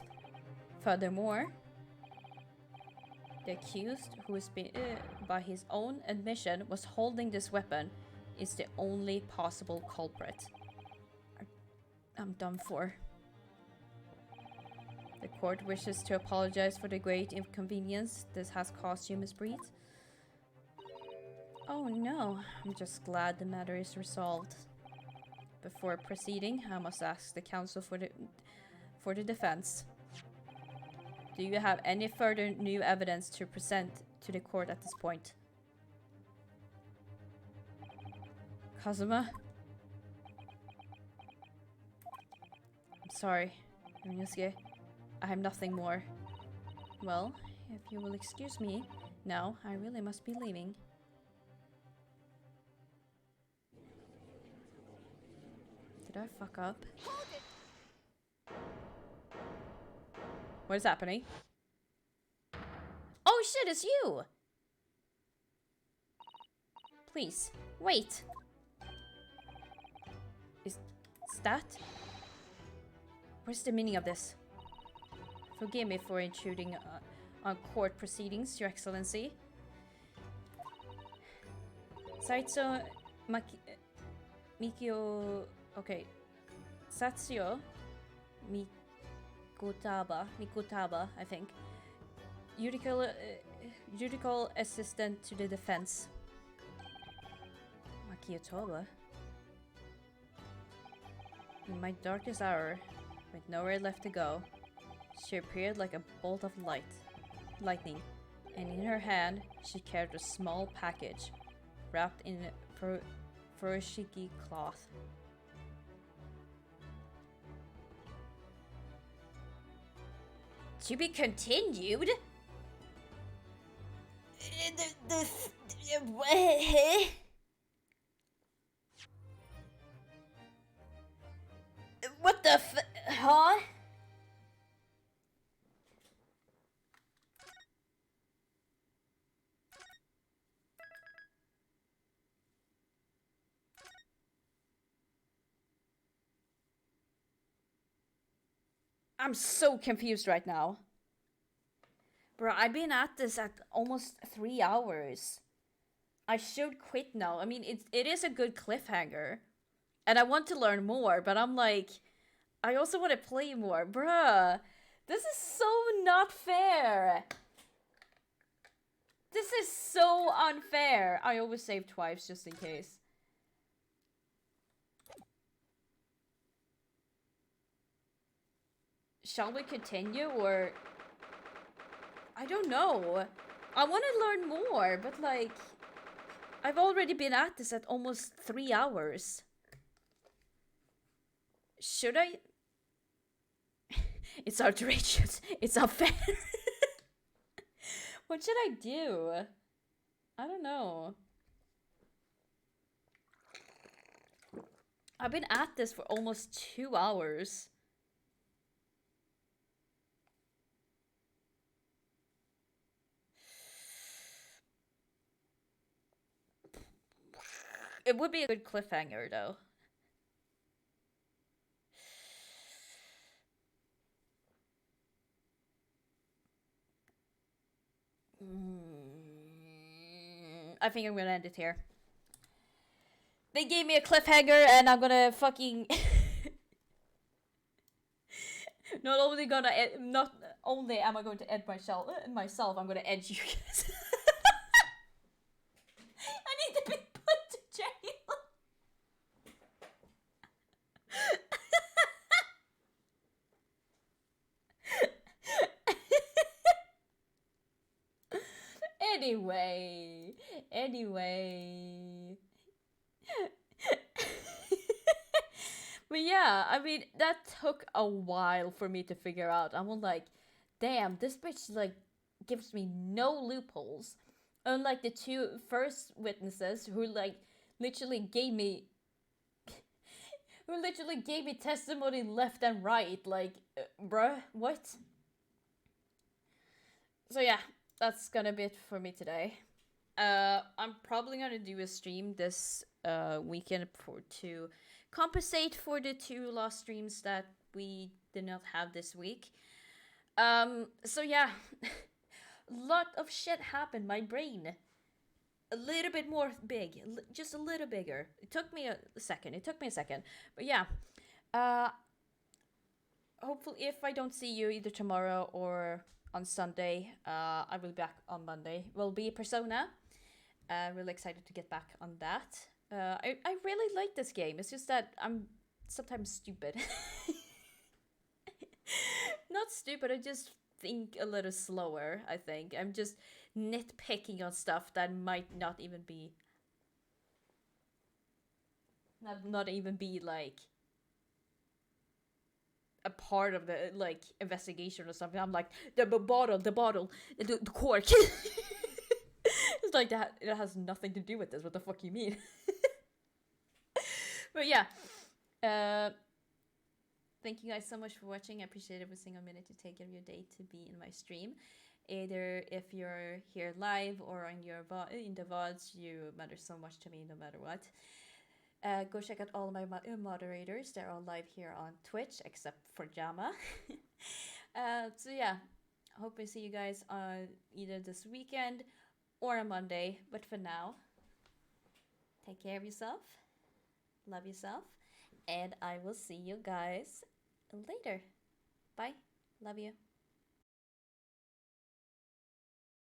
Furthermore, the accused, who is by his own admission was holding this weapon, is the only possible culprit. I'm done for. The court wishes to apologize for the great inconvenience this has caused you, Miss Breed. Oh no, I'm just glad the matter is resolved. Before proceeding, I must ask the counsel for the defense. Do you have any further new evidence to present to the court at this point? Kazuma? I'm sorry, Ryunosuke. I have nothing more. Well, if you will excuse me, now I really must be leaving. Did I fuck up? What is happening? Oh shit, it's you! Please, wait. Is that? What's the meaning of this? Forgive me for intruding on court proceedings, Your Excellency. Saitsu Mikio... Okay. Satsuyo Mikutaba, I think. Judicial assistant to the defense. Makiotoba? In my darkest hour, with nowhere left to go, she appeared like a bolt of lightning, and in her hand she carried a small package, wrapped in furoshiki cloth. To be continued? What the huh? I'm so confused right now. Bro, I've been at this at almost 3 hours. I should quit now. I mean, it is a good cliffhanger. And I want to learn more, but I'm like, I also want to play more. Bruh, this is so not fair. This is so unfair. I always save twice just in case. Shall we continue or... I don't know. I want to learn more, but like... I've already been at this at almost 3 hours. Should I? It's outrageous. It's unfair. What should I do? I don't know. I've been at this for almost 2 hours. It would be a good cliffhanger, though. I think I'm gonna end it here. They gave me a cliffhanger, and I'm gonna fucking not only am I going to end myself, I'm gonna end you guys. I need to be put to jail. Anyway. But yeah, I mean, that took a while for me to figure out. I was like, damn, this bitch, like, gives me no loopholes. Unlike the two first witnesses who, like, literally gave me. Who literally gave me testimony left and right. Like, bruh, what? So yeah, that's gonna be it for me today. I'm probably gonna do a stream this weekend to compensate for the two lost streams that we did not have this week. So yeah, lot of shit happened. My brain a little bit more big, just a little bigger. It took me a second. But yeah, uh, hopefully if I don't see you either tomorrow or on Sunday, I will be back on Monday. Will be Persona. Really excited to get back on that. I really like this game. It's just that I'm sometimes stupid. Not stupid, I just think a little slower, I think. I'm just nitpicking on stuff that might not even be like a part of the like investigation or something. I'm like the bottle, the cork. It's like that. It has nothing to do with this. What the fuck you mean? But yeah, thank you guys so much for watching. I appreciate every single minute you take of your day to be in my stream. Either if you're here live or on your in the VODs, you matter so much to me no matter what. Go check out all my moderators. They're all live here on Twitch, except for Jama. So yeah, I hope I see you guys either this weekend or on Monday. But for now, take care of yourself, love yourself, and I will see you guys later. Bye. Love you.